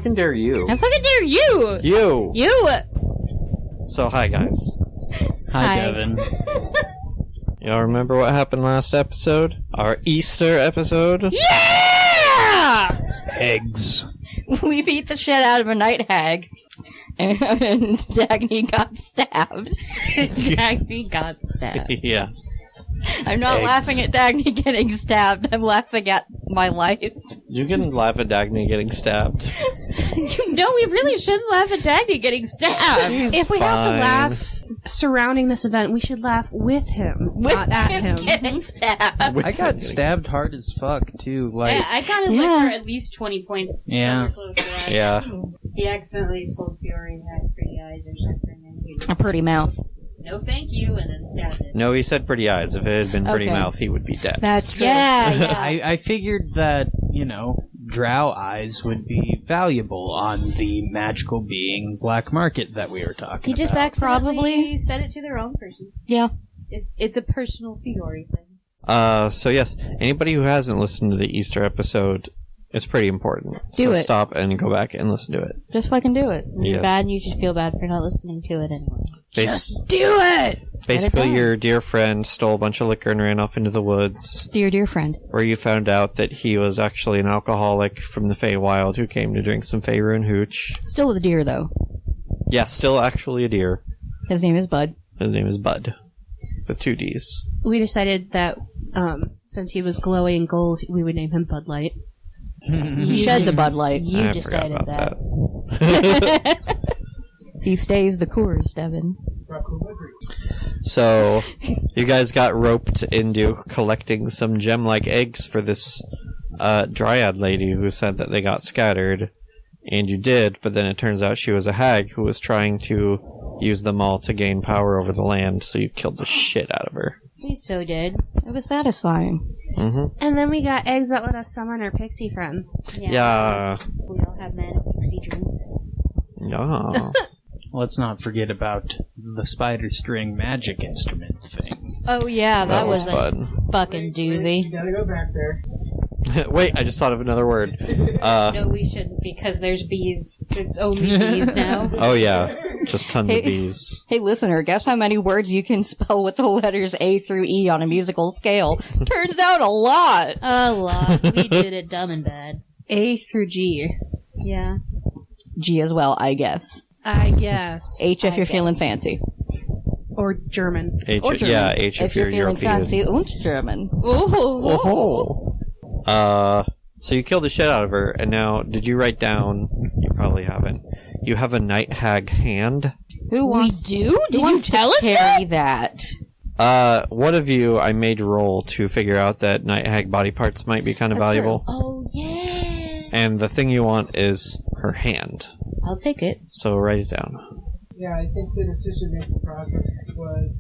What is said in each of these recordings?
fucking dare you? I fucking dare you! You! So, hi, guys. Hi, Devin. Y'all remember what happened last episode? Our Easter episode? Yeah! Eggs. We beat the shit out of a night hag. And Dagney got stabbed. Dagney got stabbed. Yes. I'm not laughing at Dagney getting stabbed. I'm laughing at my life. You can laugh at Dagney getting stabbed. No, we really shouldn't laugh at Dagney getting stabbed. If we have to laugh surrounding this event, we should laugh with him, not at him. Getting stabbed. I got stabbed hard as fuck, too. Like, Yeah, I got him like for at least 20 points. Yeah. Close to that. Yeah. He accidentally told Fiori he had pretty eyes or something. And he was A pretty mouth. no thank you, and then stabbed it. No, he said pretty eyes. If it had been pretty Okay. mouth, he would be dead. That's true. Yeah. I figured that, drow eyes would be valuable on the magical being black market that we were talking He just about. accidentally said it to the wrong person. Yeah. It's a personal Fiori thing. So yes, anybody who hasn't listened to the Easter episode, it's pretty important. Do it. Stop and go back and listen to it. Just fucking do it. Yes. You're bad and you should feel bad for not listening to it anyway. Just do it! Basically, done. your dear friend stole a bunch of liquor and ran off into the woods, Dear, dear friend. where you found out that he was actually an alcoholic from the Feywild who came to drink some Faerun hooch. Still a deer, though. Yeah, still actually a deer. His name is Bud. His name is Bud, with 2 Ds. We decided that since he was glowing gold, we would name him Bud Light. He sheds a Bud Light. You I decided forgot about that. He stays the course, Devin. So, you guys got roped into collecting some gem-like eggs for this dryad lady who said that they got scattered. And you did, but then it turns out she was a hag who was trying to use them all to gain power over the land, so you killed the shit out of her. We so did. It was satisfying. Mm-hmm. And then we got eggs that let us summon our pixie friends. Yeah. We all have mana pixie dreams. Yeah. Let's not forget about the spider string magic instrument thing. Oh yeah, that was a fun. fucking doozy. You gotta go back there. Wait, I just thought of another word. No, we shouldn't because there's bees. It's only bees now. Oh yeah, just tons of bees. Hey, listener, guess how many words you can spell with the letters A through E on a musical scale? Turns out a lot. A lot. We did it dumb and bad. A through G. Yeah. G as well, I guess. I guess. H if you're feeling fancy. Or German. H, Or German. yeah, H if you're you're feeling European. fancy, und German. Oh. So you killed the shit out of her, and now, did you write down, you probably haven't, you have a night hag hand? Who wants, do? who Did you wants tell to us carry that? One of you, I made roll to figure out that night hag body parts might be kind of That's valuable. Oh yeah. And the thing you want is her hand. I'll take it. So write it down. Yeah, I think the decision-making process was,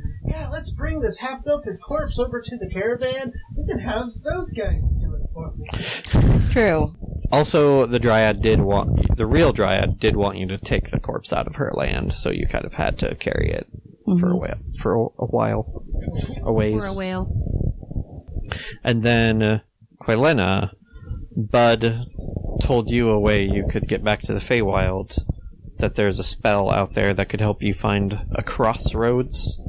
let's bring this half-built corpse over to the caravan. We can have those guys do it for me. It's true. Also, the real dryad did want you to take the corpse out of her land, so you kind of had to carry it for a while. A ways. Or a whale. And then, Quelenna, Bud told you a way you could get back to the Feywild, that there's a spell out there that could help you find a crossroads,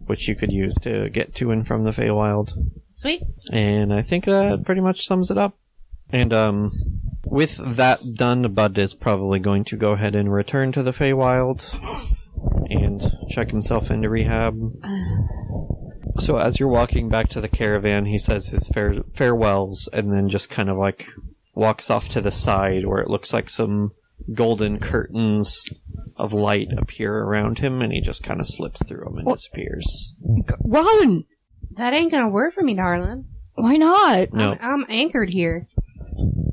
which you could use to get to and from the Feywild. Sweet. And I think that pretty much sums it up. And, with that done, Bud is probably going to go ahead and return to the Feywild and check himself into rehab. So as you're walking back to the caravan, he says his farewells and then just kind of like walks off to the side where it looks like some golden curtains of light appear around him, and he just kind of slips through them and disappears. Run! That ain't gonna work for me, darling. Why not? No. I'm anchored here.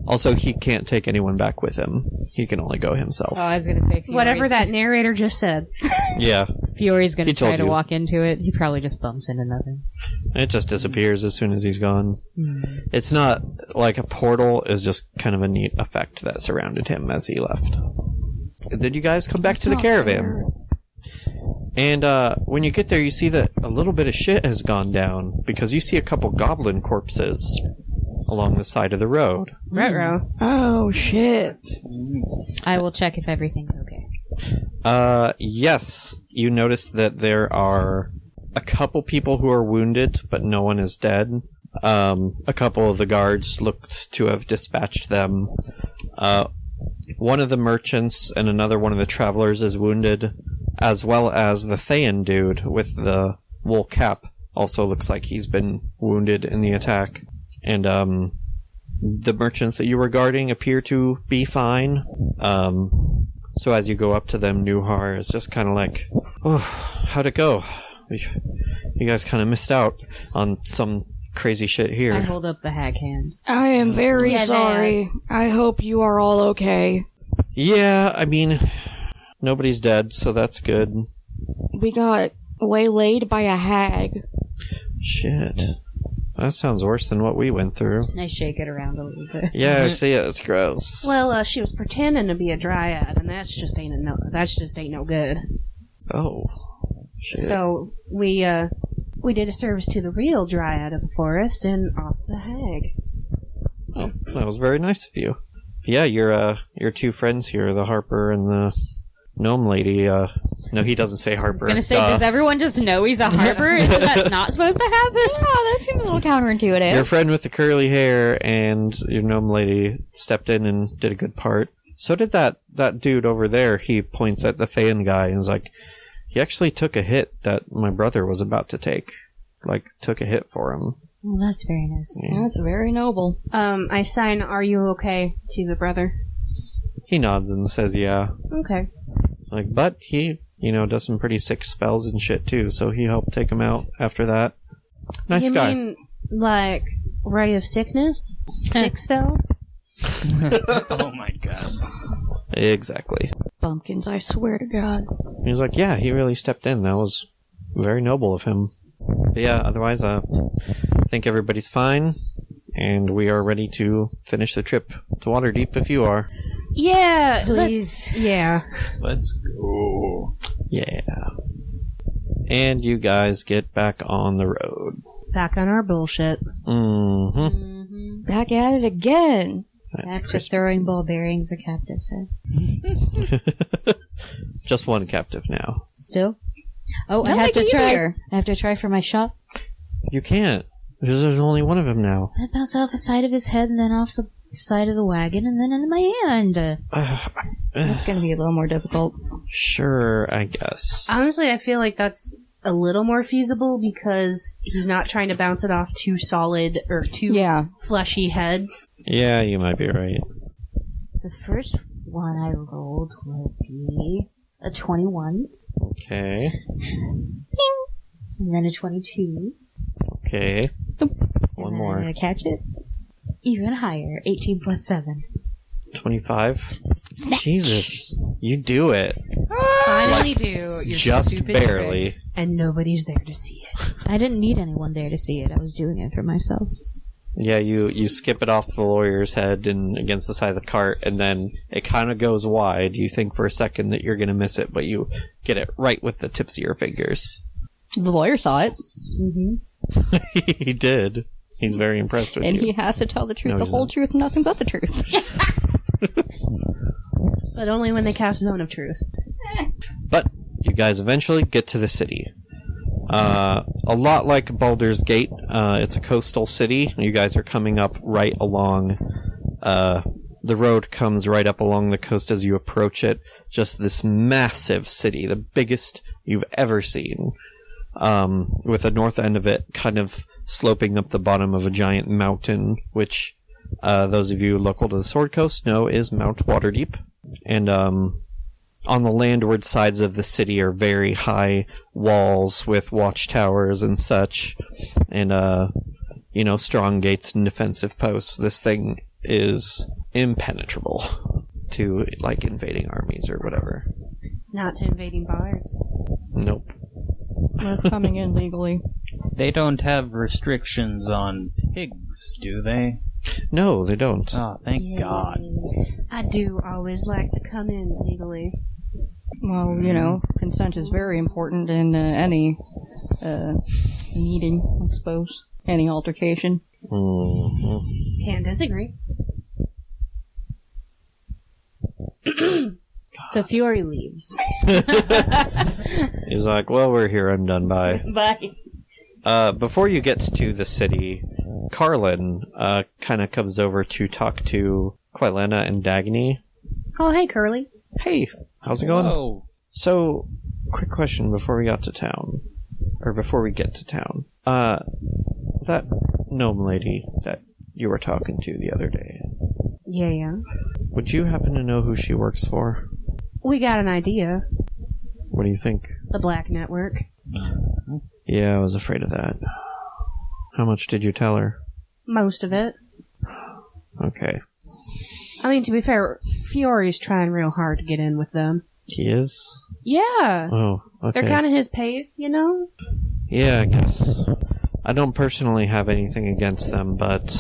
Also, he can't take anyone back with him. He can only go himself. Oh, I was gonna say Fiori's, Whatever that narrator just said. Yeah. Fiori's gonna He told try to you. walk into it. He probably just bumps into nothing. It just disappears as soon as he's gone. It's not like a portal, is just kind of a neat effect that surrounded him as he left. And then you guys come back to the caravan. And when you get there, you see that a little bit of shit has gone down, because you see a couple goblin corpses along the side of the road. Retro. Oh, shit. I will check if everything's okay. Yes, you notice that there are a couple people who are wounded, but no one is dead. A couple of the guards looked to have dispatched them. One of the merchants and another one of the travelers is wounded, as well as the Thayan dude with the wool cap also looks like he's been wounded in the attack. And the merchants that you were guarding appear to be fine. So as you go up to them, Nuhar is just kind of like, oh, how'd it go? You guys kind of missed out on some crazy shit here. I hold up the Hag Hand. I am very sorry. I hope you are all okay. Yeah, I mean, nobody's dead, so that's good. We got waylaid by a hag. Shit. That sounds worse than what we went through. I shake it around a little bit. Yeah, I see it. It's gross. Well, she was pretending to be a dryad, and that's just ain't no good. Oh, shit. So we did a service to the real dryad of the forest and off the hag. Oh, that was very nice of you. Yeah, your two friends here, the Harper and the gnome lady. No, he doesn't say Harper. I was gonna say, does everyone just know he's a Harper? Isn't that not supposed to happen? Yeah, that seems a little counterintuitive. Your friend with the curly hair and your gnome lady stepped in and did a good part. So did that dude over there. He points at the Thayan guy and is like, he actually took a hit that my brother was about to take. Like, took a hit for him. Well, that's very nice. Yeah. That's very noble. I sign, "Are you okay?" to the brother. He nods and says, yeah. Okay. Like, but he, does some pretty sick spells and shit too, so he helped take him out after that. Nice you guy. Mean, like, ray of sickness? Sick spells? Oh my god. Exactly. Bumpkins, I swear to God. He was like, yeah, he really stepped in. That was very noble of him. But yeah, otherwise, I think everybody's fine, and we are ready to finish the trip to Waterdeep if you are. Yeah, Please. Yeah. Let's go. Yeah. And you guys get back on the road. Back on our bullshit. Mm-hmm. Back at it again. Back to throwing ball bearings, the captain says. Just one captive now. Still? Oh, I That'll have make to it try. easier. I have to try for my shot. You can't, because there's only one of him now. I bounce off the side of his head and then off the side of the wagon and then into my hand. That's going to be a little more difficult. Sure, I guess. Honestly, I feel like that's a little more feasible because he's not trying to bounce it off two solid or two fleshy heads. Yeah, you might be right. The first one I rolled would be a 21. Okay. And then a 22. Okay. One And more. then I catch it. Even higher. 18 plus 7. 25. Jesus. You do it. Finally do. You're Just stupid barely. trick, and nobody's there to see it. I didn't need anyone there to see it. I was doing it for myself. Yeah, you skip it off the lawyer's head and against the side of the cart, and then it kind of goes wide. You think for a second that you're going to miss it, but you get it right with the tips of your fingers. The lawyer saw it. Mm-hmm. He did. He's very impressed with And you. he has to tell the truth, No, the he's whole not. truth, and nothing but the truth. But only when they cast Zone of Truth. But you guys eventually get to the city. A lot like Baldur's Gate, it's a coastal city. You guys are coming up right along. The road comes right up along the coast as you approach it. Just this massive city, the biggest you've ever seen. With the north end of it kind of sloping up the bottom of a giant mountain, which those of you local to the Sword Coast know is Mount Waterdeep. And on the landward sides of the city are very high walls with watchtowers and such, and strong gates and defensive posts. This thing is impenetrable to like invading armies or whatever. Not to invading bards. Nope. We're coming in legally. They don't have restrictions on pigs, do they? No, they don't. Oh, thank God. I do always like to come in legally. Well, consent is very important in any meeting, I suppose. Any altercation. Mm-hmm. Can't disagree. So Fiori leaves. He's like, well, we're here. I'm done. Bye. Bye. Before you get to the city, Karlin kind of comes over to talk to Quelenna and Dagney. Oh, hey, Curly. Hey, how's it going? Oh, So, quick question before we get to town. That gnome lady that you were talking to the other day, Yeah. would you happen to know who she works for? We got an idea. What do you think? The Black Network. Yeah, I was afraid of that. How much did you tell her? Most of it. Okay. I mean, to be fair, Fiori's trying real hard to get in with them. He is? Yeah. Oh, okay. They're kind of his pace, you know? Yeah, I guess. I don't personally have anything against them, but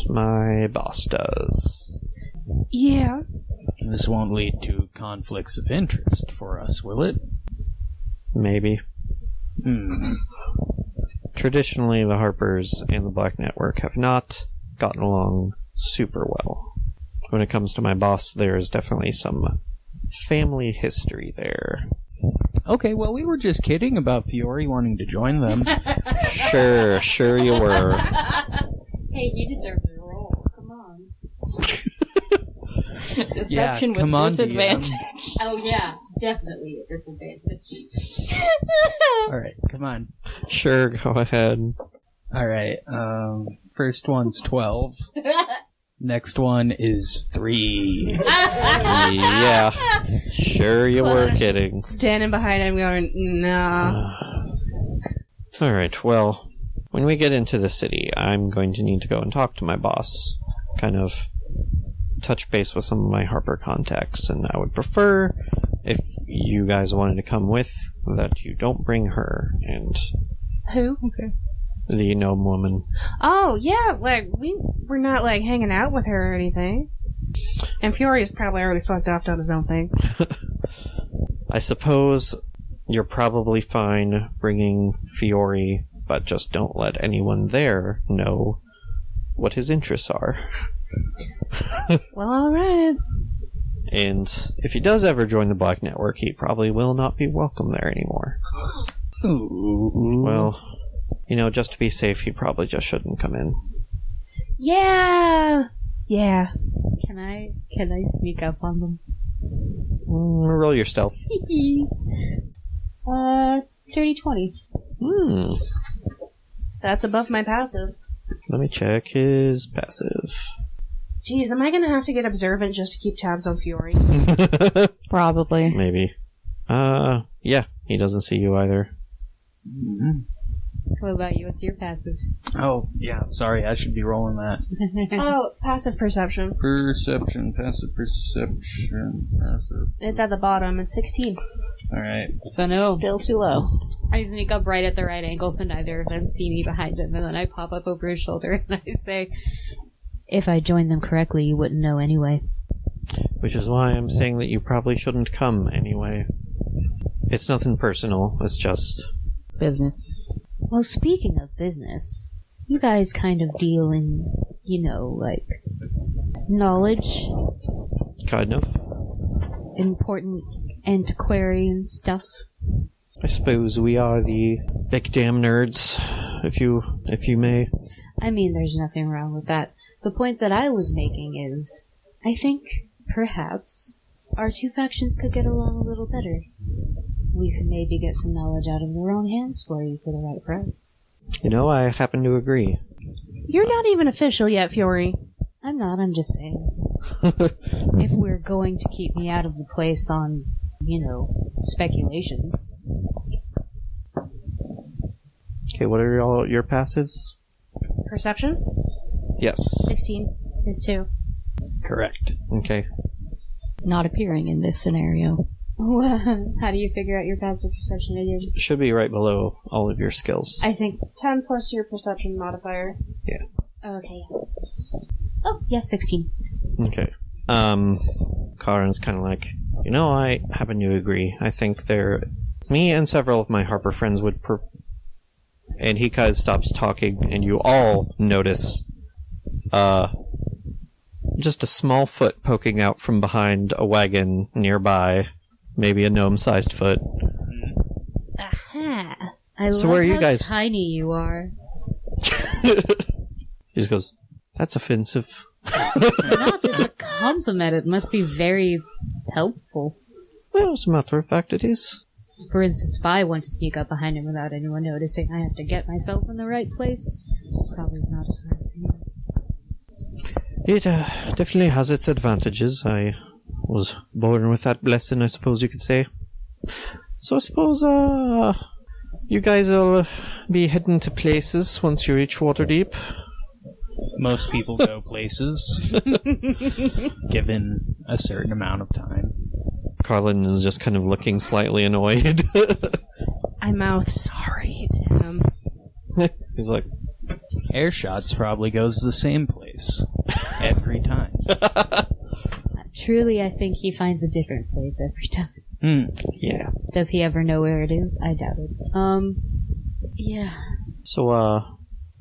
my boss does. Yeah. this won't lead to conflicts of interest for us, will it? Maybe. Hmm. Traditionally, the Harpers and the Black Network have not gotten along super well. When it comes to my boss, there is definitely some family history there. Okay, well, we were just kidding about Fiori wanting to join them. Sure you were. Hey, you deserve the role. Come on. Deception come with on, disadvantage. DM. Oh yeah, definitely a disadvantage. Alright, come on. Sure, go ahead. Alright, first one's 12. Next one is 3. Yeah. Sure you were kidding. Standing behind him going, nah. Alright, well, when we get into the city, I'm going to need to go and talk to my boss. Kind of touch base with some of my Harper contacts, and I would prefer, if you guys wanted to come with, that you don't bring her and Who? Okay. the gnome woman. Oh, yeah, like, we're not, like, hanging out with her or anything. And Fiori's probably already fucked off on his own thing. I suppose you're probably fine bringing Fiori, but just don't let anyone there know what his interests are. Well, alright. And if he does ever join the Black Network, he probably will not be welcome there anymore. Ooh. Well, you know, just to be safe, he probably just shouldn't come in. Yeah. Yeah. Can I sneak up on them? Roll your stealth. 30-20. That's above my passive. Let me check his passive. Jeez, am I gonna have to get observant just to keep tabs on Fiori? Probably. Maybe. Yeah, he doesn't see you either. Mm-hmm. What about you? What's your passive? Oh, yeah, sorry, I should be rolling that. Oh, passive perception. Perception, passive perception, passive. It's at the bottom. It's 16. Alright. So no. Still too low. I sneak up right at the right angle so neither of them see me behind him, and then I pop up over his shoulder and I say, If I joined them correctly, you wouldn't know anyway. Which is why I'm saying that you probably shouldn't come anyway. It's nothing personal, it's just... Business. Well, speaking of business, you guys kind of deal in, like, knowledge, kind of. important antiquarian stuff. I suppose we are the big damn nerds, if you may. I mean, there's nothing wrong with that. The point that I was making is, I think, perhaps, our two factions could get along a little better. We could maybe get some knowledge out of their own hands for you for the right price. You know, I happen to agree. You're not even official yet, Fiori. I'm not, I'm just saying. If we're going to keep me out of the place on, speculations. Okay, what are all your passives? Perception? Yes. 16 is 2. Correct. Okay. Not appearing in this scenario. how do you figure out your passive perception again? Should be right below all of your skills. I think 10 plus your perception modifier. Yeah. okay. Oh, yeah, 16. Okay. Karin's kind of like, I happen to agree. I think me and several of my Harper friends would and he kind of stops talking, and you all notice, just a small foot poking out from behind a wagon nearby. Maybe a gnome-sized foot. Aha. I So love where are you how guys? tiny you are. He just goes, that's offensive. It's not just a compliment. It must be very helpful. Well, as a matter of fact, it is. For instance, if I want to sneak up behind him without anyone noticing, I have to get myself in the right place. Probably is not as hard for you. It definitely has its advantages. I was born with that blessing, I suppose you could say. So I suppose, you guys will be heading to places once you reach Waterdeep. Most people go places, given a certain amount of time. Karlin is just kind of looking slightly annoyed. I mouth sorry to him. He's like, Airshots probably goes the same place every time. Truly, I think he finds a different place every time. yeah. Does he ever know where it is? I doubt it. Yeah. So,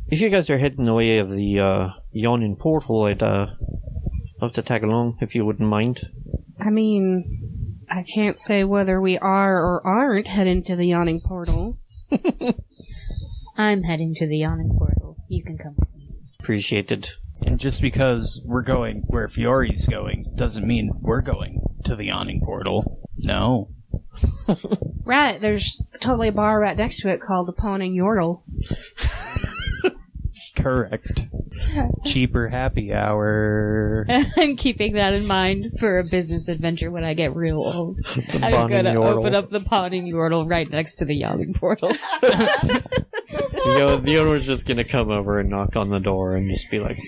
if you guys are heading the way of the, yawning portal, I'd, love to tag along, if you wouldn't mind. I mean, I can't say whether we are or aren't heading to the yawning portal. I'm heading to the yawning portal. You can come with me. Appreciated. And just because we're going where Fiori's going doesn't mean we're going to the yawning portal. No. Right, there's totally a bar right next to it called the Pawning Yortal. Correct. Cheaper happy hour. I'm keeping that in mind for a business adventure when I get real old. I'm Pawning gonna Yortal. open up the Pawning Yortal right next to the yawning portal. The owner's just gonna come over and knock on the door and just be like...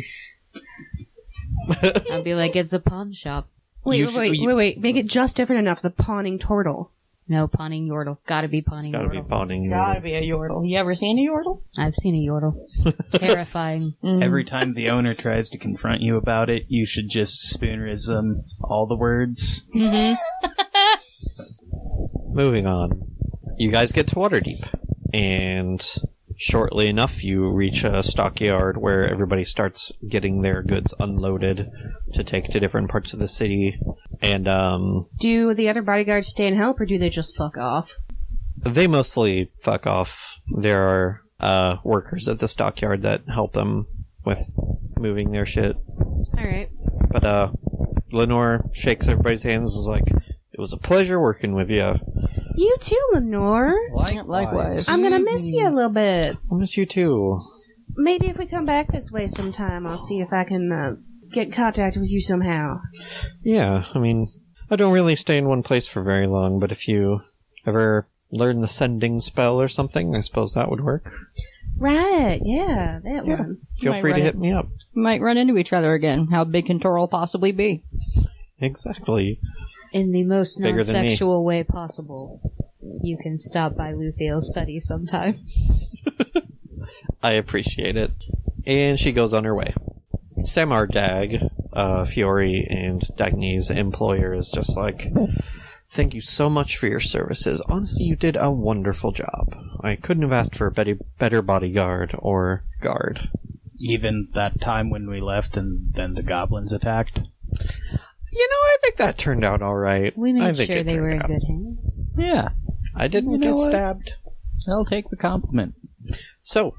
I'll be like, it's a pawn shop. Wait. Make it just different enough. The Pawning Turtle. No, Pawning Yortal. Gotta be It's Pawning gotta be Yortal. pawning. Gotta be a Yortal. You ever seen a Yortal? I've seen a Yortal. Terrifying. Every time the owner tries to confront you about it, you should just spoonerism all the words. Moving on. You guys get to Waterdeep. And shortly enough, you reach a stockyard where everybody starts getting their goods unloaded to take to different parts of the city. And, Do the other bodyguards stay and help, or do they just fuck off? they mostly fuck off. There are, workers at the stockyard that help them with moving their shit. Alright. But, Lenore shakes everybody's hands and is like, it was a pleasure working with you. You too, Lenore. Likewise. I'm gonna miss you a little bit. I miss you too. Maybe if we come back this way sometime, I'll see if I can get in contact with you somehow. Yeah, I mean, I don't really stay in one place for very long, but if you ever learn the sending spell or something, I suppose that would work. Right, yeah, that one. Feel Might free to run hit me up. Might run into each other again. How big can Toril possibly be? Exactly. In the most Bigger than me. non-sexual way possible. You can stop by Luthiel's study sometime. I appreciate it. And she goes on her way. Samar Dag, Fiori and Dagney's employer, is just like, thank you so much for your services. Honestly, you did a wonderful job. I couldn't have asked for a better bodyguard or guard. Even that time when we left and then the goblins attacked. You know, I think that turned out alright. We I made think sure it they turned were in out. good hands. Yeah, I didn't You know get what? stabbed. I'll take the compliment. So,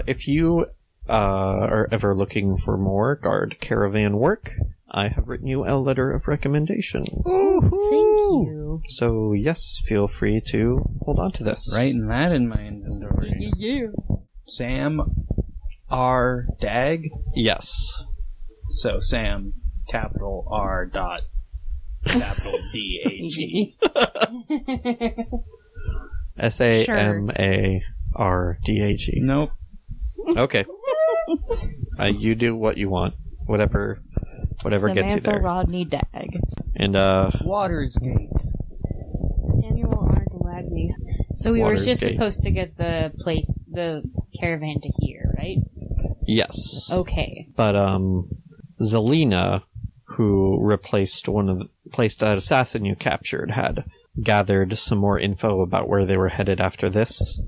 if you are ever looking for more guard caravan work, I have written you a letter of recommendation. Thank you. So, yes, feel free to hold on to this. Writing that in my inventory. Yeah. Sam R. Dag. Yes. So Sam, capital R dot, capital D-A-G. SAMARDAG. Nope. Okay. You do what you want. Whatever gets you Samantha there. Rodney Dag. And, Water's Gate. Samuel R. Dagney. So we were Water's just Gate. supposed to get the caravan to here, right? yes. Okay. But, Zelina, who replaced that assassin you captured, had gathered some more info about where they were headed after this,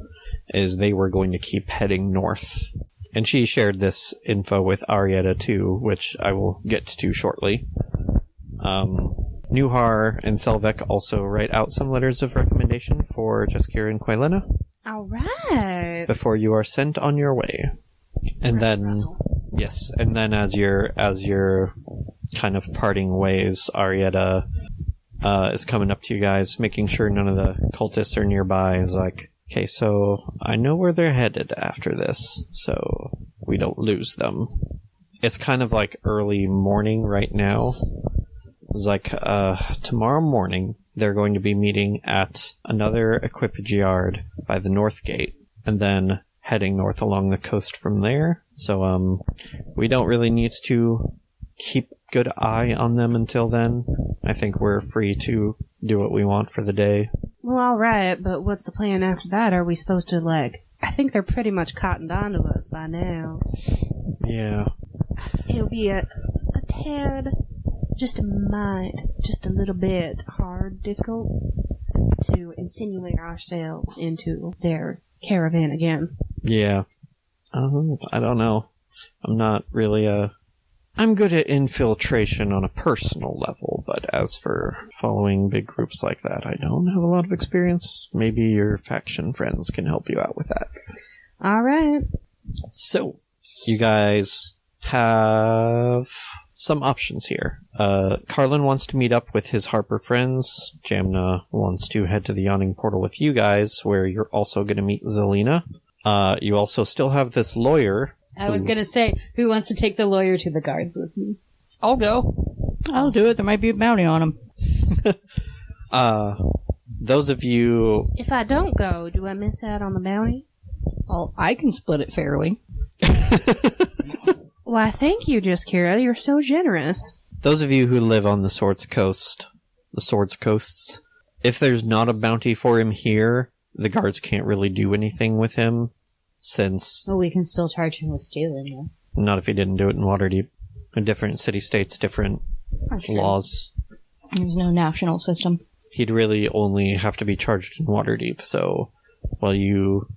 is they were going to keep heading north. And she shared this info with Arietta too, which I will get to shortly. Nuhar and Selvek also write out some letters of recommendation for Jeskira and Quelenna. All right. Before you are sent on your way. And then, yes, and then as you're kind of parting ways, Arietta is coming up to you guys, making sure none of the cultists are nearby. Is like, okay, so I know where they're headed after this, so we don't lose them. It's kind of like early morning right now. It's like, tomorrow morning, they're going to be meeting at another equipage yard by the north gate, and then heading north along the coast from there. So, we don't really need to keep good eye on them until then. I think we're free to do what we want for the day. Well, all right, but what's the plan after that? Are we supposed to, I think they're pretty much cottoned on to us by now. Yeah. It'll be a tad, just a little bit hard, difficult to insinuate ourselves into their caravan again. Yeah. I don't know. I'm not really I'm good at infiltration on a personal level, but as for following big groups like that, I don't have a lot of experience. Maybe your faction friends can help you out with that. All right. So, you guys have some options here. Karlin wants to meet up with his Harper friends. Jamna wants to head to the Yawning Portal with you guys, where you're also going to meet Zelina. You also still have this lawyer. I was going to say, who wants to take the lawyer to the guards with me? I'll go. I'll do it. There might be a bounty on him. Those of you... If I don't go, do I miss out on the bounty? Well, I can split it fairly. Why, thank you, Jeskira. You're so generous. Those of you who live on the Swords Coasts, if there's not a bounty for him here, the guards can't really do anything with him, since... Well, we can still charge him with stealing, though. Not if he didn't do it in Waterdeep. In different city-states, different laws. There's no national system. He'd really only have to be charged in Waterdeep, so while you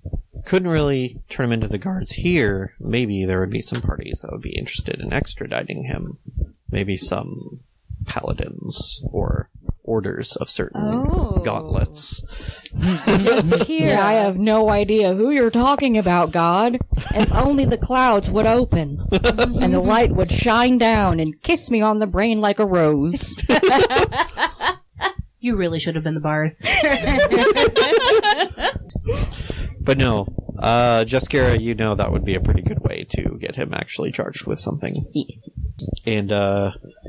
couldn't really turn him into the guards here, maybe there would be some parties that would be interested in extraditing him. Maybe some paladins or orders of certain gauntlets. Jeskira, I have no idea who you're talking about, God. If only the clouds would open and the light would shine down and kiss me on the brain like a rose. You really should have been the bard. But no, Jeskira, you know that would be a pretty good way to get him actually charged with something. Yes. And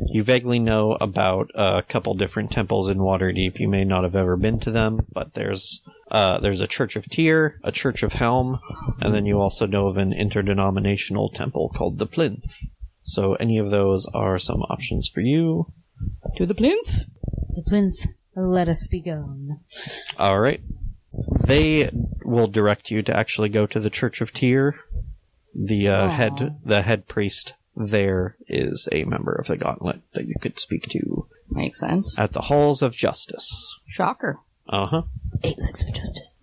you vaguely know about a couple different temples in Waterdeep. You may not have ever been to them, but there's a Church of Tyr, a Church of Helm, and then you also know of an interdenominational temple called the Plinth. So any of those are some options for you. To the plinth? The plinth, let us be gone. All right. They will direct you to actually go to the Church of Tyr. The head priest there is a member of the Gauntlet that you could speak to. Makes sense. At the Halls of Justice. Shocker. Uh-huh. 8 legs of justice.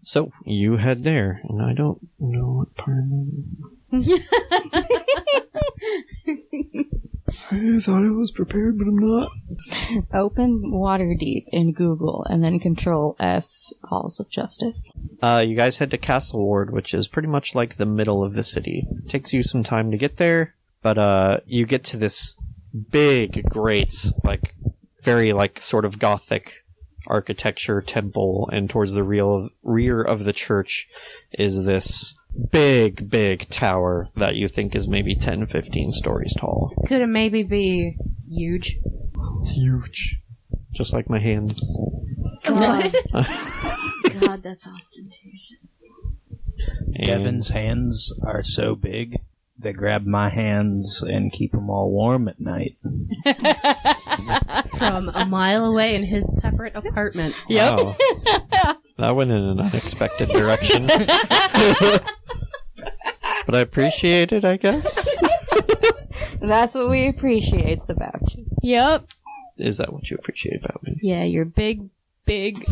So, you head there, and I don't know what part of I thought I was prepared, but I'm not. Open Waterdeep in Google, and then Control F, Halls of Justice. You guys head to Castle Ward, which is pretty much like the middle of the city. Takes you some time to get there, but you get to this big, great, very sort of Gothic architecture temple, and towards the rear of the church is this big tower that you think is maybe 10-15 stories tall. Could it maybe be huge? Huge. Just like my hands. God. God, that's ostentatious. Devin's hands are so big, they grab my hands and keep them all warm at night. From a mile away in his separate apartment. Yep. Wow. That went in an unexpected direction. But I appreciate it, I guess. That's what we appreciate about you. Yep. Is that what you appreciate about me? Yeah, your big Big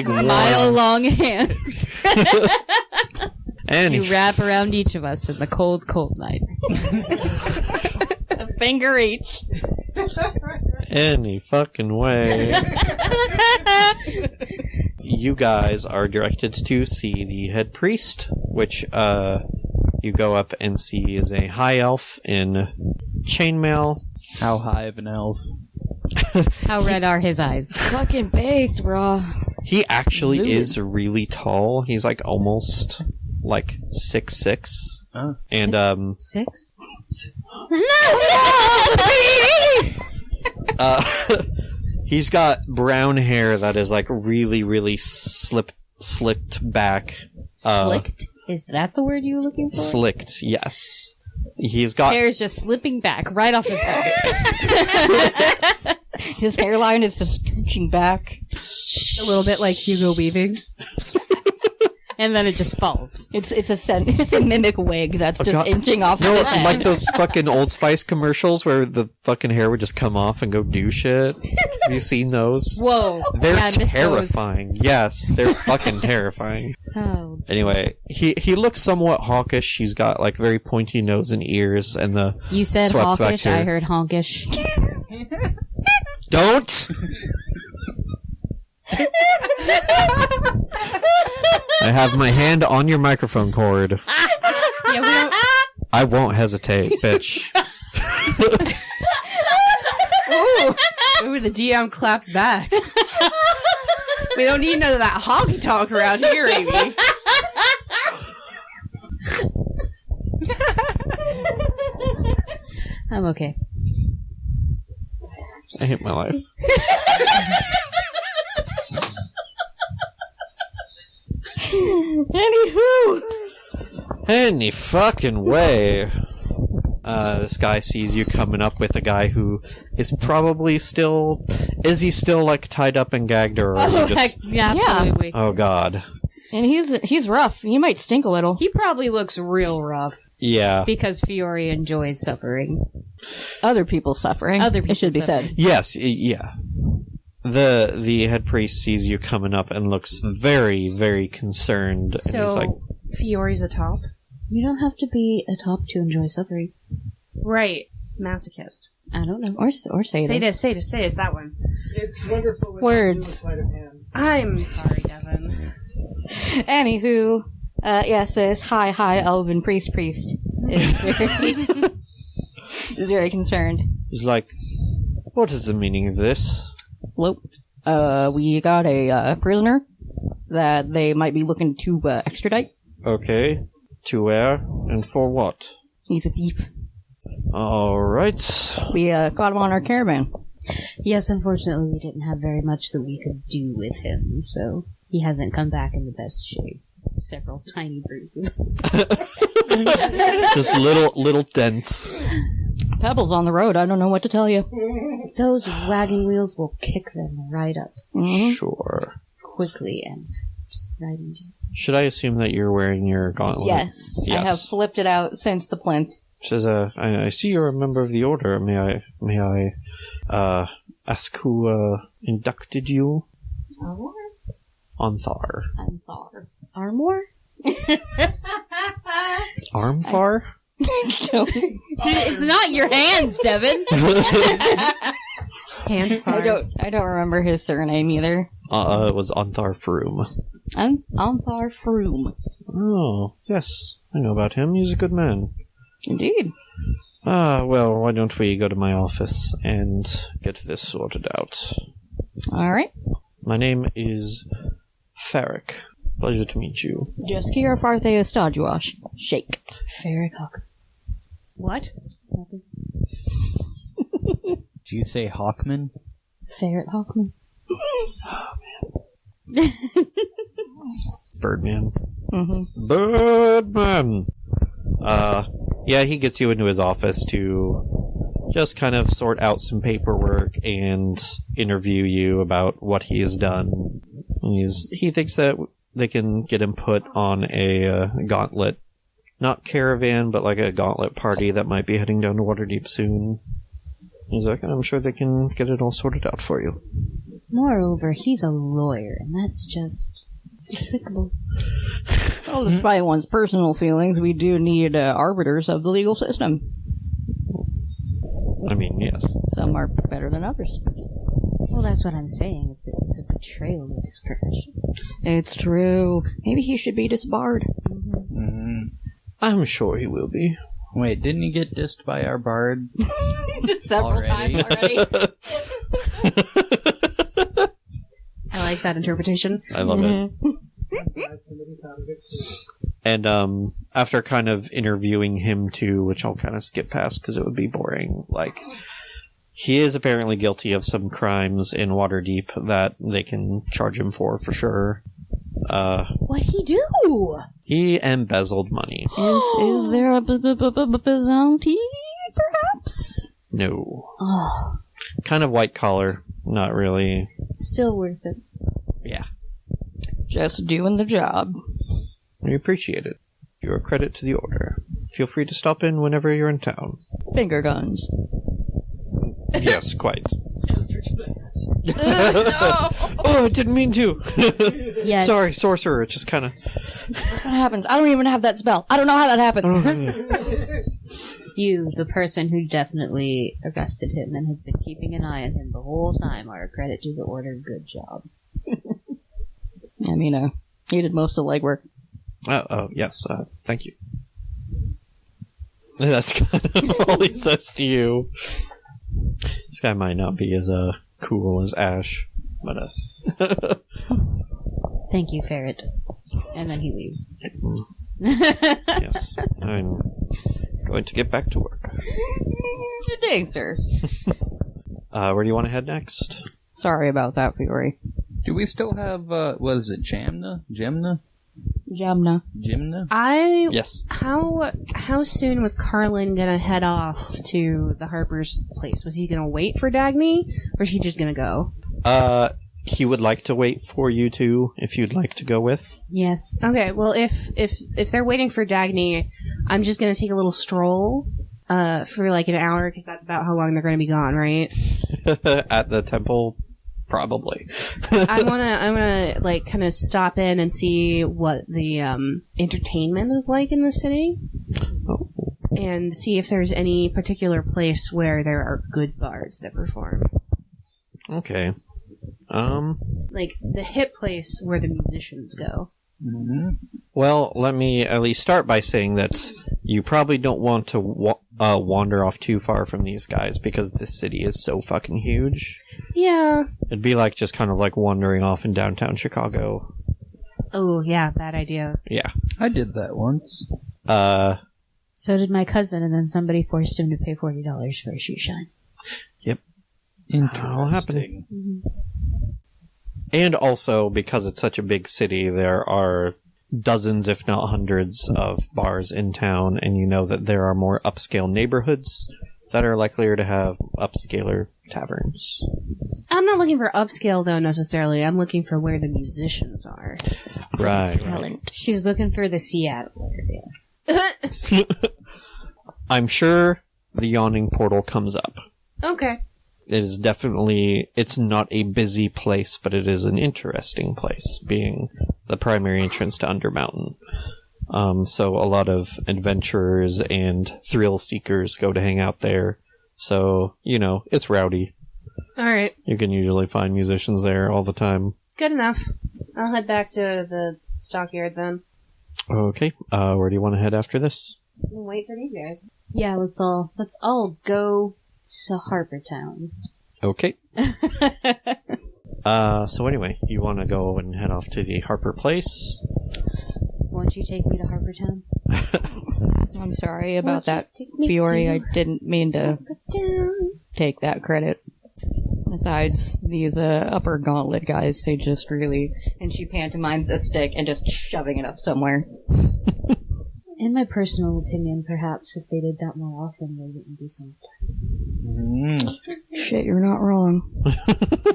mile-long hands. to wrap around each of us in the cold, cold night. A finger each. Any fucking way. You guys are directed to see the head priest, which you go up and see is a high elf in chainmail. How high of an elf? How red are his eyes? Fucking baked, bro. He actually is really tall. He's like almost like 6'6". And 6? No, please! He's got brown hair that is like really, really slicked back. Slicked? Is that the word you were looking for? Slicked, yes. He's got hair is just slipping back right off his head. His hairline is just scooching back. A little bit like Hugo Weaving's. And then it just falls. It's a mimic wig that's just inching off. No, his head. like those fucking Old Spice commercials where the fucking hair would just come off and go do shit. Have you seen those? Whoa. They're yeah, terrifying. Yes, they're fucking terrifying. Oh, anyway, he looks somewhat hawkish. He's got like very pointy nose and ears, and the you said swept back hawkish. hair. I heard honkish. Don't. I have my hand on your microphone cord. Yeah, I won't hesitate, bitch. Ooh, the DM claps back. We don't need none of that honky tonk around here, Amy. I'm okay. I hate my life. Anywho. Any fucking way. This guy sees you coming up with a guy who is probably still... Is he still, like, tied up and gagged, or are you just... Yeah, absolutely. Oh, God. And he's rough. He might stink a little. He probably looks real rough. Yeah. Because Fiori enjoys suffering. Other people suffering. It should be said. Yes, yeah. The head priest sees you coming up and looks very, very concerned. So, and he's like, Fiori's a top? You don't have to be a top to enjoy suffering. Right. Masochist. I don't know. Or sadist. Say it, that one. It's wonderful. Words. Sleight of hand. I'm sorry, Devin. Anywho, yes, this high elven priest is very concerned. he's like, what is the meaning of this? Look, we got a prisoner that they might be looking to extradite. Okay. To where and for what? He's a thief. Alright. We got him on our caravan. Yes, unfortunately, we didn't have very much that we could do with him, so he hasn't come back in the best shape. Several tiny bruises. Just little dents. Pebbles on the road, I don't know what to tell you. Those wagon wheels will kick them right up. Mm-hmm. Sure. Quickly and just right into. Should I assume that you're wearing your gauntlet? Yes, I have flipped it out since the plinth. Says, I see you're a member of the order. May I ask who inducted you? Armor? Onthar. Armor? Armfar? It's not your hands, Devin. I don't remember his surname either. It was Onthar Froom. Onthar Froom. Oh, yes. I know about him. He's a good man. Indeed. Well, why don't we go to my office and get this sorted out? Alright. My name is Farrick. Pleasure to meet you. Jeskira Farthea Stadjuash. Shake. Ferric Hawk. What? Nothing. Do you say Hawkman? Ferret Hawkman. Birdman. Mm-hmm. Birdman! Yeah, he gets you into his office to just kind of sort out some paperwork and interview you about what he has done. He thinks that they can get him put on a gauntlet. Not caravan, but like a gauntlet party that might be heading down to Waterdeep soon. He's like, I'm sure they can get it all sorted out for you. Moreover, he's a lawyer, and that's just Despicable. Well, despite one's personal feelings, we do need arbiters of the legal system. I mean, yes. Some are better than others. Well, that's what I'm saying. It's a betrayal of his profession. It's true. Maybe he should be disbarred. I'm sure he will be. Wait, didn't he get dissed by our bard? Several times already. I like that interpretation. I love it. Glad somebody thought of it too. And after kind of interviewing him too, which I'll kind of skip past because it would be boring, like, he is apparently guilty of some crimes in Waterdeep that they can charge him for sure. What'd he do? He embezzled money. Is there a bounty, perhaps? No. Oh, Kind of white collar. Not really. still worth it. Yeah. Just doing the job. We appreciate it. You're a credit to the order. Feel free to stop in whenever you're in town. Finger guns. Yes, quite. No! Oh, I didn't mean to. Yes. Sorry, sorcerer. It just kind of... What happens? I don't even have that spell. I don't know how that happened. You, the person who definitely arrested him and has been keeping an eye on him the whole time, are a credit to the order. Good job. I mean, he did most of the legwork. Oh, yes. Thank you. That's kind of all he says to you. This guy might not be as cool as Ash, but Thank you, Ferret. And then he leaves. yes, I'm going to get back to work. Good day, sir. Where do you want to head next? Sorry about that, Fiori. Do we still have, what is it, Jamna? Jamna. Jimna? Yes. How soon was Karlin gonna head off to the Harper's place? Was he gonna wait for Dagney, or is he just gonna go? He would like to wait for you two, if you'd like to go with. Yes. Okay, well, if they're waiting for Dagney, I'm just gonna take a little stroll, for like an hour, because that's about how long they're gonna be gone, right? At the temple, probably. I wanna like kind of stop in and see what the entertainment is like in the city, Oh. and see if there's any particular place where there are good bards that perform. Okay. Like the hip place where the musicians go. Well, let me at least start by saying that you probably don't want to wander off too far from these guys, because this city is so fucking huge. Yeah. It'd be like just kind of like wandering off in downtown Chicago. Oh, yeah, bad idea. Yeah. I did that once. So did my cousin, and then somebody forced him to pay $40 for a shoe shine. Yep. Interesting. That'll happen. And also, because it's such a big city, there are dozens, if not hundreds, of bars in town, and you know that there are more upscale neighborhoods that are likelier to have upscaler taverns. I'm not looking for upscale, though, necessarily. I'm looking for where the musicians are. Right. Talent. She's looking for the Seattle area. I'm sure the yawning portal comes up. Okay. It is definitely, it's not a busy place, but it is an interesting place, being the primary entrance to Undermountain. So a lot of adventurers and thrill seekers go to hang out there. So, you know, it's rowdy. Alright. You can usually find musicians there all the time. Good enough. I'll head back to the Stockyard then. Okay, where do you want to head after this? We'll wait for these guys. Yeah, let's all go to Harpertown. Okay. So anyway, you want to go and head off to the Harper place? Won't you take me to Harpertown? I'm sorry about Won't you that, take me Fiori. to I didn't mean to take that credit. Besides, these upper gauntlet guys, they just really... And she pantomimes a stick and just shoving it up somewhere. In my personal opinion, perhaps if they did that more often, they wouldn't be so... Shit, you're not wrong.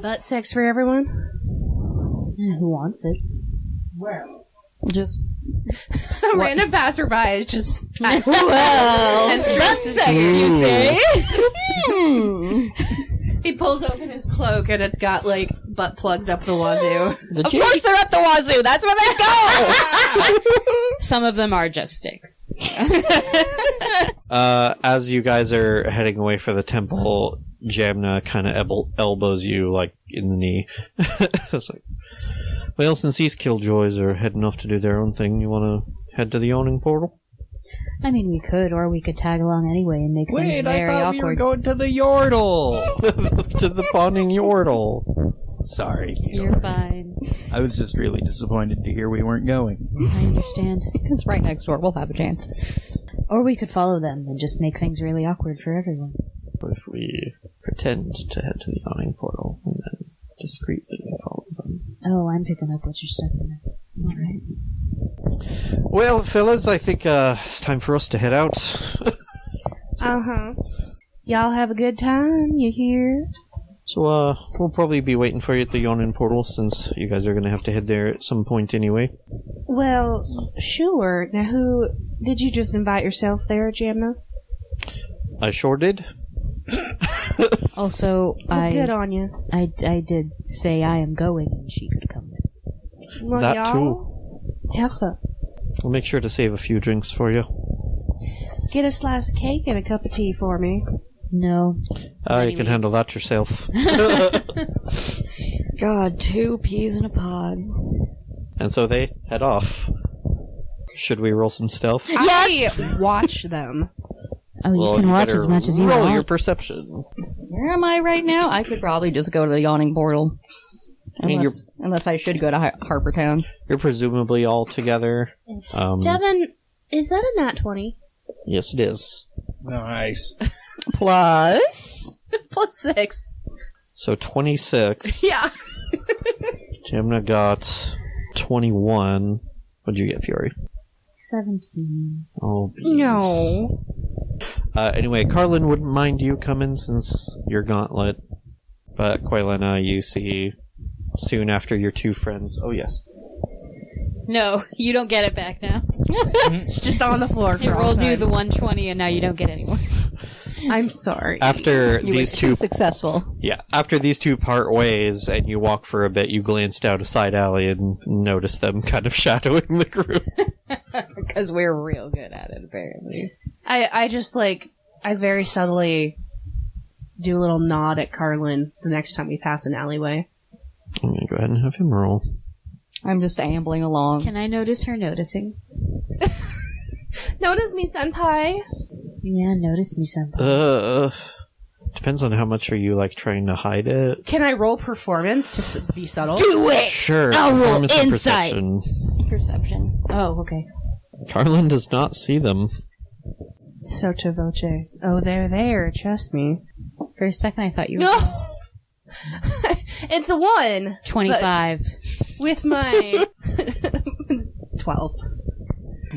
Butt sex for everyone? Who wants it? Well, Just... A random passerby is just... Well, and that's strokes sex, you say? He pulls open his cloak and it's got like butt plugs up the wazoo. Of course they're up the wazoo. That's where they go. Some of them are just sticks. As you guys are heading away for the temple, Jamna kind of elbows you, like, in the knee. It's like, well, since these killjoys are heading off to do their own thing, you want to head to the yawning portal? I mean, we could, or we could tag along anyway and make things Wait, very I thought awkward. we were going to the Yortal. To the pawning Yortal. Sorry. You're fine. I was just really disappointed to hear we weren't going. I understand. It's right next door. We'll have a chance. Or we could follow them and just make things really awkward for everyone. What if we pretend to head to the yawning portal and then discreetly follow them? Oh, I'm picking up what you're stepping in. Alright. Well, fellas, I think it's time for us to head out. Uh-huh. Y'all have a good time, you hear? So, we'll probably be waiting for you at the yawning portal, since you guys are going to have to head there at some point anyway. Well, sure. Now who... Did you just invite yourself there, Jamna? I sure did. Also, Good on you. I did say I am going and she could come with. Well, That y'all, too. have fun. We'll make sure to save a few drinks for you. Get a slice of cake and a cup of tea for me. No. You can handle that yourself. God, 2 peas in a pod. And so they head off. Should we roll some stealth? I watch them. Oh, you Well, can watch better as much as you roll want. your perception. Where am I right now? I could probably just go to the yawning portal. mean, Unless I should go to Harpertown. You're presumably all together. Devin, is that a nat 20? Yes, it is. Nice. Plus... Plus 6. So 26. Yeah. Jamna got 21. What'd you get, Fiori? 17. Oh, bees. No. Anyway, Karlin wouldn't mind you coming since you're gauntlet. But Quelenna, you see soon after your 2 friends. Oh, yes. No, you don't get it back now. It's just on the floor It for all rolled you time. the 120 and now you don't get any more. I'm sorry. After You these were too 2 successful. Yeah, after these 2 part ways and you walk for a bit, you glanced out a side alley and noticed them kind of shadowing the group. Because we're real good at it, apparently. I just, like, I very subtly do a little nod at Karlin the next time we pass an alleyway. I'm gonna go ahead and have him roll. I'm just ambling along. Can I notice her noticing? Notice me, senpai. Yeah, notice me, senpai. Depends on how much are you, like, trying to hide it. Can I roll performance to be subtle? Do it! Sure, I'll roll performance and insight. perception. Perception. Oh, okay. Karlin does not see them. Sotto voce. Oh, they're there. Trust me. For a second I thought you were... No! It's a 1. 25. With my... 12.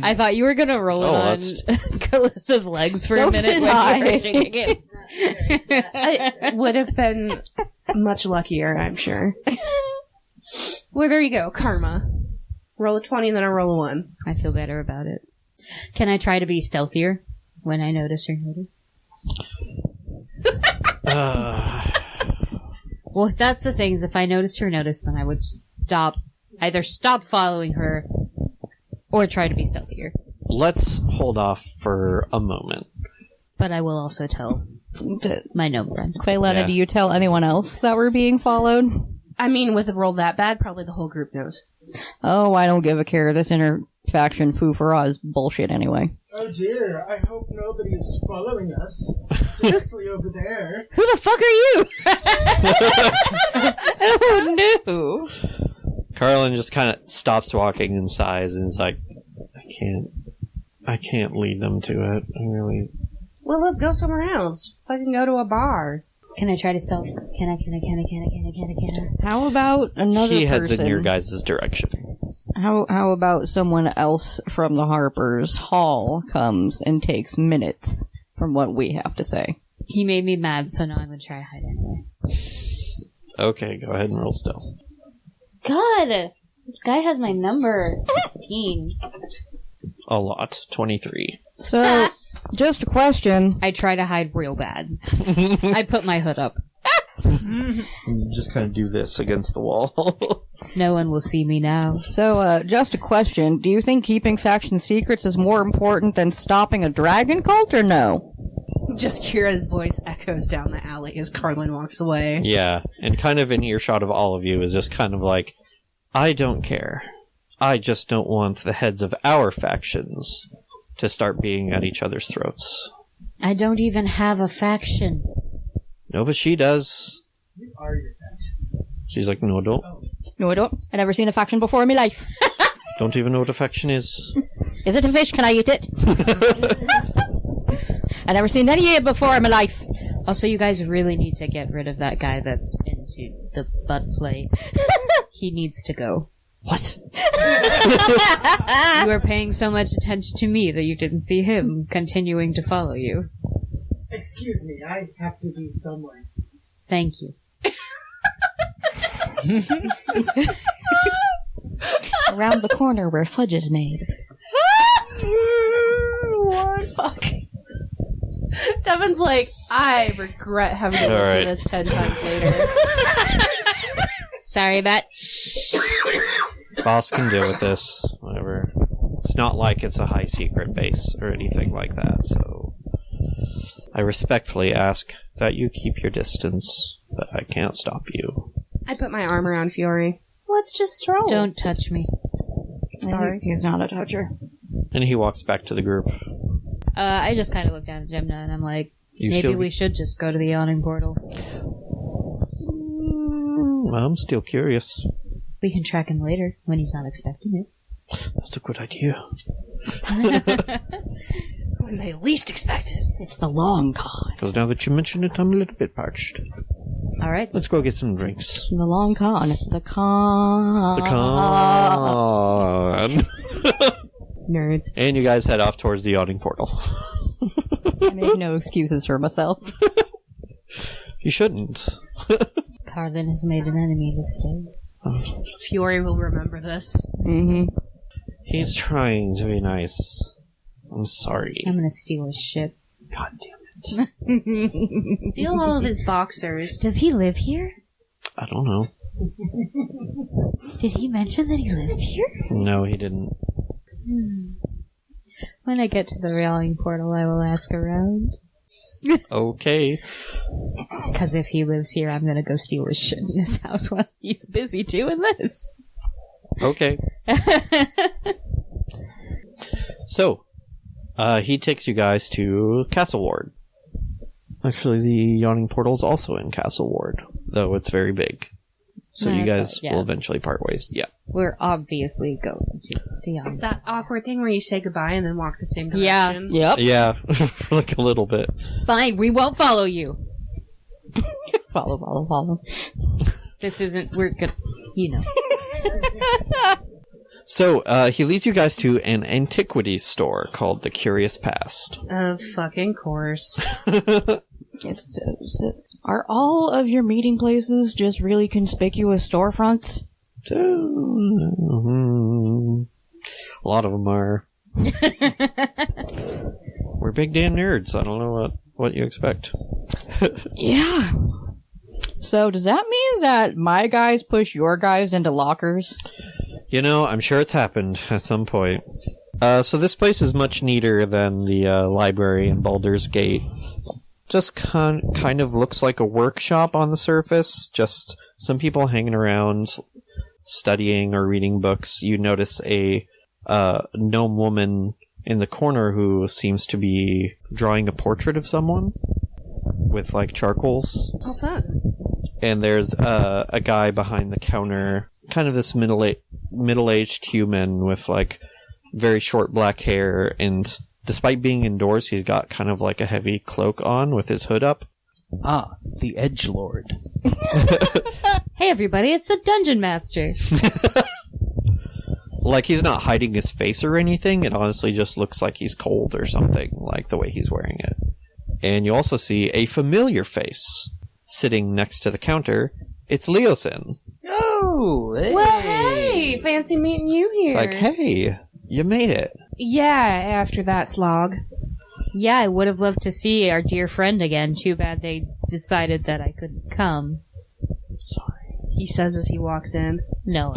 I thought you were gonna roll it Oh, on Callista's legs for So a minute did when I. you were raging again. I would have been much luckier, I'm sure. Well, there you go. Karma. Roll a 20 and then I roll a 1. I feel better about it. Can I try to be stealthier when I notice her notice? Well, that's the thing, is if I noticed her notice, then I would either stop following her or try to be stealthier. Let's hold off for a moment. But I will also tell my gnome friend. Quelenna, Yeah. do you tell anyone else that we're being followed? I mean, with a roll that bad, probably the whole group knows. Oh, I don't give a care. This inter-faction foo-for-ah is bullshit anyway. Oh dear, I hope nobody is following us. Directly over there. Who the fuck are you? Oh, no. Karlin just kind of stops walking and sighs and is like, I can't lead them to it. I really... Well, let's go somewhere else. Just fucking go to a bar. Can I try to stealth? Can I? How about another He person? heads in your guys' direction. How about someone else from the Harper's Hall comes and takes minutes from what we have to say? He made me mad, so now I'm gonna try to hide anyway. Okay, go ahead and roll stealth. God! This guy has my number. 16. A lot. 23. So, just a question. I try to hide real bad. I put my hood up. You just kind of do this against the wall. No one will see me now. So, just a question. Do you think keeping faction secrets is more important than stopping a dragon cult, or no? Jeskira's voice echoes down the alley as Karlin walks away. Yeah, and kind of in earshot of all of you is just kind of like, I don't care. I just don't want the heads of our factions to start being at each other's throats. I don't even have a faction. No, but she does. You are your faction. She's like, no, don't. No, I don't. I've never seen a faction before in my life. Don't even know what a faction is. Is it a fish? Can I eat it? I've never seen any of it before in my life. Also, you guys really need to get rid of that guy that's into the butt play. He needs to go. What? You were paying so much attention to me that you didn't see him continuing to follow you. Excuse me, I have to be somewhere. Thank you. Around the corner where fudge is made. What? Fuck. Devin's like, I regret having to listen to this 10 times later. Sorry, Bat. Boss can deal with this. Whatever. It's not like it's a high secret base or anything like that, so I respectfully ask that you keep your distance, but I can't stop you. I put my arm around Fiori. Let's just stroll. Don't touch me. Sorry. He's not a toucher. And he walks back to the group. I just kind of look down at Jamna and I'm like, You maybe still- we should just go to the yawning portal. I'm still curious. We can track him later when he's not expecting it. That's a good idea. When they least expect it. It's the long con. Because now that you mention it, I'm a little bit parched. All right. Let's go get some drinks. The long con. The con. The con. Nerds. And you guys head off towards the yawning portal. I make no excuses for myself. You shouldn't. Karlin has made an enemy this day. Fiori will remember this. Mm-hmm. He's trying to be nice. I'm sorry. I'm gonna steal his shit. God damn it. Steal all of his boxers. Does he live here? I don't know. Did he mention that he lives here? No, he didn't. When I get to the rallying portal, I will ask around. Okay. Because if he lives here, I'm gonna go steal his shit in his house while he's busy doing this. Okay. So, he takes you guys to Castle Ward. Actually, the yawning portal's also in Castle Ward, though it's very big. So you guys yeah. will eventually part ways. Yeah. We're obviously going to the yawning. It's that awkward thing where you say goodbye and then walk the same Yeah. direction. Yep. Yeah, for like a little bit. Fine, we won't follow you. Follow. This isn't, we're good, you know. So, he leads you guys to an antiquities store called the Curious Past. Of fucking course. Are all of your meeting places just really conspicuous storefronts? A lot of them are. We're big damn nerds. I don't know what you expect. Yeah. So does that mean that my guys push your guys into lockers? You know, I'm sure it's happened at some point. So this place is much neater than the library in Baldur's Gate. Just kind of looks like a workshop on the surface. Just some people hanging around, studying or reading books. You notice a gnome woman in the corner who seems to be drawing a portrait of someone with like charcoals. Oh, fun. And there's a guy behind the counter, kind of this middle-aged human with like very short black hair, and despite being indoors, he's got kind of like a heavy cloak on with his hood up. Ah, the Edgelord. Hey everybody, it's the Dungeon Master. Like, he's not hiding his face or anything. It honestly just looks like he's cold or something, like the way he's wearing it. And you also see a familiar face sitting next to the counter. It's Leosin. Oh, hey. Well, hey, fancy meeting you It's here. like, hey, you made it. Yeah, after that slog. Yeah, I would have loved to see our dear friend again. Too bad they decided that I couldn't come. Sorry. He says as he walks in. No.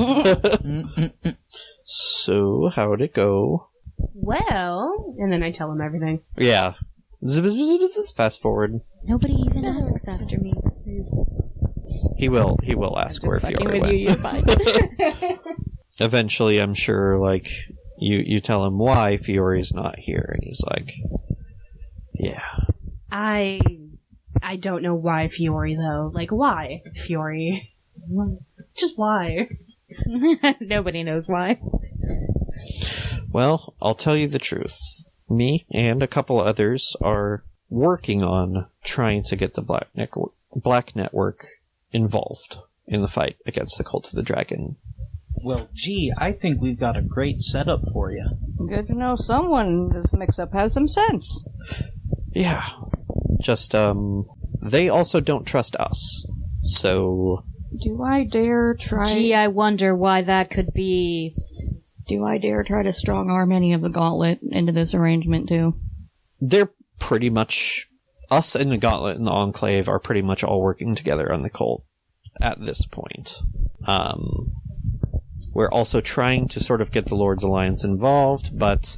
So, how'd it go? Well, and then I tell him everything. Yeah. Fast forward. Nobody even asks after me. He will ask where Fiori went. you're fine. Eventually, I'm sure, like, you tell him why Fiori's not here, and he's like, yeah. I don't know why Fiori, though. Like, why Fiori? Just why? Nobody knows why. Well, I'll tell you the truth. Me and a couple others are working on trying to get the Black Network involved in the fight against the Cult of the Dragon. Well, gee, I think we've got a great setup for you. Good to know someone in this mix-up has some sense. Yeah. Just, they also don't trust us. So... Do I dare try... Gee, I wonder why that could be... Do I dare try to strong-arm any of the Gauntlet into this arrangement, too? They're pretty much... Us and the Gauntlet and the Enclave are pretty much all working together on the cult at this point. We're also trying to sort of get the Lord's Alliance involved, but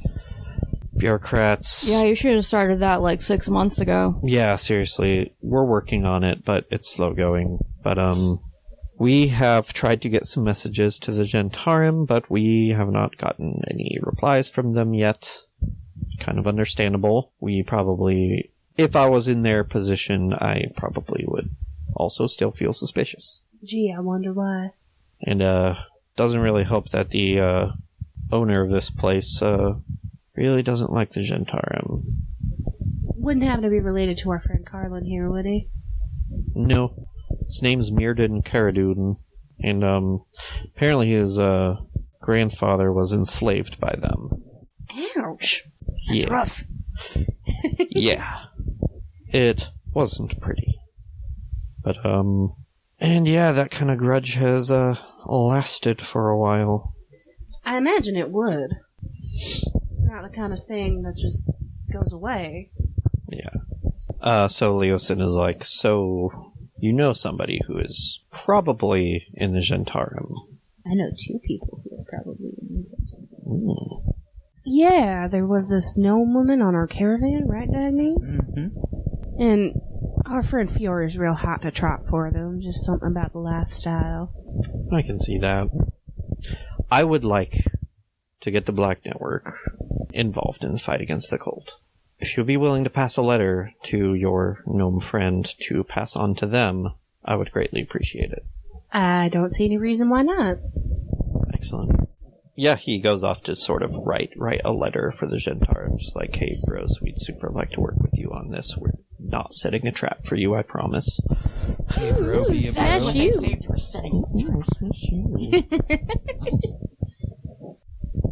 bureaucrats... Yeah, you should have started that like 6 months ago. Yeah, seriously. We're working on it, but it's slow going. But, we have tried to get some messages to the Gentarum, but we have not gotten any replies from them yet. Kind of understandable. We probably... If I was in their position, I probably would also still feel suspicious. Gee, I wonder why. And, doesn't really help that the, owner of this place, really doesn't like the Gentarum. Wouldn't happen to be related to our friend Karlin here, would he? No. His name's Mirdan Caradun, and, apparently his, grandfather was enslaved by them. Ouch. That's rough. Yeah. It wasn't pretty. But, and yeah, that kind of grudge has, lasted for a while. I imagine it would. It's not the kind of thing that just goes away. Yeah. So Leosin is like, so you know somebody who is probably in the Gentarum. I know 2 people who are probably in the Gentarum. Yeah, there was this gnome woman on our caravan, right, Dagney? Mm-hmm. And our friend Fiori's real hot to trot for them. Just something about the lifestyle. I can see that. I would like to get the Black Network involved in the fight against the cult. If you'll be willing to pass a letter to your gnome friend to pass on to them, I would greatly appreciate it. I don't see any reason why not. Excellent. Yeah, he goes off to sort of write a letter for the Gentarum, just like, hey, bros, we'd super like to work with you on this. We're not setting a trap for you, I promise. Hey, bro, be a bro. That's you.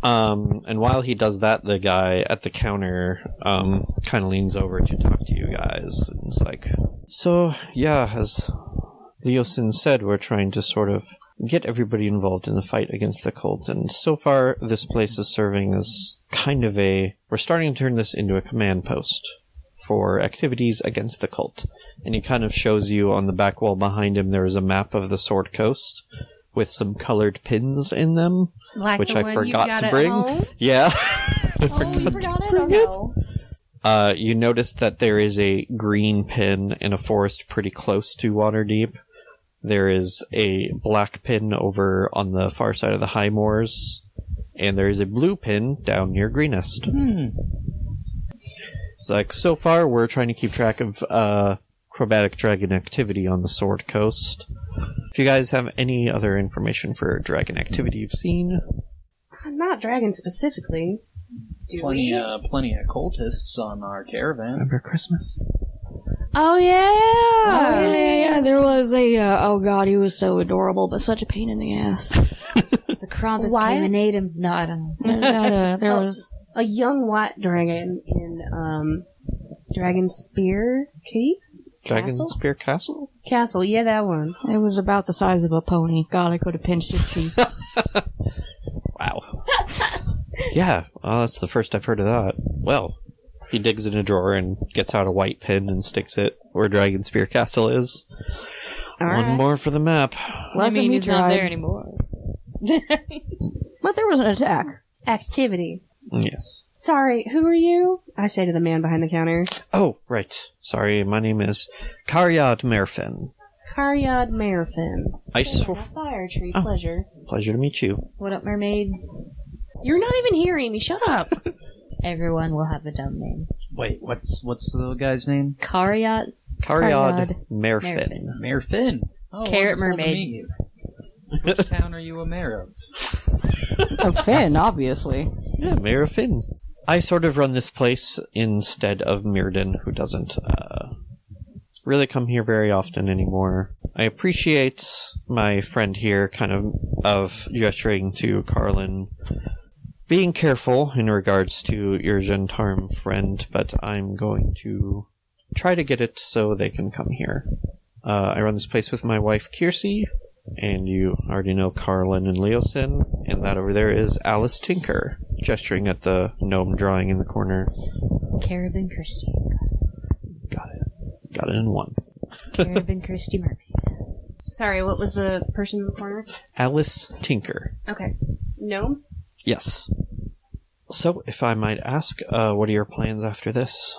And while he does that, the guy at the counter kind of leans over to talk to you guys. And it's like, so, yeah, as Leosin said, we're trying to sort of get everybody involved in the fight against the cult. And so far, this place is serving as kind of we're starting to turn this into a command post for activities against the cult. And he kind of shows you on the back wall behind him, there is a map of the Sword Coast with some colored pins in them. Like which the I one forgot you got to at bring. home? Yeah. You forgot it? Oh, no. You notice that there is a green pin in a forest pretty close to Waterdeep. There is a black pin over on the far side of the High Moors. And there is a blue pin down near Greenest. It's like, so far we're trying to keep track of chromatic dragon activity on the Sword Coast. If you guys have any other information for dragon activity you've seen... Not dragon specifically. Plenty of cultists on our caravan. Remember Christmas? Oh, yeah! Oh, yeah. There was a, oh god, he was so adorable, but such a pain in the ass. The Krampus came and ate him. No, I don't know. There was... A young white dragon in, Dragon Spear Keep? Dragon Spear Castle? Castle, yeah, that one. It was about the size of a pony. God, I could have pinched his cheeks. Wow. Yeah, well, that's the first I've heard of that. Well, He digs in a drawer and gets out a white pin and sticks it where Dragonspear Castle is. All One right. more for the map. Well, he's not there anymore. But there was an attack. Activity. Yes. Sorry, who are you? I say to the man behind the counter. Oh, right. Sorry, my name is Karyad Merfin. Karyad Merfin. Fire tree, Oh. pleasure. Pleasure to meet you. What up, mermaid? You're not even hearing me. Shut up. Everyone will have a dumb name. Wait, what's the guy's name? Karyat? Karyad Merfin. Mayor Finn. Oh, Carrot wonderful to mermaid. meet you. Which town are you a mayor of? Oh, Finn, obviously. Yeah, Mayor of Finn. I sort of run this place instead of Mirden, who doesn't really come here very often anymore. I appreciate my friend here kind of gesturing to Karlin, being careful in regards to your Gentarm friend, but I'm going to try to get it so they can come here. I run this place with my wife, Kiersey, and you already know Karlin and Leosin, and that over there is Alice Tinker, gesturing at the gnome drawing in the corner. Caravan Christie. Got it. Got it in one. Caravan Christie mermaid. Sorry, what was the person in the corner? Alice Tinker. Okay. Gnome? Yes. So, if I might ask, what are your plans after this?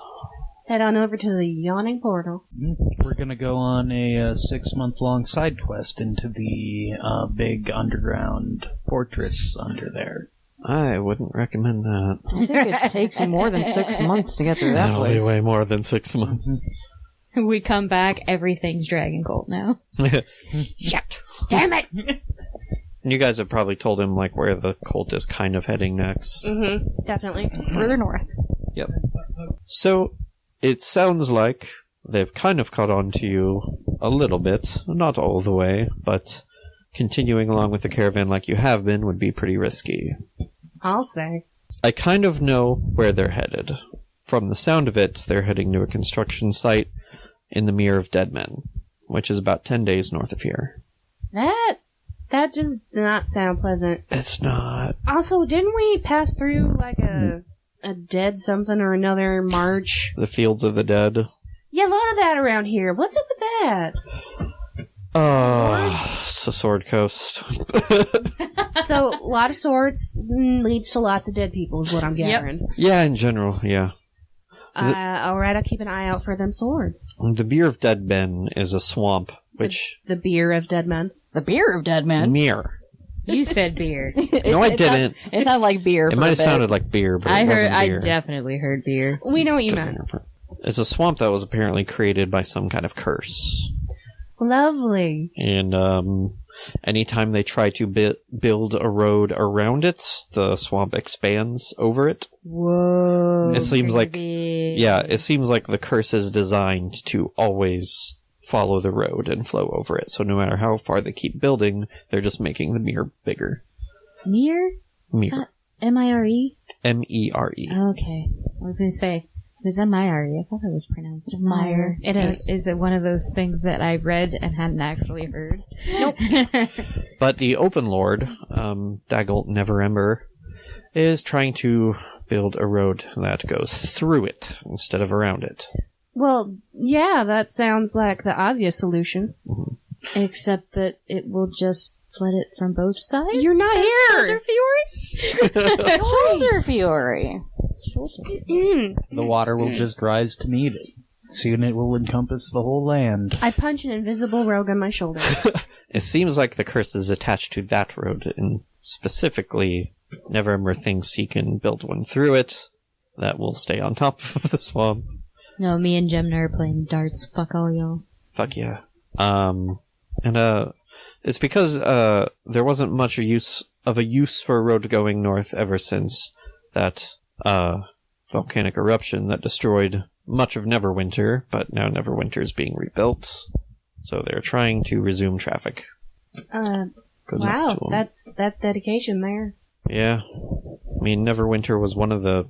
Head on over to the yawning portal. We're gonna go on a 6-month-long side quest into the big underground fortress under there. I wouldn't recommend that. I think it takes you more than 6 months to get through that That'll be place. way more than 6 months. We come back, everything's Dragon Cult now. Shit! Damn it! And you guys have probably told him, like, where the cult is kind of heading next. Mm-hmm. Definitely. Further north. Yep. So, it sounds like they've kind of caught on to you a little bit. Not all the way, but continuing along with the caravan like you have been would be pretty risky. I'll say. I kind of know where they're headed. From the sound of it, they're heading to a construction site in the Mere of Dead Men, which is about 10 days north of here. That does not sound pleasant. It's not. Also, didn't we pass through, like, a dead something or another march? The Fields of the Dead. Yeah, a lot of that around here. What's up with that? It's a sword coast. So, a lot of swords leads to lots of dead people, is what I'm gathering. Yeah, in general, yeah. Alright, I'll keep an eye out for them swords. The Mere of Dead Men is a swamp, which... The beer of dead men. The beer of dead men. Mere. You said beer. No, I didn't. It sounded like beer. It might have sounded like beer, but it wasn't beer. I definitely heard beer. We know what you meant. It's a swamp that was apparently created by some kind of curse. Lovely. And anytime they try to build a road around it, the swamp expands over it. Whoa. It seems like... Creepy. Yeah, it seems like the curse is designed to always follow the road and flow over it. So no matter how far they keep building, they're just making the mere bigger. Mere? Mere. M-I-R-E? M-E-R-E. Okay. I was going to say, it was M-I-R-E. I thought it was pronounced Meyer. It is. Is it one of those things that I read and hadn't actually heard? Nope. But the Open Lord, Dagult Neverember, is trying to build a road that goes through it instead of around it. Well, yeah, that sounds like the obvious solution. Except that it will just flood it from both sides? You're not Says here. Shoulder Fury? Shoulder Fury. The water will just rise to meet it. Soon it will encompass the whole land. I punch an invisible rogue on my shoulder. It seems like the curse is attached to that road, and specifically, Neverember thinks he can build one through it that will stay on top of the swamp. No, me and Jamna are playing darts. Fuck all y'all. Fuck yeah. It's because there wasn't much use for a road going north ever since that volcanic eruption that destroyed much of Neverwinter, but now Neverwinter is being rebuilt, so they're trying to resume traffic. Good luck to 'em. that's dedication there. Yeah. I mean, Neverwinter was one of the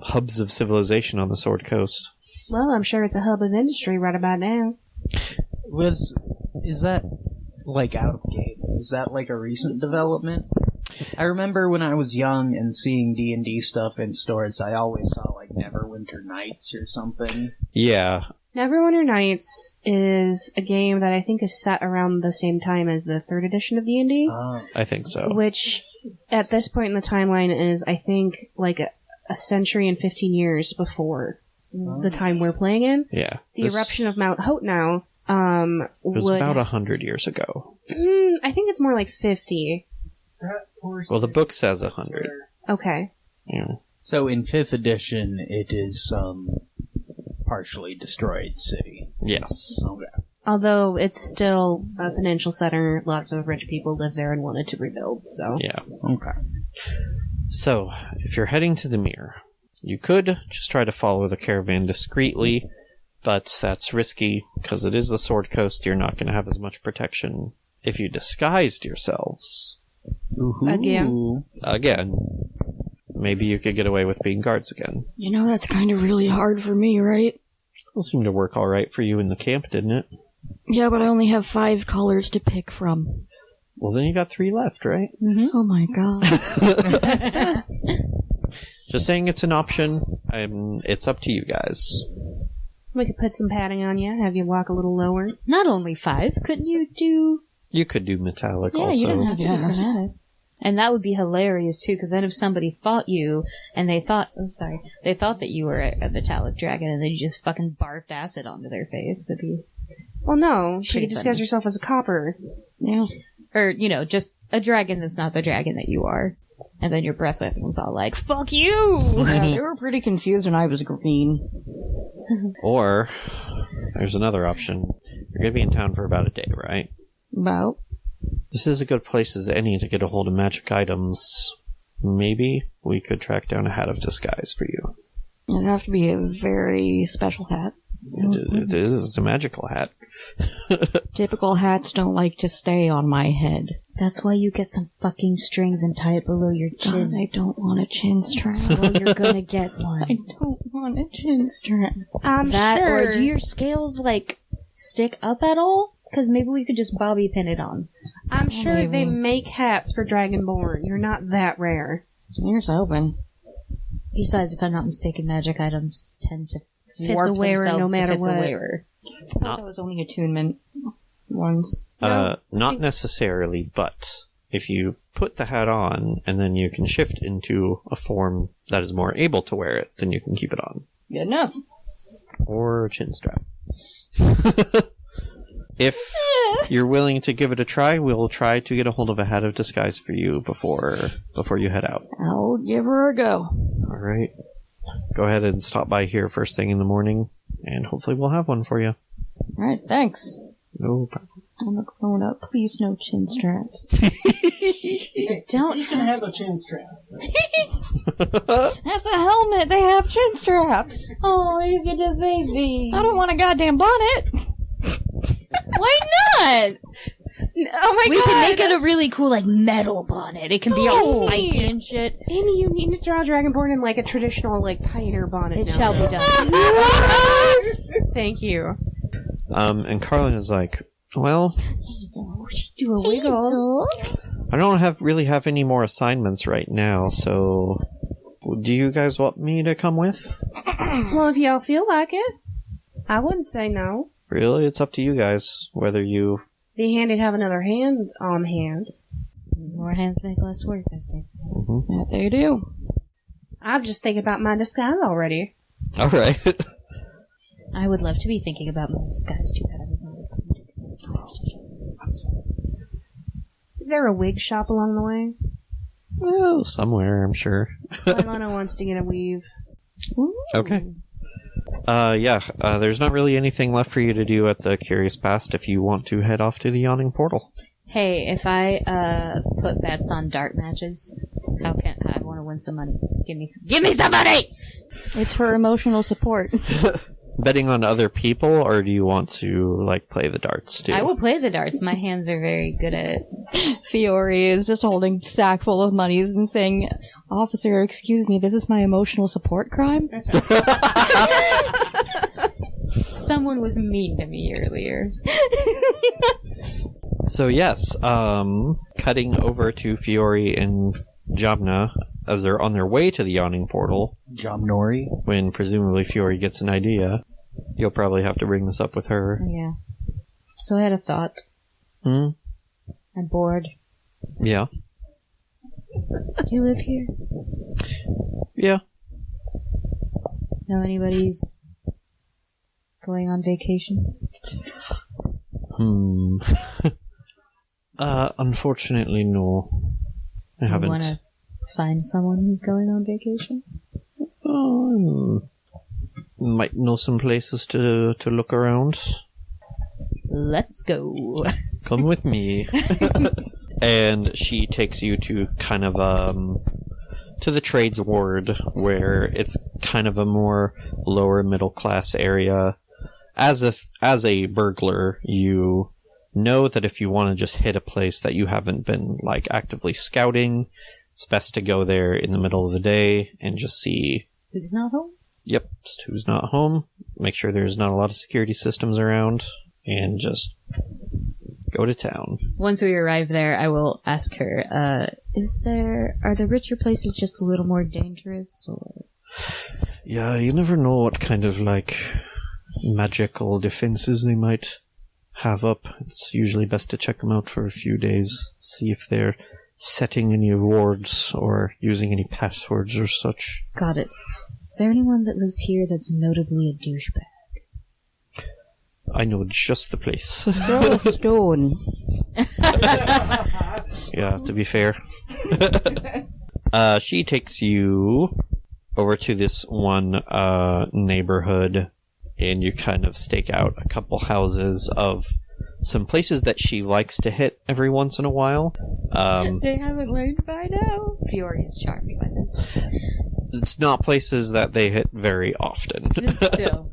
hubs of civilization on the Sword Coast. Well, I'm sure it's a hub of industry right about now. Is that, like, out of game? Is that, like, a recent development? I remember when I was young and seeing D&D stuff in stores, I always saw, like, Neverwinter Nights or something? Yeah. Neverwinter Nights is a game that I think is set around the same time as the 3rd edition of D&D. I think so. Which, at this point in the timeline, is, I think, like a century and 15 years before the time we're playing in. Yeah. The eruption of Mount Hotnow was about 100 years ago. I think it's more like 50. Well, the book says 100. Okay. Yeah. So in 5th edition, it is partially destroyed city. Yes. Okay. Although it's still a financial center, lots of rich people live there and wanted to rebuild, so... Yeah. Okay. So, if you're heading to the Mere, you could just try to follow the caravan discreetly, but that's risky, because it is the Sword Coast, you're not going to have as much protection. If you disguised yourselves... Ooh. Again, maybe you could get away with being guards again. You know, that's kind of really hard for me, right? It seemed to work alright for you in the camp, didn't it? Yeah, but I only have 5 colors to pick from. Well, then you got 3 left, right? Mm-hmm. Oh my god. Just saying it's an option. It's up to you guys. We could put some padding on you, have you walk a little lower. Not only 5, couldn't you do... You could do metallic Yeah, also. you don't have to be chromatic. And that would be hilarious, too, because then if somebody fought you, and they thought that you were a metallic dragon, and then you just fucking barfed acid onto their face, that'd be... Well, no, she Pretty could disguise funny. herself as a copper. Yeah. Or, you know, just a dragon that's not the dragon that you are. And then your breath weapon's all like, fuck you! Yeah, they were pretty confused when I was green. Or, there's another option. You're going to be in town for about a day, right? About? This is a good place as any to get a hold of magic items. Maybe we could track down a hat of disguise for you. It'd have to be a very special hat. It is a magical hat. Typical hats don't like to stay on my head. That's why you get some fucking strings and tie it below your God, chin. I don't want a chin strap. Well, you're gonna get one. I don't want a chin strap. I'm That, sure. or do your scales, like, stick up at all? Because maybe we could just bobby pin it on. I'm sure maybe. they make hats for Dragonborn. You're not that rare. Here's open. Besides, if I'm not mistaken, magic items tend to Fit warp the wearer themselves no matter to fit what. the wearer. I thought that was only attunement ones. Not necessarily, but if you put the hat on and then you can shift into a form that is more able to wear it, then you can keep it on. Good enough. Or a chin strap. If you're willing to give it a try, we'll try to get a hold of a hat of disguise for you before you head out. I'll give her a go. Alright. Go ahead and stop by here first thing in the morning, and hopefully we'll have one for you. Alright, thanks. No problem. I'm a grown up. Please, no chin straps. Don't. You can have a chin strap. That's a helmet. They have chin straps. Oh, you get a baby. I don't want a goddamn bonnet. Why not? Oh my We god! can make it a really cool, like, metal bonnet. It can be all Oh. spiky and shit. Amy, you need to draw Dragonborn in like a traditional, like, pioneer bonnet. It now. shall be done. Thank you. And Karlin is like, well, Do a wiggle. I don't really have any more assignments right now, so do you guys want me to come with? Well, if y'all feel like it, I wouldn't say no. Really, it's up to you guys whether you... Be handy to have another hand on hand. More hands make less work, as they say. That they do. I'm just thinking about my disguise already. All right. I would love to be thinking about my disguise, too bad I was not included in this conversation. Is there a wig shop along the way? Oh, somewhere, I'm sure. Quelenna wants to get a weave. Okay. There's not really anything left for you to do at the Curious Past if you want to head off to the Yawning Portal. Hey, if I put bets on dart matches, how can I want to win some money? Give me some money! It's for emotional support. Betting on other people, or do you want to, like, play the darts, too? I will play the darts. My hands are very good at it. Fiori is just holding a sack full of monies and saying, "Officer, excuse me, this is my emotional support crime?" Someone was mean to me earlier. So yes, cutting over to Fiori and Jamna, as they're on their way to the yawning portal, Jomnori. when presumably Fiori gets an idea, you'll probably have to bring this up with her. Yeah. So I had a thought. Hmm? I'm bored. Yeah. Do you live here? Yeah. Know anybody's going on vacation? Unfortunately, no. I haven't. You want to find someone who's going on vacation? Might know some places to look around. Let's go. Come with me. And she takes you to kind of to the trades ward, where it's kind of a more lower middle class area. As a burglar, you know that if you want to just hit a place that you haven't been like actively scouting, it's best to go there in the middle of the day and just see. Who's not home? Yep, just who's not home. Make sure there's not a lot of security systems around, and just go to town. Once we arrive there, I will ask her, are the richer places just a little more dangerous, or? Yeah, you never know what kind of, like, magical defenses they might have up. It's usually best to check them out for a few days, see if they're setting any wards or using any passwords or such. Got it. Is there anyone that lives here that's notably a douchebag? I know just the place. Throw a stone. Yeah, to be fair. She takes you over to this one neighborhood, and you kind of stake out a couple houses of some places that she likes to hit every once in a while. They haven't learned by now. Fiori is charmed by this. It's not places that they hit very often. Still.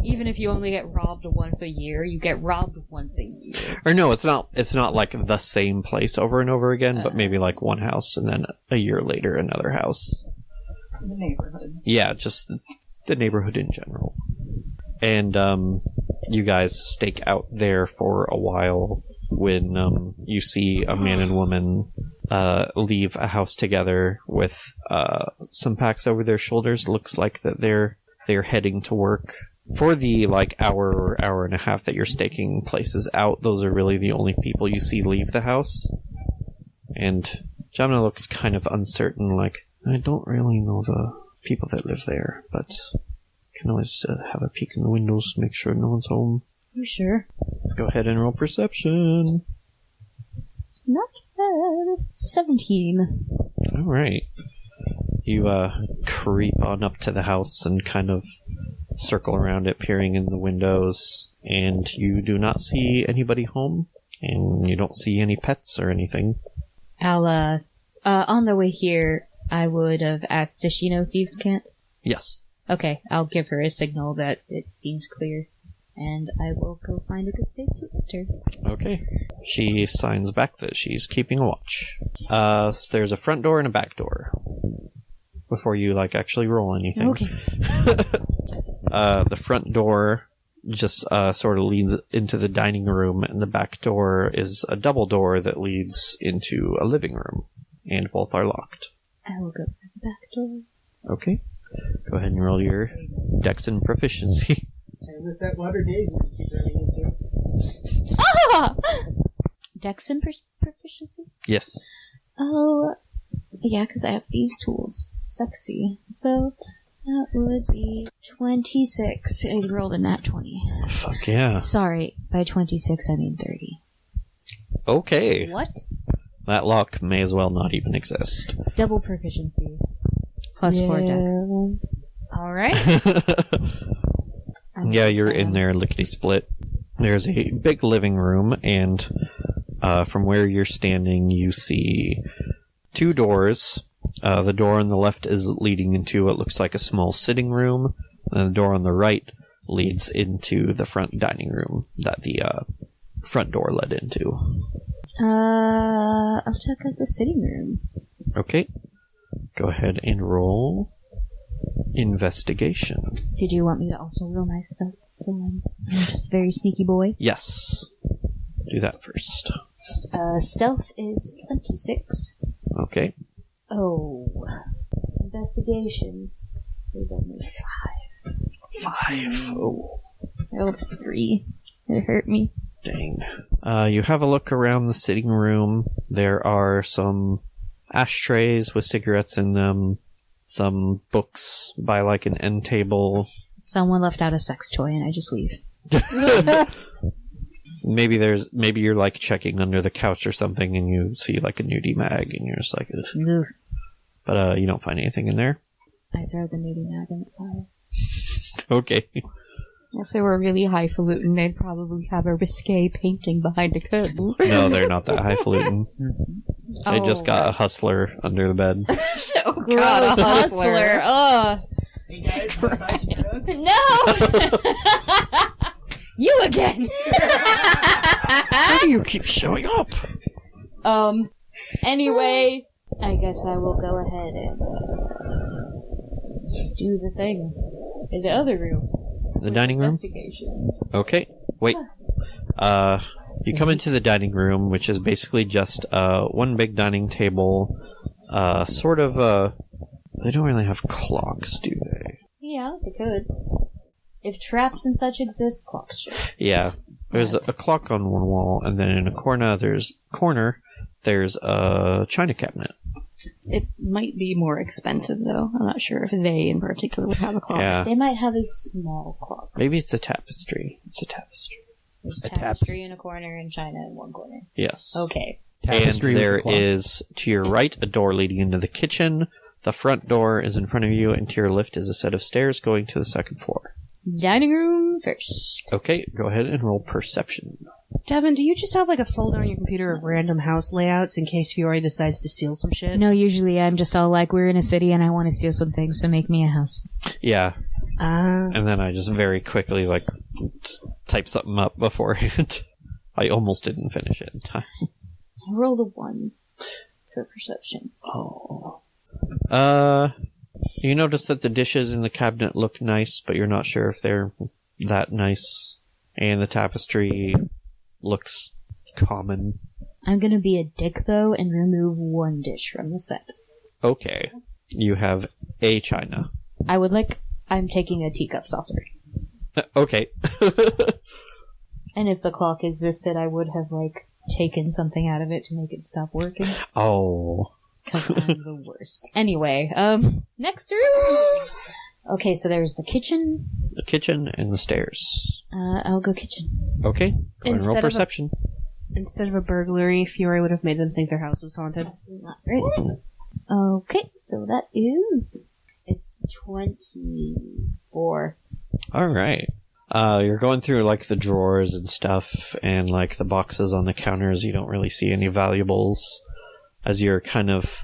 Even if you only get robbed once a year, you get robbed once a year. Or no, it's not like the same place over and over again, but maybe like one house and then a year later another house. The neighborhood. Yeah, just the neighborhood in general. And you guys stake out there for a while when you see a man and woman leave a house together with some packs over their shoulders. Looks like that they're heading to work. For the hour or hour and a half that you're staking places out, those are really the only people you see leave the house. And Jamna looks kind of uncertain, like, I don't really know the people that live there, but can always have a peek in the windows, make sure no one's home. You sure? Go ahead and roll perception. Not bad. 17. Alright. You creep on up to the house and kind of circle around it, peering in the windows, and you do not see anybody home, and you don't see any pets or anything. I'll, on the way here, I would have asked, does she know Thieves' Cant? Yes. Okay, I'll give her a signal that it seems clear, and I will go find a good place to enter. Okay. She signs back that she's keeping a watch. So there's a front door and a back door. Before you, actually roll anything. Okay. The front door just sort of leads into the dining room, and the back door is a double door that leads into a living room, and both are locked. I will go for the back door. Okay. Go ahead and roll your dex and proficiency. Same with that Waterdeep you keep running into. Ah! Dex and proficiency? Yes. Oh, yeah, because I have these tools. Sexy. So, that would be 26. I rolled a nat 20. Fuck yeah. Sorry, by 26 I mean 30. Okay. What? That lock may as well not even exist. Double proficiency. Plus 4 dex. Alright. Yeah, you're in there lickety-split. There's a big living room, and from where you're standing, you see 2 doors. The door on the left is leading into what looks like a small sitting room, and the door on the right leads into the front dining room that the front door led into. I'll check out the sitting room. Okay. Go ahead and roll investigation. Did you want me to also roll my stuff? So I'm just a very sneaky boy. Yes. Do that first. Stealth is 26. Okay. Oh. Investigation is only 5. Oh, I rolled 3. It hurt me. dang. You have a look around the sitting room. There are some ashtrays with cigarettes in them, some books by like an end table. Someone left out a sex toy and I just leave. Maybe you're like checking under the couch or something and you see like a nudie mag and you're just like, ugh. But you don't find anything in there. I throw the nudie mag in the fire. Okay. If they were really highfalutin, they'd probably have a risque painting behind a curtain. No, they're not that highfalutin. They just got a hustler under the bed. Oh, Gross, hustler. Ugh. Hey guys, wanna buy some drugs? No! You again! How do you keep showing up? Anyway, I guess I will go ahead and do the thing in the other room. The dining room? Investigation. Okay. Wait. You come into the dining room, which is basically just one big dining table. Sort of they don't really have clocks, do they? Yeah, they could. If traps and such exist, clocks should. Yeah. There's a clock on one wall, and then in a corner there's a china cabinet. It might be more expensive, though. I'm not sure if they in particular would have a clock. Yeah. They might have a small clock. Maybe it's a tapestry. It's a tapestry. There's tapestry in a corner and china in one corner. Yes. Okay. And Tapestry with there a clock. is, to your right, a door leading into the kitchen. The front door is in front of you, and to your left is a set of stairs going to the second floor. Dining room first. Okay, go ahead and roll perception. Devin, do you just have like a folder on your computer of random house layouts in case Fiori decides to steal some shit? No, usually I'm just all like, we're in a city and I want to steal some things, so make me a house. Yeah. And then I just very quickly, just type something up beforehand. I almost didn't finish it in time. I rolled a 1 for perception. Oh. You notice that the dishes in the cabinet look nice, but you're not sure if they're that nice. And the tapestry looks common. I'm gonna be a dick, though, and remove 1 dish from the set. Okay. You have a china. I'm taking a teacup saucer. Okay. And if the clock existed, I would have, taken something out of it to make it stop working. Oh. Because I'm the worst. Anyway, next room! Okay, so there's the kitchen. The kitchen and the stairs. I'll go kitchen. Okay. Go and roll perception. Instead of a burglary, Fiori would have made them think their house was haunted. That's not right. Okay, so that is... It's 24. Alright. You're going through, the drawers and stuff, and, the boxes on the counters. You don't really see any valuables. As you're kind of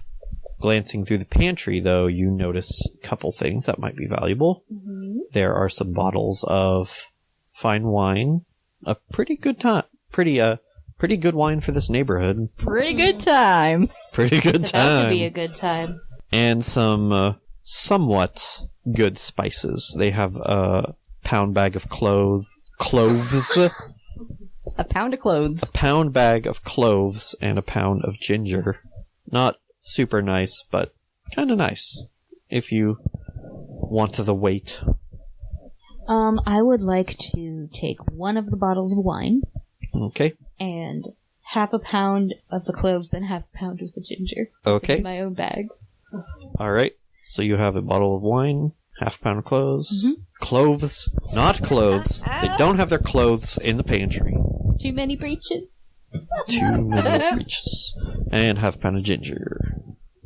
glancing through the pantry, though, you notice a couple things that might be valuable. Mm-hmm. There are some bottles of fine wine. A pretty good time. Pretty good wine for this neighborhood. Pretty good time. Pretty good It's about to time. be a good time. And some somewhat good spices. They have a pound bag of cloves. A pound of clothes. A pound bag of cloves and a pound of ginger. Not super nice, but kind of nice. If you want the weight. I would like to take 1 of the bottles of wine. Okay. And half a pound of the cloves and half a pound of the ginger. Okay. In my own bags. Alright. So you have a bottle of wine, half a pound of cloves. Mm-hmm. Cloves, not clothes. They don't have their clothes in the pantry. Too many breeches. Too many breeches. And half a pound of ginger.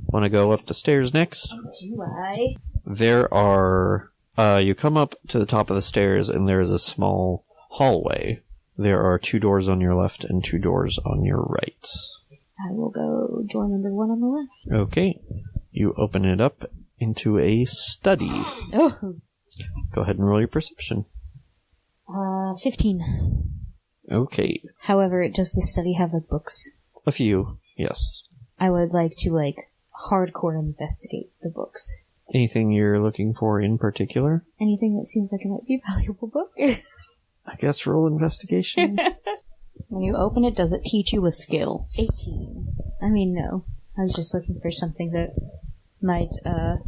Want to go up the stairs next? Do I? There are... you come up to the top of the stairs and there is a small hallway. There are 2 doors on your left and 2 doors on your right. I will go door number 1 on the left. Okay. You open it up into a study. Oh. Go ahead and roll your perception. 15. Okay. However, does the study have, books? A few, yes. I would like to, hardcore investigate the books. Anything you're looking for in particular? Anything that seems like it might be a valuable book. I guess roll investigation. When you open it, does it teach you a skill? 18. I mean, no. I was just looking for something that might, that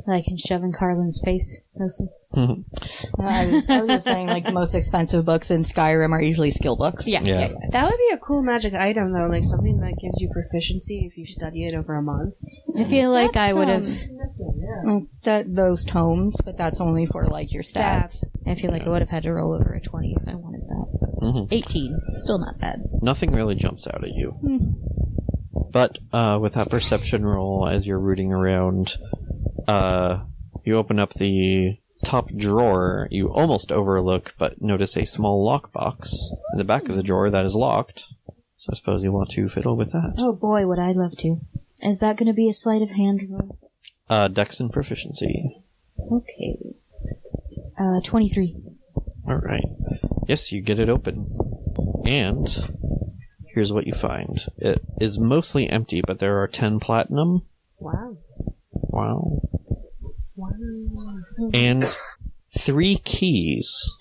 I can shove in Karlin's face, mostly. I was just saying, like, the most expensive books in Skyrim are usually skill books. Yeah. That would be a cool magic item, though, like something that gives you proficiency if you study it over a month. I feel like I would have... Those tomes, but that's only for, like, your stats. I feel like I would have had to roll over a 20 if I wanted that. 18. Still not bad. Nothing really jumps out at you. But with that perception roll, as you're rooting around, you open up the top drawer. You almost overlook, but notice a small lockbox in the back of the drawer that is locked. So I suppose you want to fiddle with that. Oh boy, would I love to. Is that going to be a sleight of hand roll? Dex and proficiency. Okay. 23. Alright. Yes, you get it open. And here's what you find. It is mostly empty, but there are 10 platinum. Wow. Wow. And 3 keys.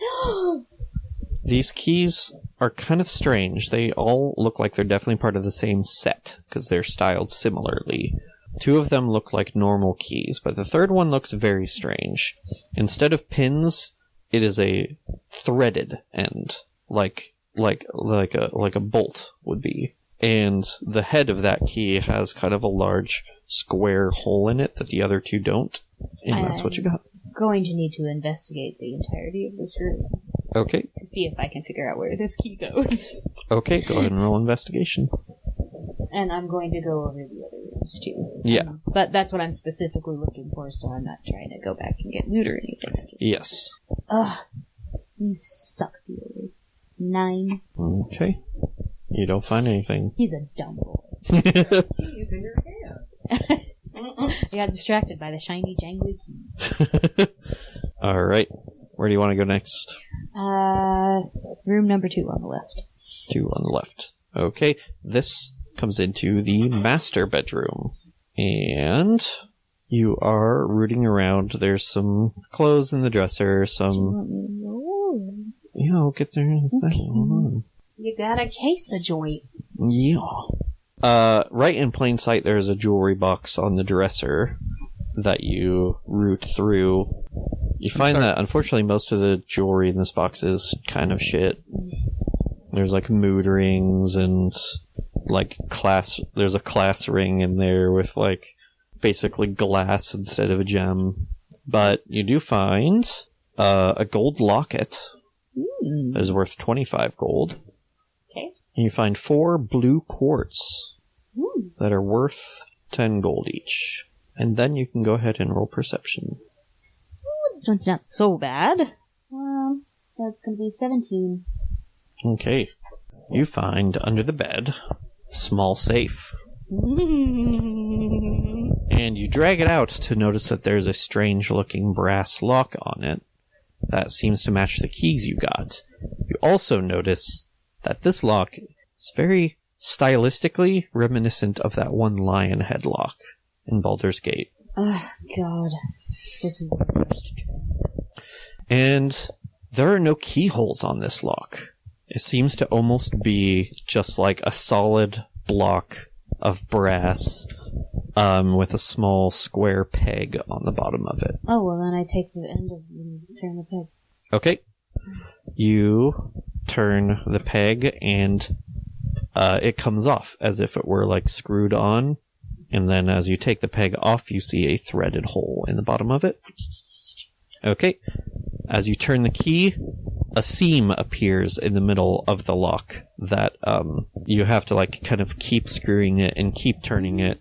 These keys are kind of strange. They all look like they're definitely part of the same set, because they're styled similarly. 2 of them look like normal keys, but the third one looks very strange. Instead of pins, it is a threaded end, like a bolt would be. And the head of that key has kind of a large square hole in it that the other 2 don't. And that's what you got. Going to need to investigate the entirety of this room. Okay. To see if I can figure out where this key goes. Okay, go ahead and roll investigation. And I'm going to go over the other rooms too. Yeah. But that's what I'm specifically looking for, so I'm not trying to go back and get loot or anything. Yes. Ugh. You suck, Fiori. 9. Okay. You don't find anything. He's a dumb boy. Keys in your hand. I got distracted by the shiny jangly key. Alright. Where do you want to go next? Room number 2 on the left. 2 on the left. Okay. This comes into the master bedroom. And you are rooting around. There's some clothes in the dresser, some... Yeah, I'll get there in a second. Hold on. You gotta case the joint. Yeah. Right in plain sight, there's a jewelry box on the dresser that you root through. You find that, unfortunately, most of the jewelry in this box is kind of shit. There's, like, mood rings and, like, there's a class ring in there with, like, basically glass instead of a gem. But you do find a gold locket that is worth 25 gold. Okay. And you find 4 blue quartz that are worth 10 gold each. And then you can go ahead and roll perception. It's not so bad. That's going to be 17. Okay. You find under the bed a small safe. And you drag it out to notice that there's a strange looking brass lock on it that seems to match the keys you got. You also notice that this lock is very stylistically reminiscent of that one lion head lock in Baldur's Gate. Oh, God. This is the worst. And there are no keyholes on this lock. It seems to almost be just like a solid block of brass with a small square peg on the bottom of it. Oh, well, then I take the end of and turn the peg. Okay. You turn the peg and it comes off as if it were like screwed on. And then as you take the peg off, you see a threaded hole in the bottom of it. Okay. As you turn the key, a seam appears in the middle of the lock that you have to like kind of keep screwing it and keep turning it,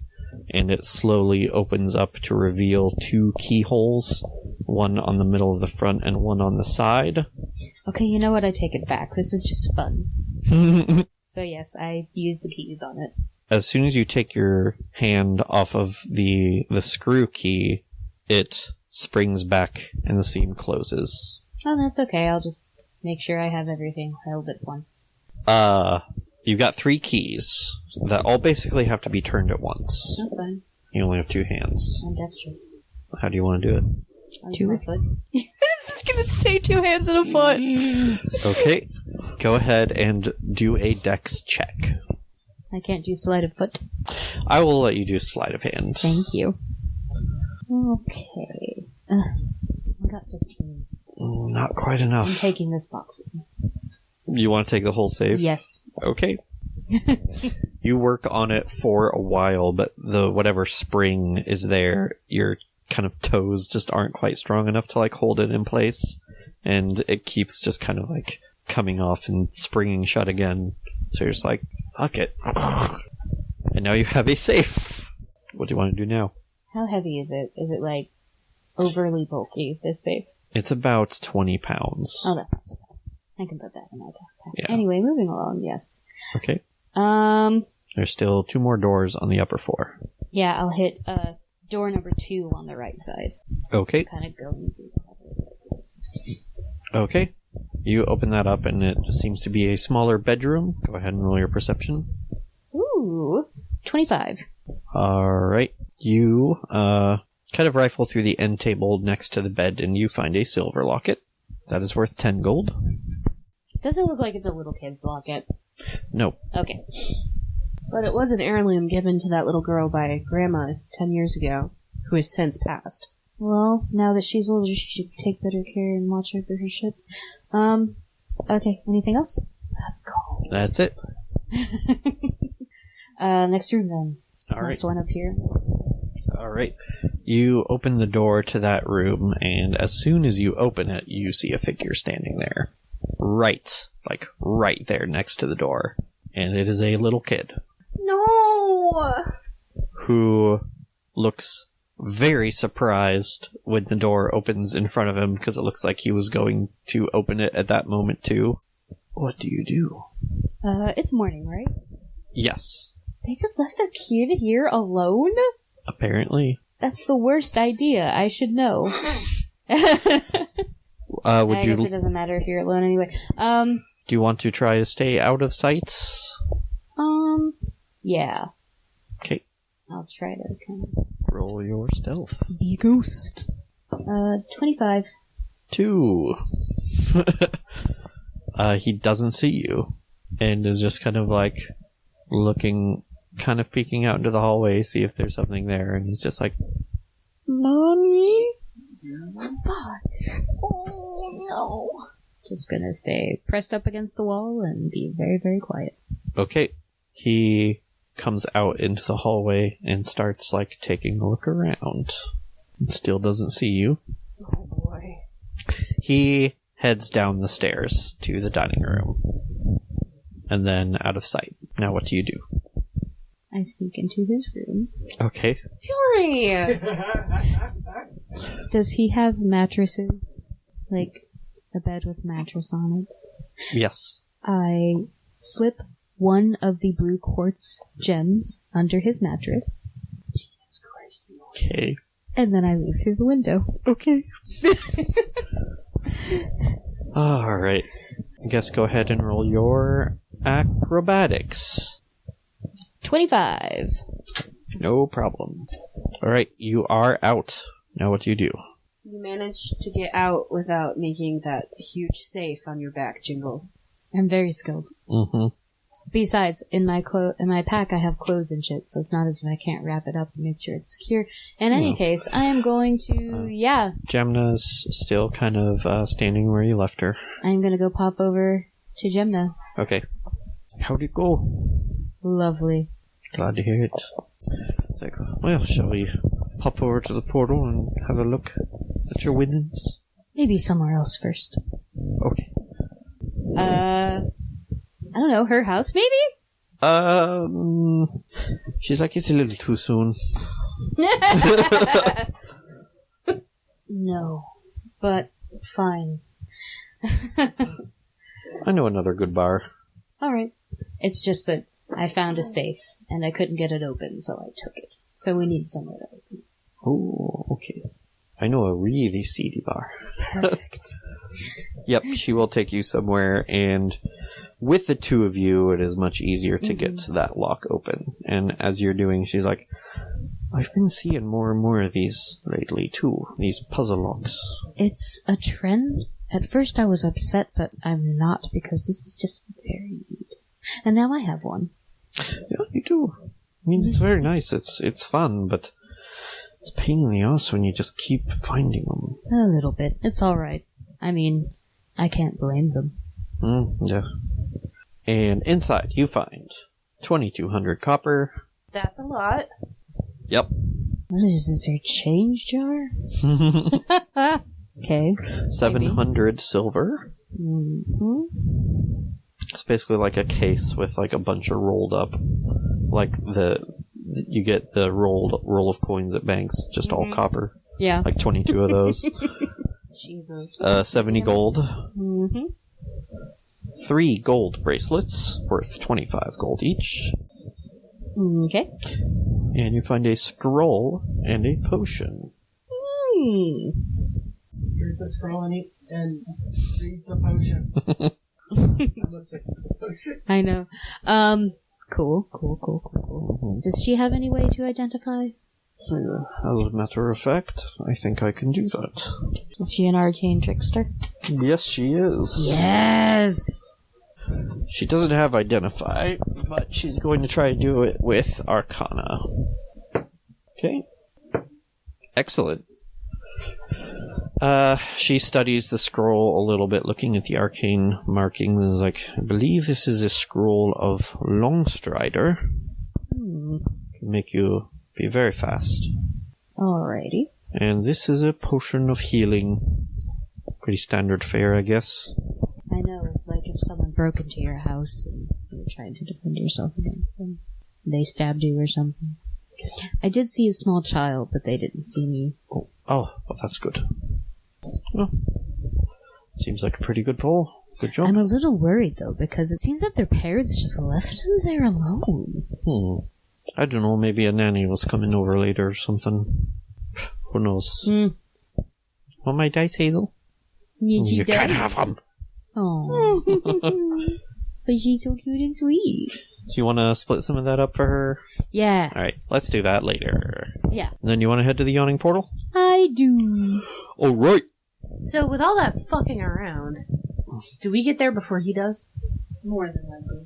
and it slowly opens up to reveal 2 keyholes, one on the middle of the front and one on the side. Okay, you know what? I take it back. This is just fun. So yes, I use the keys on it. As soon as you take your hand off of the screw key, it springs back and the seam closes. Oh, that's okay. I'll just make sure I have everything held at once. You've got 3 keys that all basically have to be turned at once. That's fine. You only have 2 hands. I'm dexterous. How do you want to do it? I'll use my foot. I was gonna say 2 hands and a foot. Okay. Go ahead and do a dex check. I can't do sleight of foot. I will let you do sleight of hand. Thank you. Okay. I got 15. Not quite I'm enough. taking this box with me. You want to take the whole save? Yes. Okay. You work on it for a while, but the whatever spring is there, your kind of toes just aren't quite strong enough to like hold it in place, and it keeps just kind of like coming off and springing shut again. So you're just like, fuck it. And now you have a safe. What do you want to do now? How heavy is it? Is it like overly bulky, this safe? It's about 20 pounds. Oh, that's not so bad. I can put that in my backpack. Yeah. Anyway, moving along, yes. Okay. There's still 2 more doors on the upper floor. Yeah, I'll hit door number 2 on the right side. Okay. Kind of going through the hallway like this. Okay. You open that up, and it just seems to be a smaller bedroom. Go ahead and roll your perception. Ooh, 25. Alright. You, kind of rifle through the end table next to the bed, and you find a silver locket. That is worth 10 gold. Does it look like it's a little kid's locket? No. Okay. But it was an heirloom given to that little girl by Grandma 10 years ago, who has since passed. Well, now that she's older, she should take better care and watch over her ship. Okay, anything else? That's cool. That's it. Next room then. Alright. Last one up here. Alright. You open the door to that room, and as soon as you open it, you see a figure standing there. Right there next to the door. And it is a little kid. No! Who looks very surprised when the door opens in front of him, because it looks like he was going to open it at that moment too. What do you do? It's morning, right? Yes. They just left their kid here alone? Apparently. That's the worst idea. I should know. Would I guess you... it doesn't matter if you're alone anyway. Do you want to try to stay out of sight? Yeah. Okay. I'll try to kind of... Roll your stealth. Be a ghost. 25. 2. He doesn't see you, and is just kind of like looking, kind of peeking out into the hallway, see if there's something there, and he's just like, Mommy? Fuck. Oh, no. Just gonna stay pressed up against the wall and be very, very quiet. Okay. He comes out into the hallway and starts, like, taking a look around. And still doesn't see you. Oh boy. He heads down the stairs to the dining room. And then out of sight. Now what do you do? I sneak into his room. Okay. Fiori! Does he have mattresses? Like, a bed with mattress on it? Yes. I slip one of the blue quartz gems under his mattress. Jesus Christ. Okay. And then I leave through the window. Okay. Alright. I guess go ahead and roll your acrobatics. 25. No problem. Alright, you are out. Now what do you do? You managed to get out without making that huge safe on your back jingle. I'm very skilled. Mm-hmm. Besides, in my pack I have clothes and shit, so it's not as if I can't wrap it up and make sure it's secure. In any case, I am going to, Jamna's still kind of standing where you left her. I'm gonna go pop over to Jamna. Okay. How'd it go? Lovely. Glad to hear it. It's like, well, shall we pop over to the portal and have a look at your winnings? Maybe somewhere else first. Okay. I don't know, her house maybe? She's like, it's a little too soon. No. But, fine. I know another good bar. Alright. It's just that I found a safe, and I couldn't get it open, so I took it. So we need somewhere to open. Oh, okay. I know a really seedy bar. Perfect. Yep, she will take you somewhere, and with the two of you, it is much easier to get that lock open. And as you're doing, she's like, I've been seeing more and more of these lately, too. These puzzle locks. It's a trend. At first I was upset, but I'm not, because this is just very neat. And now I have one. Yeah, you do. mean, it's very nice. It's fun, but it's a pain in the ass when you just keep finding them. A little bit. It's alright. I mean, I can't blame them. Yeah. And inside, you find 2,200 copper. That's a lot. Yep. What is there, change jar? Okay. 700 silver. Mm-hmm. It's basically like a case with like a bunch of rolled up, like you get the roll of coins at banks, just all copper. Yeah. Like 22 of those. Jesus. 70 gold. Mm-hmm. 3 gold bracelets worth 25 gold each. Okay. And you find a scroll and a potion. Drink the scroll and eat and read the potion. I'm listening to the potion. I know. Cool. Does she have any way to identify? As a matter of fact, I think I can do that. Is she an arcane trickster? Yes, she is. Yes! She doesn't have Identify, but she's going to try to do it with Arcana. Okay. Excellent. She studies the scroll a little bit, looking at the arcane markings, and is like, I believe this is a scroll of Longstrider. Can make you be very fast. Alrighty. And this is a potion of healing. Pretty standard fare, I guess. I know, like if someone broke into your house and you were trying to defend yourself against them. They stabbed you or something. I did see a small child, but they didn't see me. Oh, well, that's good. Well, seems like a pretty good pull. Good job. I'm a little worried, though, because it seems that their parents just left them there alone. I don't know, maybe a nanny was coming over later or something. Who knows? Want my dice, Hazel? You can't have them! Oh, but she's so cute and sweet. Do you want to split some of that up for her? Yeah. Alright, let's do that later. Yeah. And then you want to head to the Yawning Portal? I do. Alright! So with all that fucking around, do we get there before he does? More than likely.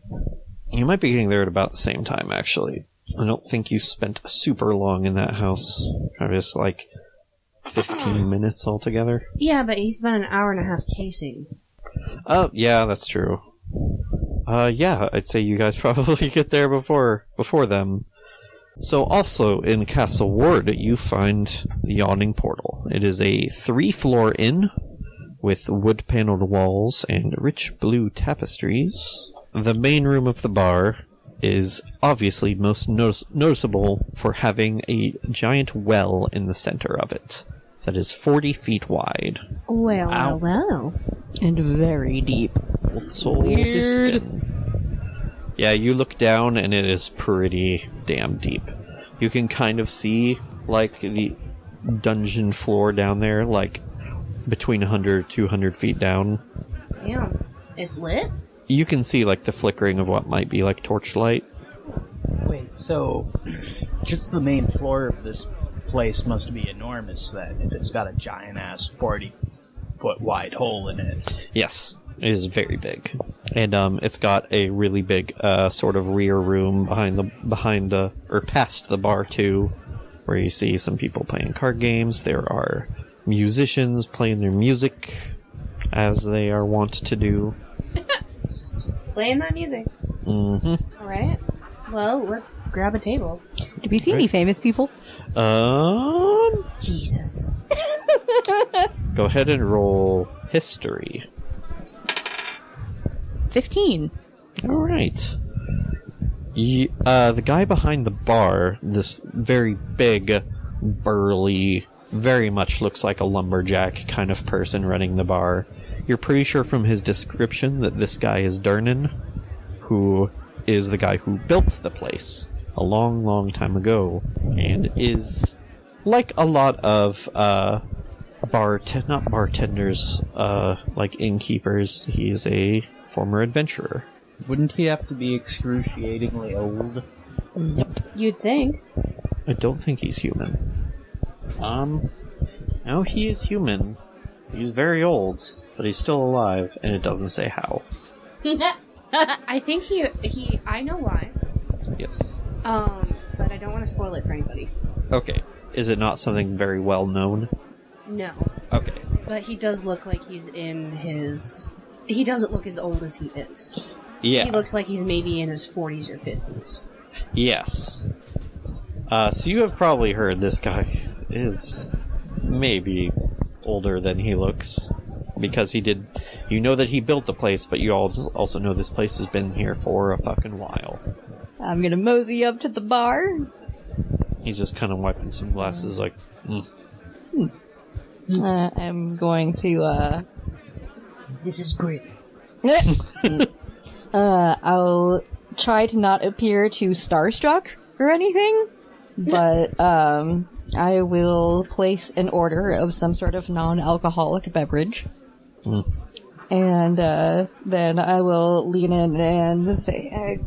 You might be getting there at about the same time, actually. I don't think you spent super long in that house. Probably just like 15 minutes altogether. Yeah, but he spent an hour and a half casing. Oh, yeah, that's true. Yeah, I'd say you guys probably get there before them. So also in Castle Ward, you find the Yawning Portal. It is a 3-floor inn with wood-paneled walls and rich blue tapestries. The main room of the bar is obviously most noticeable for having a giant well in the center of it that is 40 feet wide. Well. And very deep. So distant. Yeah, you look down and it is pretty damn deep. You can kind of see, like, the dungeon floor down there, like, between 100 200 feet down. Damn. It's lit? You can see, like, the flickering of what might be, like, torchlight. Wait, so just the main floor of this place must be enormous then, if it's got a giant-ass 40-foot wide hole in it. Yes, it is very big. And it's got a really big sort of rear room past the bar too, where you see some people playing card games. There are musicians playing their music, as they are wont to do. Playing that music. Mm-hmm. Alright. Well, let's grab a table. Did we see any famous people? Jesus. Go ahead and roll history. 15. Alright. The guy behind the bar, this very big, burly, very much looks like a lumberjack kind of person running the bar. You're pretty sure from his description that this guy is Durnan, who is the guy who built the place a long, long time ago, and is, like a lot of not bartenders, like innkeepers, he is a former adventurer. Wouldn't he have to be excruciatingly old? Yep. You'd think. I don't think he's human. No, he is human. He's very old, but he's still alive, and it doesn't say how. I think he I know why. Yes. but I don't want to spoil it for anybody. Okay. Is it not something very well known? No. Okay. But he does look like he's in his... He doesn't look as old as he is. Yeah. He looks like he's maybe in his 40s or 50s. Yes. So you have probably heard this guy is maybe older than he looks. Because he did... You know that he built the place, but you also know this place has been here for a fucking while. I'm gonna mosey up to the bar. He's just kind of wiping some glasses like... I'm going to, This is great. I'll try to not appear too starstruck or anything, but, I will place an order of some sort of non-alcoholic beverage. And, then I will lean in and say,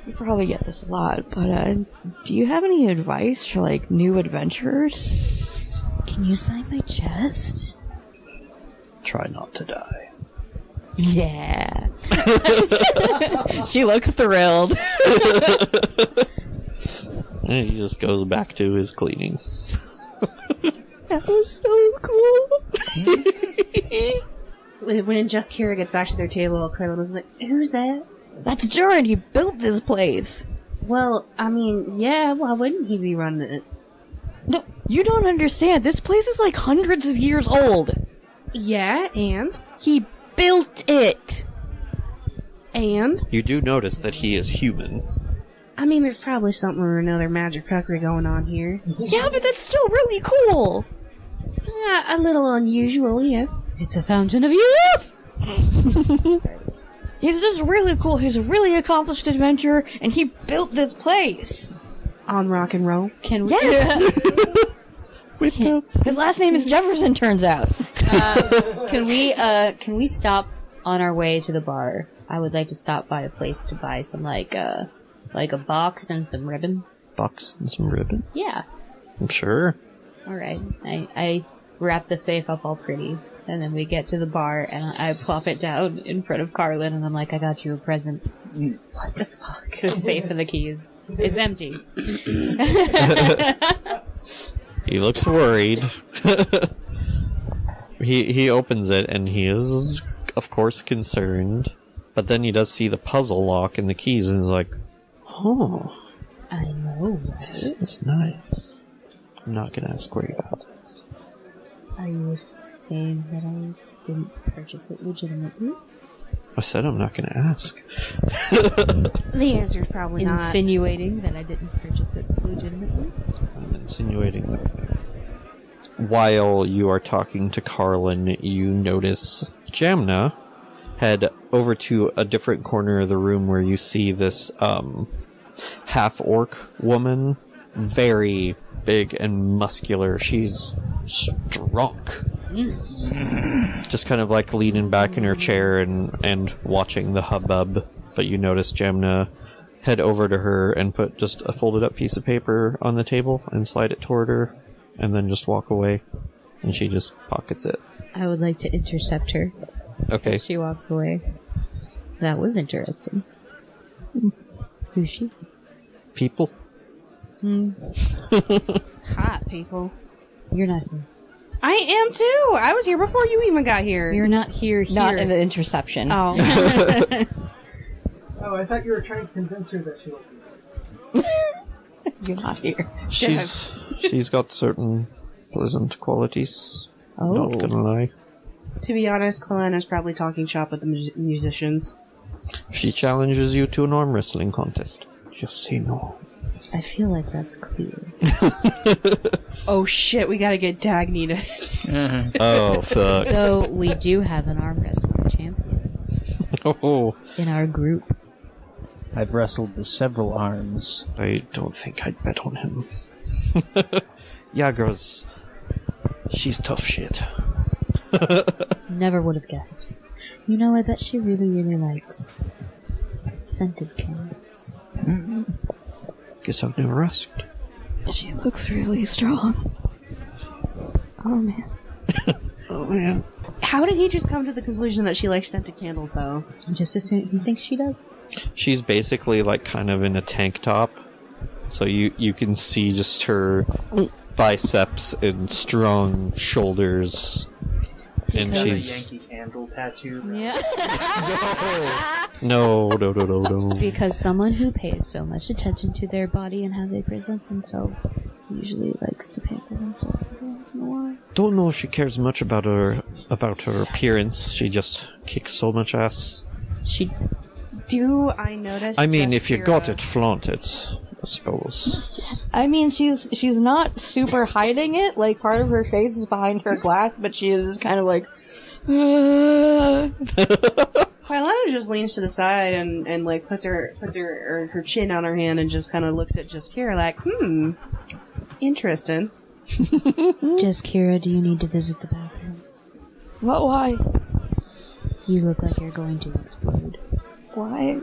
you probably get this a lot, but, do you have any advice for, like, new adventurers? Can you sign my chest? Try not to die. Yeah. She looks thrilled. And he just goes back to his cleaning. That was so cool. When Jeskira gets back to their table, Karlin was like, "Who's that?" That's Durin. He built this place. Well, I mean, yeah, why wouldn't he be running it? No, you don't understand. This place is like hundreds of years old. Yeah, and? He built it. And? You do notice that he is human. I mean, there's probably something or another magic fuckery going on here. Yeah, but that's still really cool. Yeah, a little unusual, yeah. It's a fountain of youth! He's just really cool. He's a really accomplished adventurer, and he built this place. On rock and roll. Can we? Yes! His last name is Jefferson, turns out. Can we stop on our way to the bar? I would like to stop by a place to buy some, like a box and some ribbon. Box and some ribbon? Yeah. I'm sure. Alright. I wrap the safe up all pretty. And then we get to the bar, and I plop it down in front of Karlin, and I'm like, I got you a present. What the fuck? The safe and the keys. It's empty. He looks worried. He opens it, and he is, of course, concerned. But then he does see the puzzle lock and the keys, and is like, oh. I know. This is nice. I'm not gonna ask where you got this. Are you saying that I didn't purchase it legitimately? I said I'm not gonna ask. The answer's probably not. Insinuating that I didn't purchase it legitimately? I'm insinuating that. While you are talking to Karlin, you notice Jamna head over to a different corner of the room where you see this half-orc woman, very big and muscular. She's drunk. Just kind of like leaning back in her chair and watching the hubbub. But you notice Jamna head over to her and put just a folded up piece of paper on the table and slide it toward her, and then just walk away. And she just pockets it. I would like to intercept her. Okay. As she walks away. That was interesting. Who's she? People? Hot people. You're not here. I am too! I was here before you even got here. You're not here. Not in the interception. Oh. Oh, I thought you were trying to convince her that she wasn't. You're not here. She's got certain pleasant qualities. Oh. Not gonna lie. To be honest, Quelenna's probably talking shop with the musicians. If she challenges you to an arm wrestling contest, just say no. I feel like that's clear. Oh shit, we gotta get Dagney to... Oh, fuck. Though we do have an arm wrestling champion Oh, in our group. I've wrestled with several arms. I don't think I'd bet on him. Yagra's... she's tough shit. Never would have guessed. You know, I bet she really, really likes scented candles. Guess I've never asked. She looks really strong. Oh, man. Oh, man. How did he just come to the conclusion that she likes scented candles, though? Just assume he thinks she does. She's basically, like, kind of in a tank top. So you can see just her biceps and strong shoulders. And she's... Yankee Candle tattoo. Yeah. No. Because someone who pays so much attention to their body and how they present themselves usually likes to pamper themselves every once in a while. Don't know if she cares much about her appearance. She just kicks so much ass. Do I notice? I mean, if you Jeskira- got it, flaunt it, I suppose. I mean, she's not super hiding it. Like, part of her face is behind her glass, but she is kind of like... Quelenna just leans to the side and like puts her chin on her hand and just kind of looks at Jeskira like, interesting. Jeskira, do you need to visit the bathroom? What? Why? You look like you're going to explode. Why?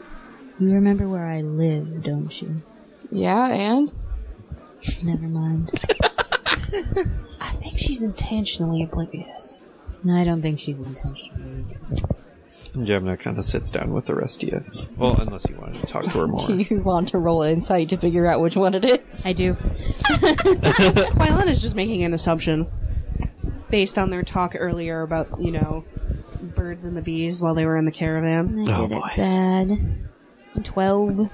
You remember where I live, don't you? Yeah, and? Never mind. I think she's intentionally oblivious. No, I don't think she's intentionally. Jamna kind of sits down with the rest of you. Well, unless you wanted to talk to her more. Do you want to roll insight to figure out which one it is? I do. Quelenna's just making an assumption based on their talk earlier about, birds and the bees while they were in the caravan. I did it bad. 12.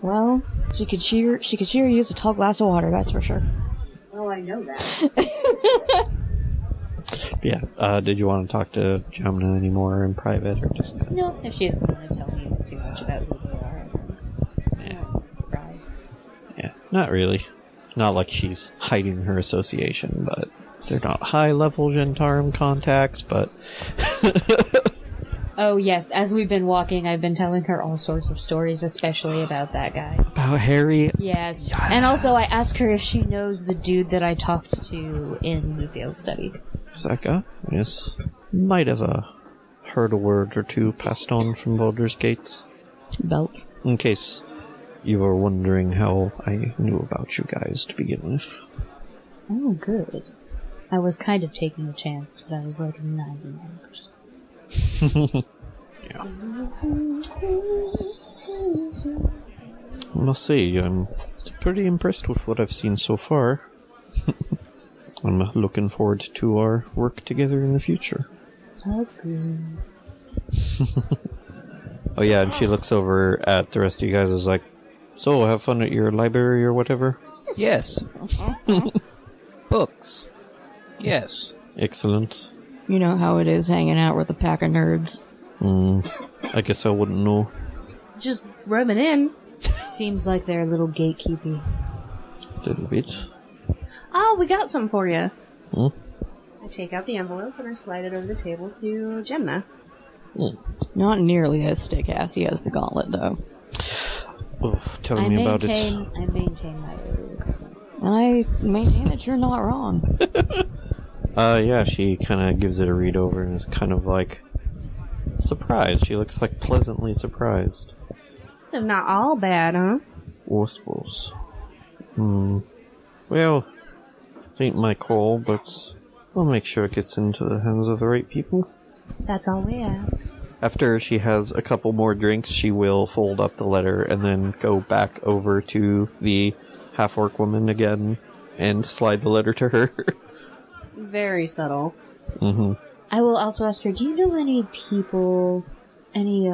Well, she could sure use a tall glass of water, that's for sure. Oh, I know that. Yeah. Did you want to talk to Jamna anymore in private, or just? No, if she doesn't want to tell me too much about who they are, I won't cry. Yeah, not really. Not like she's hiding her association, but they're not high-level Gentarum contacts. But oh yes, as we've been walking, I've been telling her all sorts of stories, especially about that guy. about Harry. Yes. And also, I asked her if she knows the dude that I talked to in the field study. Zaka, yes, might have heard a word or two passed on from Baldur's Gate. Belt. In case you were wondering how I knew about you guys to begin with. Oh, good. I was kind of taking a chance, but I was like 99%. Yeah. I must say, I'm pretty impressed with what I've seen so far. I'm looking forward to our work together in the future. Agreed. Oh yeah, and she looks over at the rest of you guys and is like, so, have fun at your library or whatever? Yes. Books. Yes. Excellent. You know how it is hanging out with a pack of nerds. I guess I wouldn't know. Just rub it in. Seems like they're a little gatekeepy. A little bit. Oh, we got some for you. Hmm? I take out the envelope and I slide it over the table to Jamna. Not nearly as stick-assy as the gauntlet, though. Oh, tell me about it. I maintain my earlier comment. I maintain that you're not wrong. Yeah, she kind of gives it a read over and is kind of like surprised. She looks like pleasantly surprised. So not all bad, huh? I suppose. Well, it ain't my call, but I'll make sure it gets into the hands of the right people. That's all we ask. After she has a couple more drinks, she will fold up the letter and then go back over to the half-orc woman again and slide the letter to her. Very subtle. Mm-hmm. I will also ask her, do you know any people, any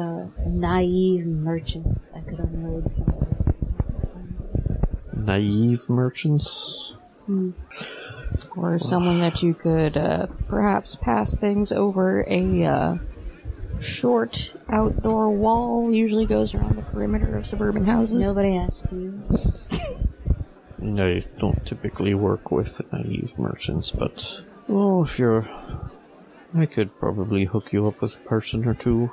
naive merchants I could unload some of this? Naive merchants? Or someone that you could perhaps pass things over a short outdoor wall. Usually goes around the perimeter of suburban houses. Nobody asked you. I don't typically work with naive merchants, but... Oh, sure. I could probably hook you up with a person or two.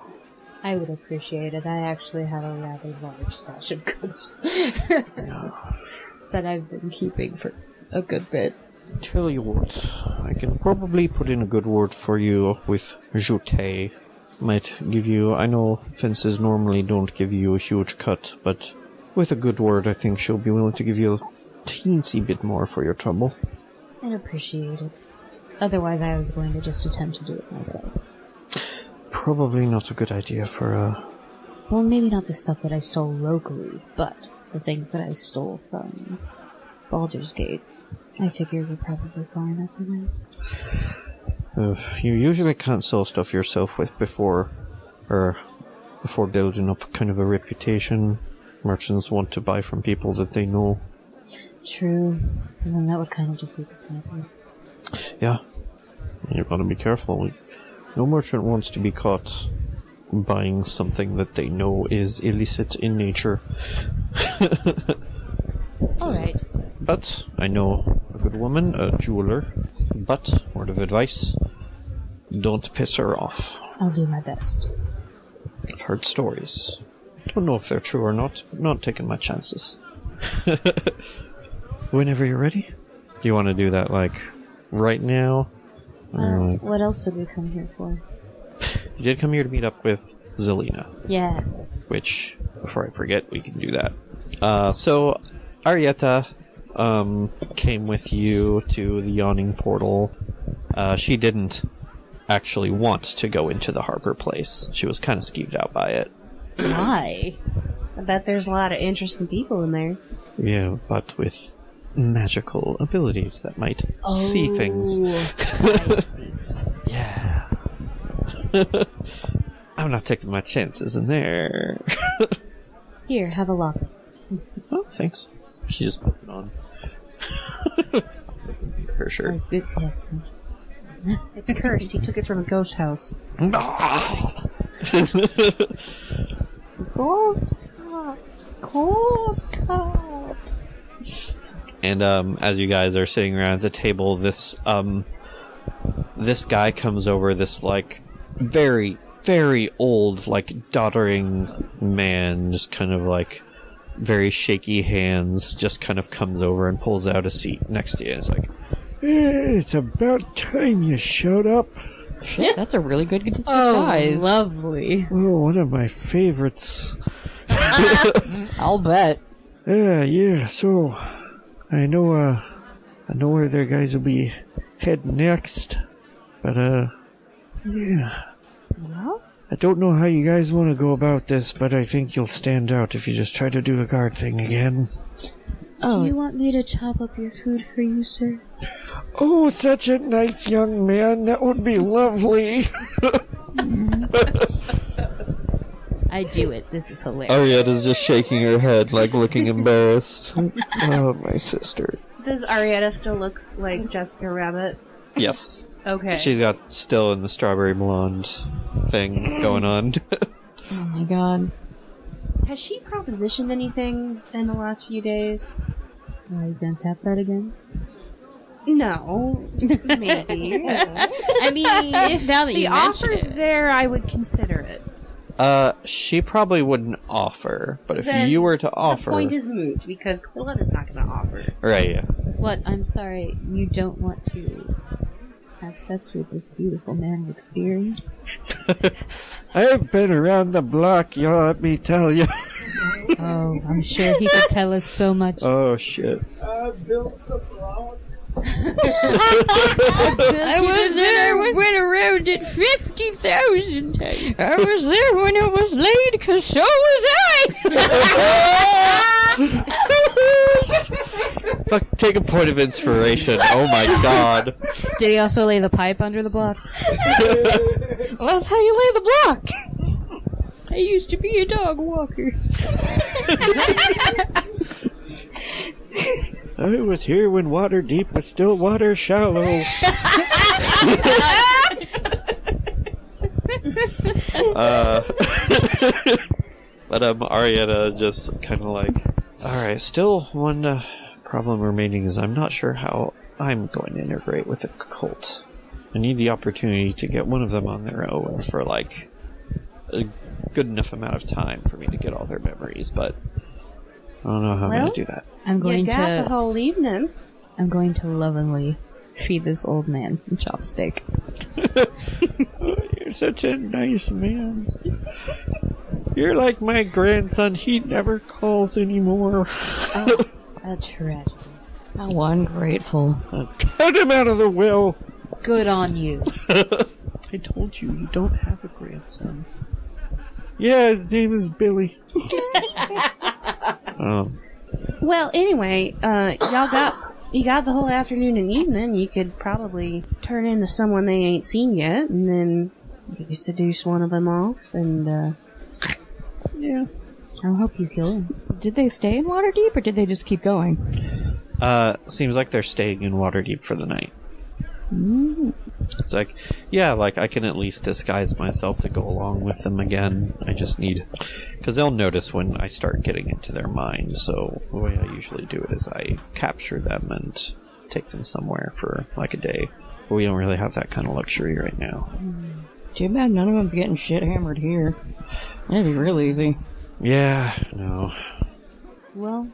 I would appreciate it. I actually have a rather large stash of goods that I've been keeping for a good bit. Tell you what, I can probably put in a good word for you with Joute. Might give you... I know fences normally don't give you a huge cut, but with a good word I think she'll be willing to give you a teensy bit more for your trouble. I'd appreciate it. Otherwise I was going to just attempt to do it myself. Probably not a good idea for Well, maybe not the stuff that I stole locally, but the things that I stole from Baldur's Gate. I figure we're probably fine after that. You usually can't sell stuff yourself before building up kind of a reputation. Merchants want to buy from people that they know. True. And then that would kind of defeat the point. Yeah. You gotta be careful. No merchant wants to be caught buying something that they know is illicit in nature. Alright. But I know a good woman, a jeweler. But, word of advice, don't piss her off. I'll do my best. I've heard stories. Don't know if they're true or not, but not taking my chances. Whenever you're ready. Do you want to do that, like, right now? What else did we come here for? You did come here to meet up with Zelina. Yes. Which, before I forget, we can do that. So, Arietta came with you to the Yawning Portal. She didn't actually want to go into the harbor place. She was kind of skeeved out by it. Why? I bet there's a lot of interesting people in there. Yeah, but with magical abilities that might see things. I see. Yeah. I'm not taking my chances in there. Here, have a lock. Oh, thanks. She just puts it on. Her shirt. That's good. Yes. It's cursed. He took it from a ghost house. Ghost cop. Ghost cop. And as you guys are sitting around at the table, this guy comes over, this like very, very old, like doddering man, just kind of like very shaky hands, just kind of comes over and pulls out a seat next to you. And it's like, it's about time you showed up. Shit, that's a really good disguise. Oh, lovely. Oh, one of my favorites. I'll bet. Yeah, so I know where their guys will be heading next. But yeah. Well? I don't know how you guys want to go about this, but I think you'll stand out if you just try to do the guard thing again. Do you want me to chop up your food for you, sir? Oh, such a nice young man. That would be lovely. I do it. This is hilarious. Arietta's just shaking her head, like looking embarrassed. Oh, my sister. Does Arietta still look like Jessica Rabbit? Yes. Okay. She's got still in the strawberry blonde thing going on. Oh my god. Has she propositioned anything in the last few days? Are you gonna tap that again? No. Maybe. I mean, if now that the you mention offer's it. there, I would consider it. She probably wouldn't offer, but if Then you were to offer... The point is moot, because Quelenna's not going to offer. Right, yeah. What? I'm sorry. You don't want to have sex with this beautiful man of experience? I've been around the block, you let me tell you. Oh, I'm sure he could tell us so much. Oh, shit. I built the block. I was there, went around it 50,000 times. I was there when it was laid, because so was I! Fuck, take a point of inspiration. Oh my god. Did he also lay the pipe under the block? Well, that's how you lay the block! I used to be a dog walker. I was here when Waterdeep was still water shallow. But Arietta just kind of like, alright, still one problem remaining is I'm not sure how I'm going to integrate with the cult. I need the opportunity to get one of them on their own for like a good enough amount of time for me to get all their memories, but I don't know how I'm going to do that. I'm going You got the to. whole evening. I'm going to lovingly feed this old man some chopstick. Oh, you're such a nice man. You're like my grandson. He never calls anymore. Oh, a tragedy. How ungrateful. Cut him out of the will. Good on you. I told you, you don't have a grandson. Yeah, his name is Billy. Well, anyway, you got the whole afternoon and evening. You could probably turn into someone they ain't seen yet, and then maybe seduce one of them off, and Yeah. I'll help you kill him. Did they stay in Waterdeep, or did they just keep going? Seems like they're staying in Waterdeep for the night. Mm. It's like, yeah, like I can at least disguise myself to go along with them again. I just need, because they'll notice when I start getting into their mind. So the way I usually do it is I capture them and take them somewhere for like a day. But we don't really have that kind of luxury right now. Too bad none of them's getting shit hammered here. That'd be real easy. Yeah, no. Well,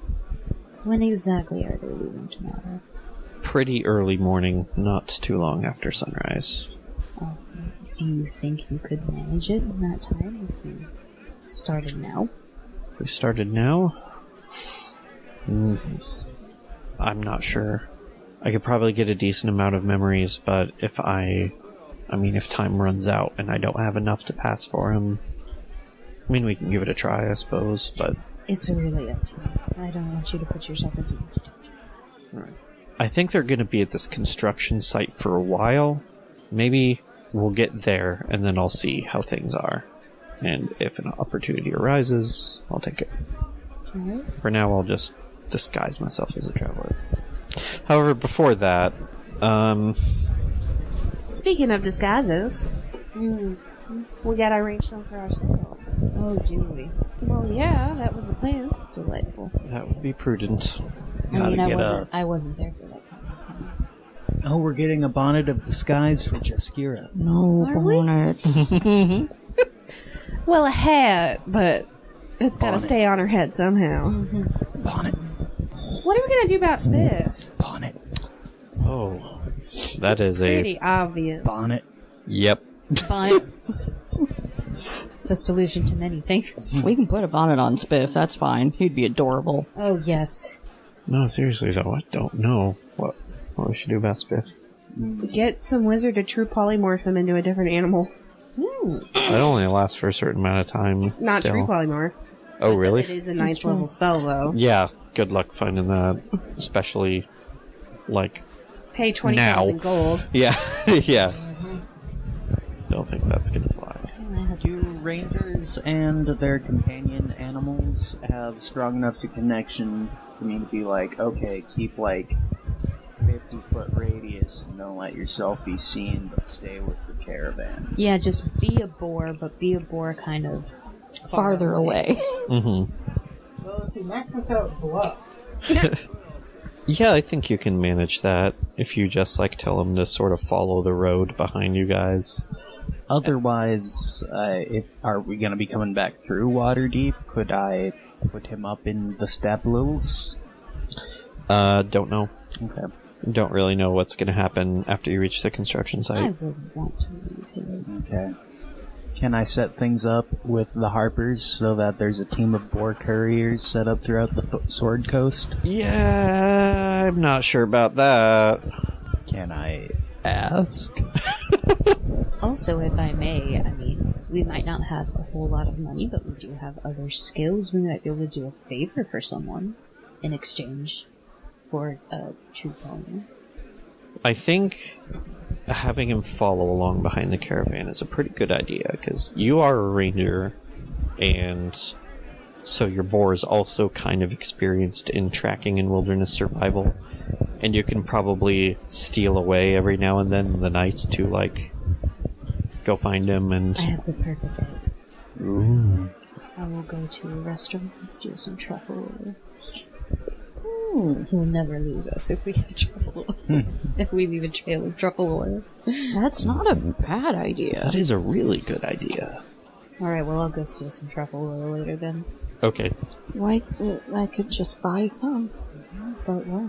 when exactly are they leaving tomorrow? Pretty early morning, not too long after sunrise. Do you think you could manage it in that time if you started now? If we started now? I'm not sure. I could probably get a decent amount of memories, but if time runs out and I don't have enough to pass for him, we can give it a try, I suppose, but... It's really up to you. I don't want you to put yourself in too much danger. Right. I think they're going to be at this construction site for a while. Maybe we'll get there, and then I'll see how things are. And if an opportunity arises, I'll take it. Alright. For now, I'll just disguise myself as a traveler. However, before that, speaking of disguises, we gotta arrange some for ourselves. Oh, do we? Well, yeah, that was the plan. Delightful. that would be prudent. I wasn't there for that time. Oh, we're getting a bonnet of disguise for Jeskira. No bonnets. Well, a hat, but it's gotta stay on her head somehow. Bonnet. What are we gonna do about Spiff? Bonnet. Oh, that is Pretty obvious. Bonnet. Yep. But it's the solution to many things. We can put a bonnet on Spiff, that's fine. He'd be adorable. Oh, yes. No, seriously though, I don't know what we should do about Spiff. Get some wizard to true polymorph him into a different animal. That only lasts for a certain amount of time. Not still. true polymorph. Oh, really? It is a 9th level spell, though. Yeah, good luck finding that. Especially, like... Pay 20,000 gold. Yeah, yeah. Don't think that's gonna fly. Do rangers and their companion animals have strong enough to connection for me to be like, okay, keep like 50-foot radius and don't let yourself be seen, but stay with the caravan? Yeah, just be a boar, but be a boar kind of Farther away. Mm-hmm. Well, if he maxes out bluff, Yeah, I think you can manage that if you just like tell him to sort of follow the road behind you guys. Otherwise, are we going to be coming back through Waterdeep? Could I put him up in the Stablils? Don't know. Okay. Don't really know what's going to happen after you reach the construction I site. wouldn't want to leave here. Okay. Can I set things up with the Harpers so that there's a team of boar couriers set up throughout the Sword Coast? Yeah, I'm not sure about that. Can I ask? Also, if I may, we might not have a whole lot of money, but we do have other skills. We might be able to do a favor for someone in exchange for a true pony. I think having him follow along behind the caravan is a pretty good idea, because you are a ranger, and so your boar is also kind of experienced in tracking and wilderness survival, and you can probably steal away every now and then in the night to, like, go find him and... I have the perfect idea. Ooh. I will go to a restaurant and steal some truffle oil. He'll never lose us if we have truffle oil. If we leave a trail of truffle oil. That's not a bad idea. That is a really good idea. Alright, well, I'll go steal some truffle oil later then. Okay. Why, I could just buy some. But why?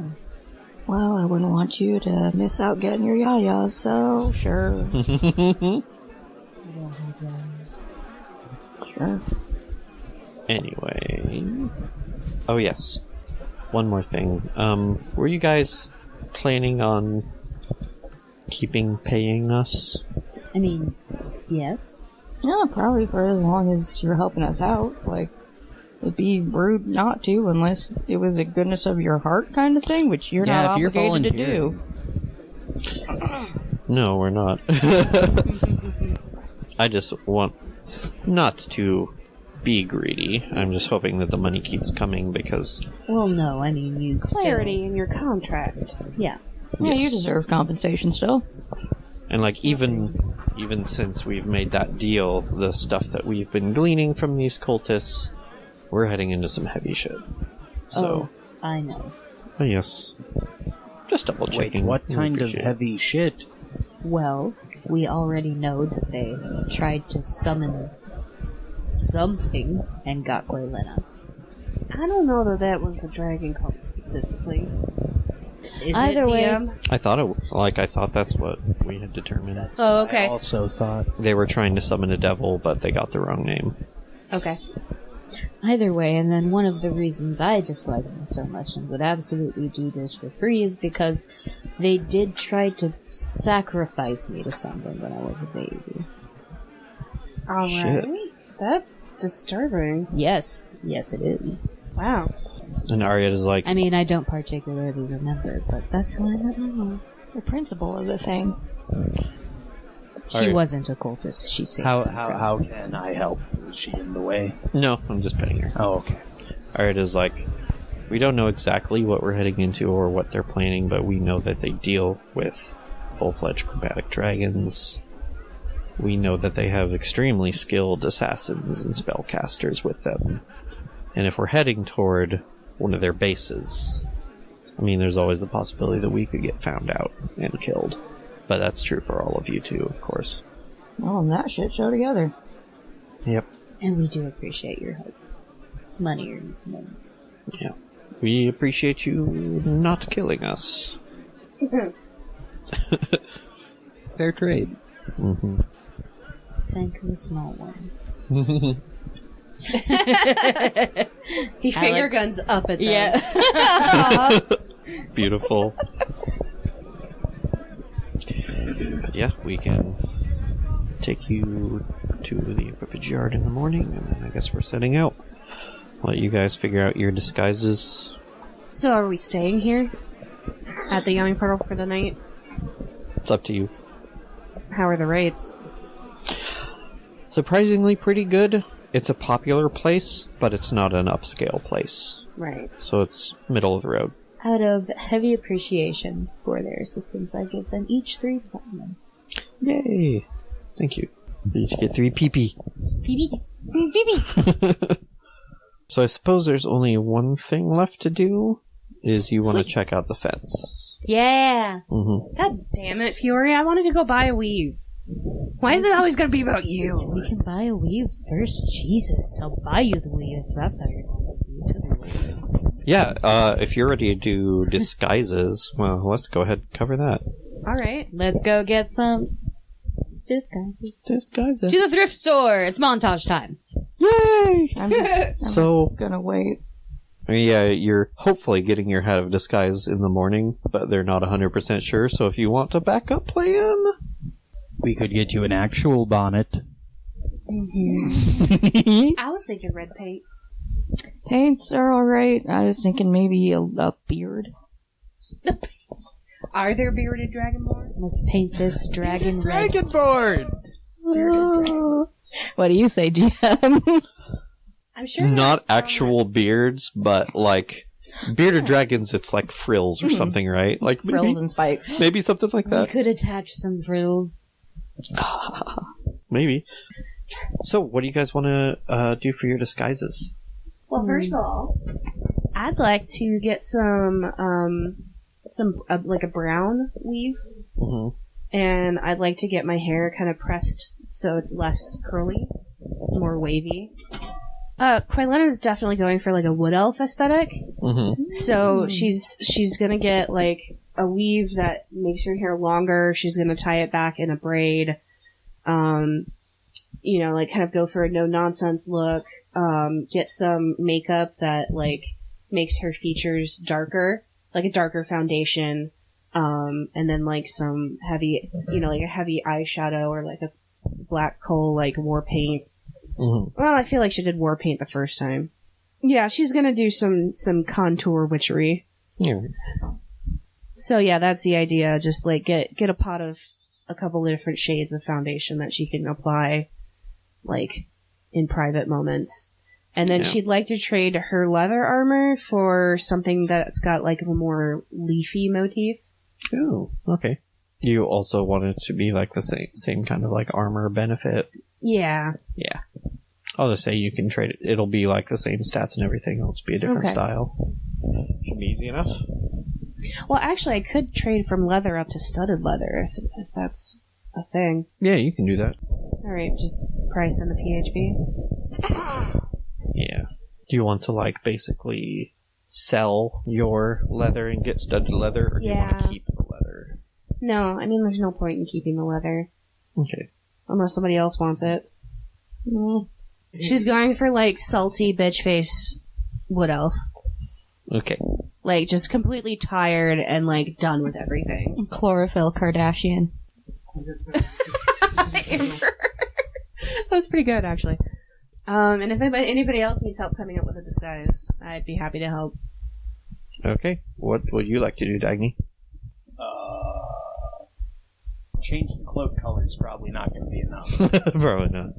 Well, I wouldn't want you to miss out getting your yayas, so sure. I don't have those. Sure. Anyway... Oh, yes. One more thing. Were you guys planning on paying us? Yes. Yeah, probably for as long as you're helping us out. Like, It'd be rude not to, unless it was a goodness of your heart kind of thing, which you're not if you're obligated to do. No, we're not. I just want not to be greedy. I'm just hoping that the money keeps coming because... Well, no, I mean, you Clarity in your contract. Yeah. Yeah, you Yes. deserve compensation still. And like even since we've made that deal, the stuff that we've been gleaning from these cultists, we're heading into some heavy shit. So, I know. yes. Just double Wait, checking. what kind of heavy shit? Well, we already know that they tried to summon something and got Quelenna. I don't know that was the dragon cult specifically. Is Either it way. DM? I thought that's what we had determined. Oh, I okay. also thought. They were trying to summon a devil, but they got the wrong name. Okay. Either way, and then one of the reasons I dislike them so much and would absolutely do this for free is because they did try to sacrifice me to someone when I was a baby. Alright. That's disturbing. Yes, it is. Wow. And Arya is like, I mean, I don't particularly remember, but that's how I met my mom. The principle of the thing. She Alright. wasn't a cultist, she said. How can I help? Is she in the way? no, I'm just petting her. Oh, okay. Arya is like, we don't know exactly what we're heading into or what they're planning, but we know that they deal with full-fledged chromatic dragons. We know that they have extremely skilled assassins and spellcasters with them. And if we're heading toward one of their bases, I mean, there's always the possibility that we could get found out and killed. But that's true for all of you too, of course. All in that shit show together. Yep. And we do appreciate your help. Money or money. Yeah. We appreciate you not killing us. Fair trade. Mm-hmm. Thank the small one. He finger Alex. guns up at them. Yeah. Beautiful. Yeah, we can take you to the equipage yard in the morning, and then I guess we're setting out. Let you guys figure out your disguises. So are we staying here? At the Yawning Portal for the night? It's up to you. How are the rates? Surprisingly pretty good. It's a popular place, but it's not an upscale place. Right. So it's middle of the road. Out of heavy appreciation for their assistance, I give them each 3 platinum. Yay! Thank you. You each get 3 PP. PB. So I suppose there's only one thing left to do, is you want to check out the fence. Yeah. Mm-hmm. God damn it, Fiori. I wanted to go buy a weave. Why is it always going to be about you? We can buy a weave first. Jesus, I'll buy you the weave if that's how you're going to do it. Yeah, if you're ready to do disguises, well, let's go ahead and cover that. Alright. Let's go get some disguises. Disguises. To the thrift store. It's montage time. Yay! I'm So, gonna wait. yeah, you're hopefully getting your hat of disguise in the morning, but they're not 100% sure, so if you want a backup plan... We could get you an actual bonnet. I was thinking red paint. Paints are alright. I was thinking maybe a beard. Are there bearded dragonborn? Let's paint this dragon red. Dragonborn! What do you say, GM? I'm sure Not there's some- actual beards, but like... Bearded dragons, it's like frills or something, right? Like Frills maybe, and spikes. maybe something like We that. could attach some frills. Maybe. So, what do you guys want to do for your disguises? Well, first of all, I'd like to get some like a brown weave, Mm-hmm. and I'd like to get my hair kind of pressed so it's less curly, more wavy. Quelenna is definitely going for like a wood elf aesthetic, Mm-hmm. so she's gonna get like a weave that makes her hair longer. She's gonna tie it back in a braid. You know, like kind of go for a no nonsense look. Get some makeup that like makes her features darker, like a darker foundation. And then like some heavy, you know, like a heavy eyeshadow or like a black coal, like war paint. Mm-hmm. Well, I feel like she did war paint the first time. Yeah, she's gonna do some contour witchery. Yeah. So yeah, that's the idea. Just like get a pot of a couple of different shades of foundation that she can apply, like, in private moments. And then she'd like to trade her leather armor for something that's got, like, a more leafy motif. Oh, okay. You also want it to be, like, the same kind of, like, armor benefit? Yeah. Yeah. I'll just say you can trade it. It'll be, like, the same stats and everything. It'll just be a different style. Should be easy enough. Well, actually, I could trade from leather up to studded leather, if that's a thing. Yeah, you can do that. Alright, just price in the PHB. Yeah. Do you want to, like, basically sell your leather and get studded leather, or do you want to keep the leather? No, I mean, there's no point in keeping the leather. Okay. Unless somebody else wants it. She's going for, like, salty bitch face wood elf. Okay. Like, just completely tired and, like, done with everything. Chlorophyll Kardashian. That was pretty good, actually. And if anybody else needs help coming up with a disguise, I'd be happy to help. Okay. What would you like to do, Dagney? Change the cloak color is probably not going to be enough. Probably not.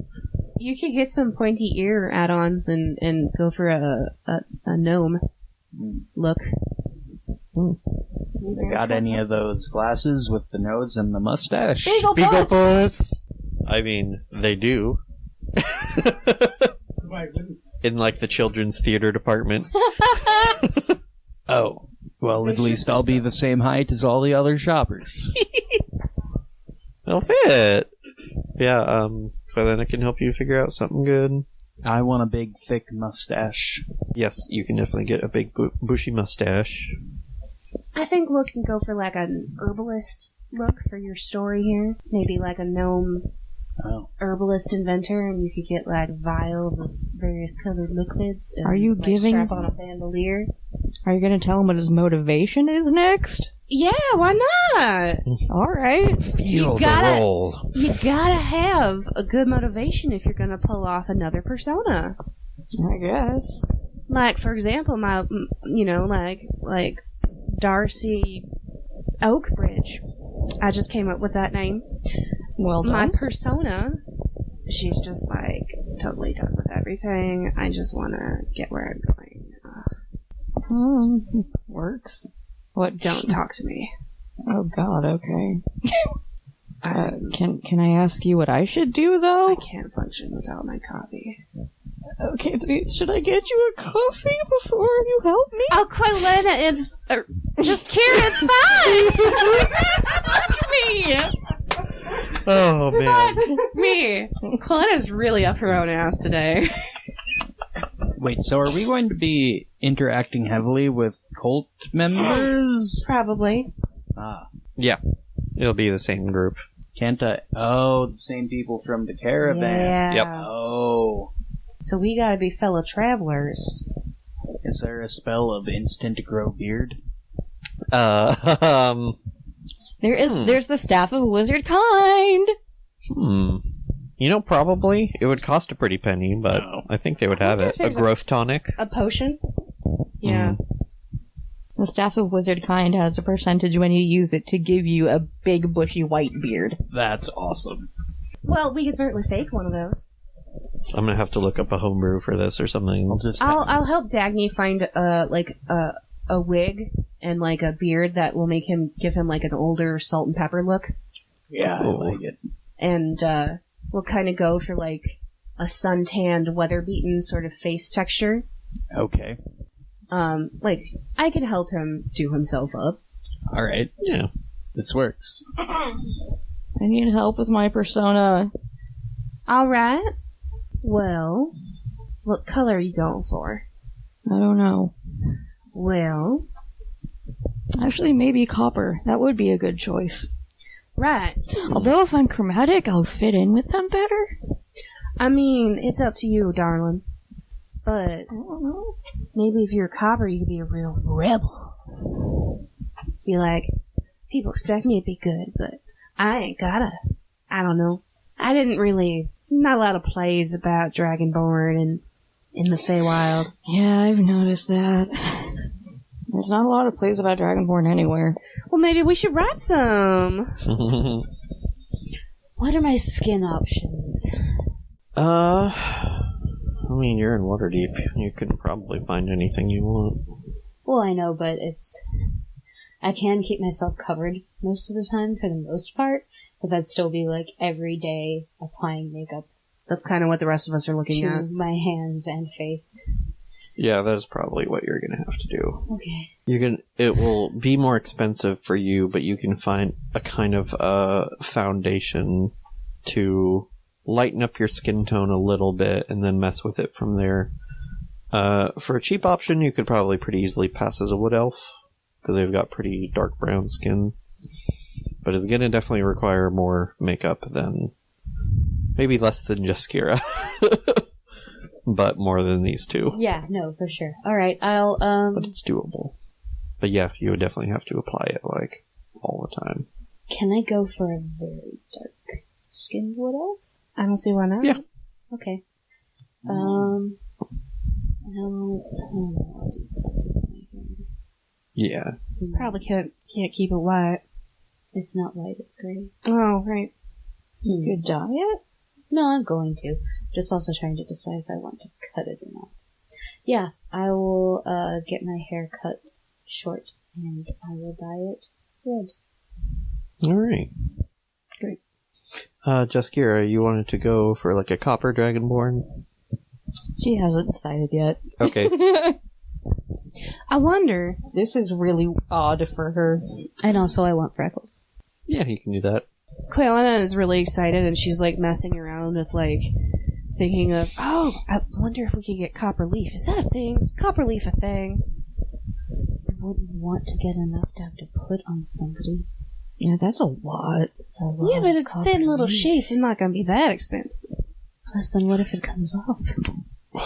You could get some pointy ear add-ons and go for a gnome look. Got any of those glasses with the nose and the mustache? Beaglepuss! I mean, they do. In, like, the children's theater department. Oh. Well, at least I'll be the same height as all the other shoppers. They'll fit. Yeah, Quelenna can help you figure out something good. I want a big, thick mustache. Yes, you can definitely get a big, bushy mustache. I think we can go for, like, an herbalist look for your story here. Maybe, like, a gnome herbalist inventor, and you could get, like, vials of various colored liquids. And, Are you like, giving... strap on a bandolier. Are you going to tell him what his motivation is next? Yeah, why not? All right. Feel the roll. You gotta have a good motivation if you're gonna pull off another persona. I guess. Like, for example, like Darcy Oakbridge. I just came up with that name. Well done. My persona, she's just, like, totally done with everything. I just wanna get where I'm going. Works. What? Don't talk to me. Oh God. Okay. Can I ask you what I should do though? I can't function without my coffee. Okay. Should I get you a coffee before you help me? Oh, Quelenna is just Kira. It's fine. Look at me. Oh man. Me. Quelenna's really up her own ass today. Wait, so are we going to be interacting heavily with cult members? Probably. Yeah. It'll be the same group. Can't I? Oh, the same people from the caravan. Yeah. Yep. Oh. So we gotta be fellow travelers. Is there a spell of instant grow beard? There's the staff of wizard kind. You know, probably. It would cost a pretty penny, but I think they would have it. A growth tonic. A potion? Yeah. The staff of wizard kind has a percentage when you use it to give you a big bushy white beard. That's awesome. Well, we can certainly fake one of those. I'm gonna have to look up a homebrew for this or something. I'll help Dagney find a wig and, like, a beard that will give him like an older salt and pepper look. Yeah, I like it. And we'll kind of go for, like, a suntanned, weather-beaten sort of face texture. Okay. Like, I can help him do himself up. Alright. Yeah. This works. I need help with my persona. Alright. Well, what color are you going for? I don't know. Well... Actually, maybe copper. That would be a good choice. Right. Although if I'm chromatic, I'll fit in with them better. I mean, it's up to you, darling. But I don't know. Maybe if you're a copper, you could be a real rebel. Be like, people expect me to be good, but I ain't gotta. I don't know. I didn't really... Not a lot of plays about Dragonborn, in the Feywild. Yeah, I've noticed that. There's not a lot of plays about Dragonborn anywhere. Well, maybe we should write some. What are my skin options? I mean, you're in Waterdeep. You can probably find anything you want. Well, I know, but I can keep myself covered most of the time for the most part, but that'd still be like every day applying makeup. That's kind of what the rest of us are looking to at. my hands and face. Yeah, that's probably what you're gonna have to do. Okay. It will be more expensive for you, but you can find a kind of foundation to lighten up your skin tone a little bit and then mess with it from there. For a cheap option, you could probably pretty easily pass as a wood elf, because they've got pretty dark brown skin. But it's gonna definitely require more makeup than... maybe less than Jeskira. But more than these two. Yeah, no, for sure. Alright, I'll, But it's doable. But yeah, you would definitely have to apply it, like, all the time. Can I go for a very dark skinned wood elf? I don't see why not. Yeah. Okay. I'll do something right here. Yeah. Probably can't keep it white. It's not white, it's gray. Oh, right. Good diet? No, I'm going to. Just also trying to decide if I want to cut it or not. Yeah, I will get my hair cut short and I will dye it red. Alright. Great. Jeskira, you wanted to go for like a copper dragonborn? She hasn't decided yet. Okay. I wonder. This is really odd for her. And also I want freckles. Yeah, you can do that. Quelenna is really excited, and she's like messing around with like thinking of, oh, I wonder if we could get copper leaf. Is that a thing? Is copper leaf a thing? I wouldn't want to get enough to have to put on somebody. Yeah, that's a lot. It's a lot. Yeah, but of it's copper thin little leaf. sheets. It's not going to be that expensive. Plus, then what if it comes off?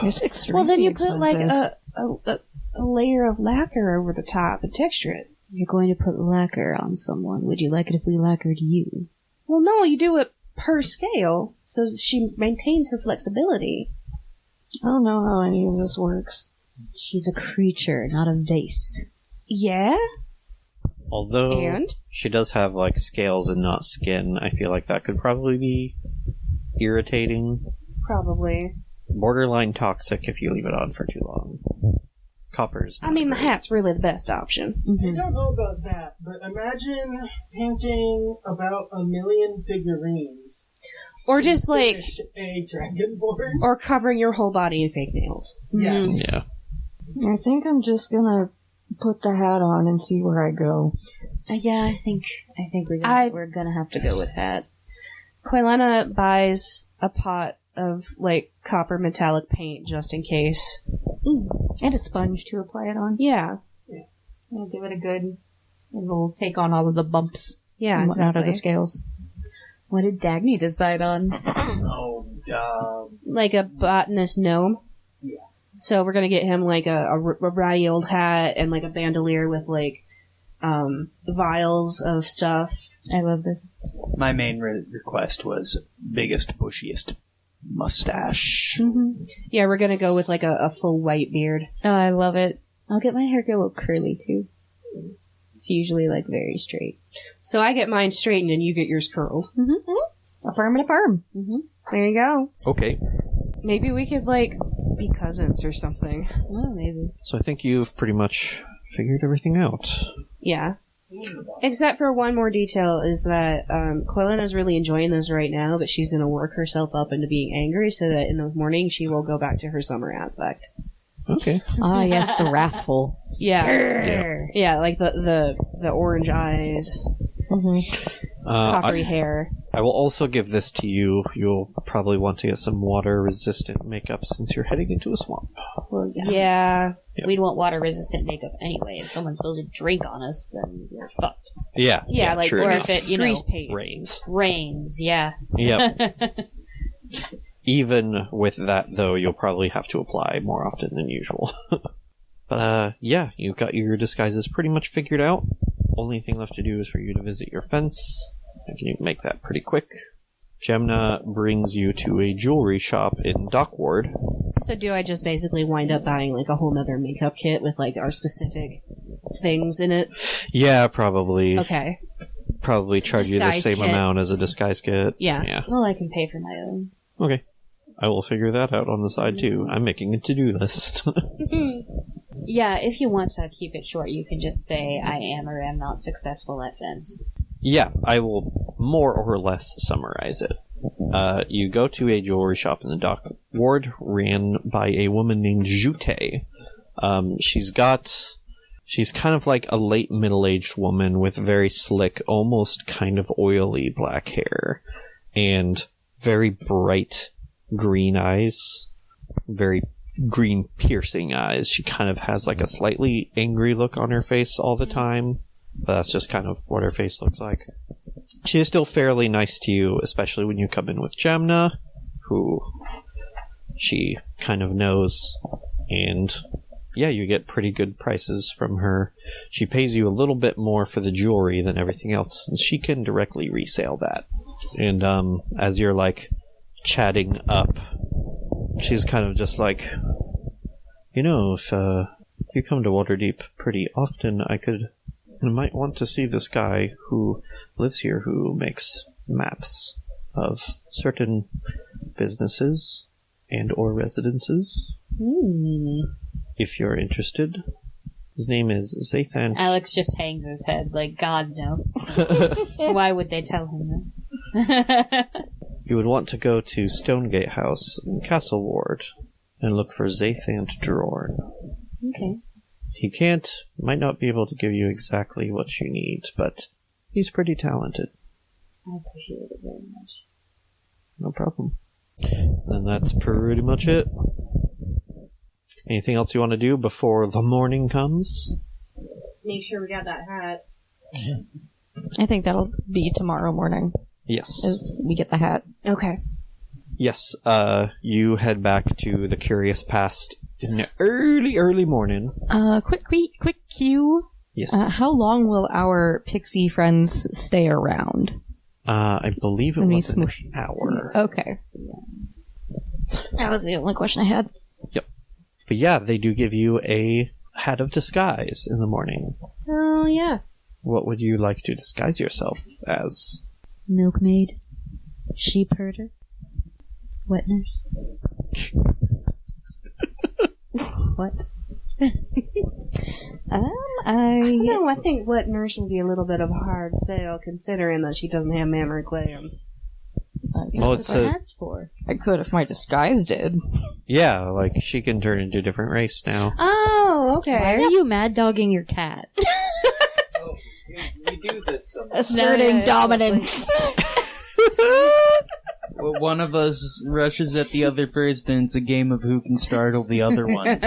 It's extremely Well, then you expensive. put like a layer of lacquer over the top and texture it. You're going to put lacquer on someone. Would you like it if we lacquered you? Well, no, you do it per scale, so she maintains her flexibility. I don't know how any of this works. She's a creature, not a vase. Yeah? Although And? she does have like scales and not skin, I feel like that could probably be irritating. Probably. Borderline toxic if you leave it on for too long. Copper's I mean, the hat's really the best option. I don't know about that, but imagine painting about 1 million figurines. Or just like, Finish a dragonborn. or covering your whole body in fake nails. Yes. Yeah. I think I'm just gonna put the hat on and see where I go. Yeah, I think we're gonna have to go with that. Quelenna buys a pot of like copper metallic paint just in case. And a sponge to apply it on. Yeah. I'll give it a good... It'll take on all of the bumps. Yeah, and whatnot of the exactly. scales. What did Dagney decide on? Like a botanist gnome. Yeah. So we're gonna get him like a ratty old hat and like a bandolier with like vials of stuff. I love this. My main request was biggest, bushiest mustache. Yeah, we're gonna go with like a full white beard. Oh, I love it. I'll get my hair go curly too. It's usually like very straight. So I get mine straightened and you get yours curled. A perm and a perm. There you go. Okay. Maybe we could like be cousins or something. Oh, maybe. So I think you've pretty much figured everything out. Yeah. Except for one more detail is that Quelenna's really enjoying this right now, but she's going to work herself up into being angry so that in the morning she will go back to her summer aspect. Okay. Ah, yes, the wrathful. Yeah. Yeah, like the orange eyes, coppery hair. I will also give this to you. You'll probably want to get some water-resistant makeup since you're heading into a swamp. Well, Yeah. Yep. We'd want water-resistant makeup anyway. If someone's supposed to drink on us, then we're fucked. Yeah. Yeah, like true or enough. if it, grease paint. Rains. Rains, yeah. Yep. Even with that, though, you'll probably have to apply more often than usual. But, yeah, you've got your disguises pretty much figured out. Only thing left to do is for you to visit your fence. I can make that pretty quick. Jamna brings you to a jewelry shop in Dockward. So do I just basically wind up buying like a whole nother makeup kit with like our specific things in it? Yeah, probably. Okay. Probably charge you the Disguise same kit. amount as a disguise kit. Yeah. Well, I can pay for my own. Okay. I will figure that out on the side too. I'm making a to-do list. Yeah, if you want to keep it short, you can just say, I am or am not successful at fence. Yeah, I will more or less summarize it. You go to a jewelry shop in the dock ward ran by a woman named Jute. She's kind of like a late middle-aged woman with very slick, almost kind of oily black hair, and very bright green eyes, very green piercing eyes. She kind of has like a slightly angry look on her face all the time, but that's just kind of what her face looks like. She is still fairly nice to you, especially when you come in with Jamna, who she kind of knows, and yeah, you get pretty good prices from her. She pays you a little bit more for the jewelry than everything else, and she can directly resell that. And as you're like chatting up, she's kind of just like, you know, if you come to Waterdeep pretty often, I might want to see this guy who lives here who makes maps of certain businesses and or residences. If you're interested. His name is Zathan. Alex just hangs his head like, God, no. Why would they tell him this? You would want to go to Stonegate House in Castle Ward and look for Zathan Drorn. Okay. He might not be able to give you exactly what you need, but he's pretty talented. I appreciate it very much. No problem. Then that's pretty much it. Anything else you want to do before the morning comes? Make sure we got that hat. I think that'll be tomorrow morning, Yes. as we get the hat. Okay. Yes, you head back to the Curious Past in the early morning. Quick cue. Yes. How long will our pixie friends stay around? I believe it Let me was an smoosh. hour. Okay. That was the only question I had. Yep. But yeah, they do give you a hat of disguise in the morning. Oh, yeah. What would you like to disguise yourself as? Milkmaid. Sheep herder. Wet nurse. What? I don't know. I think wet nurse would be a little bit of a hard sale, considering that she doesn't have mammary glands. Well, That's what the hat's for. I could if my disguise did. Yeah, like she can turn into a different race now. Oh, okay. Why are you mad dogging your cat? We do this sometimes. Asserting dominance. Well, one of us rushes at the other first, and it's a game of who can startle the other one.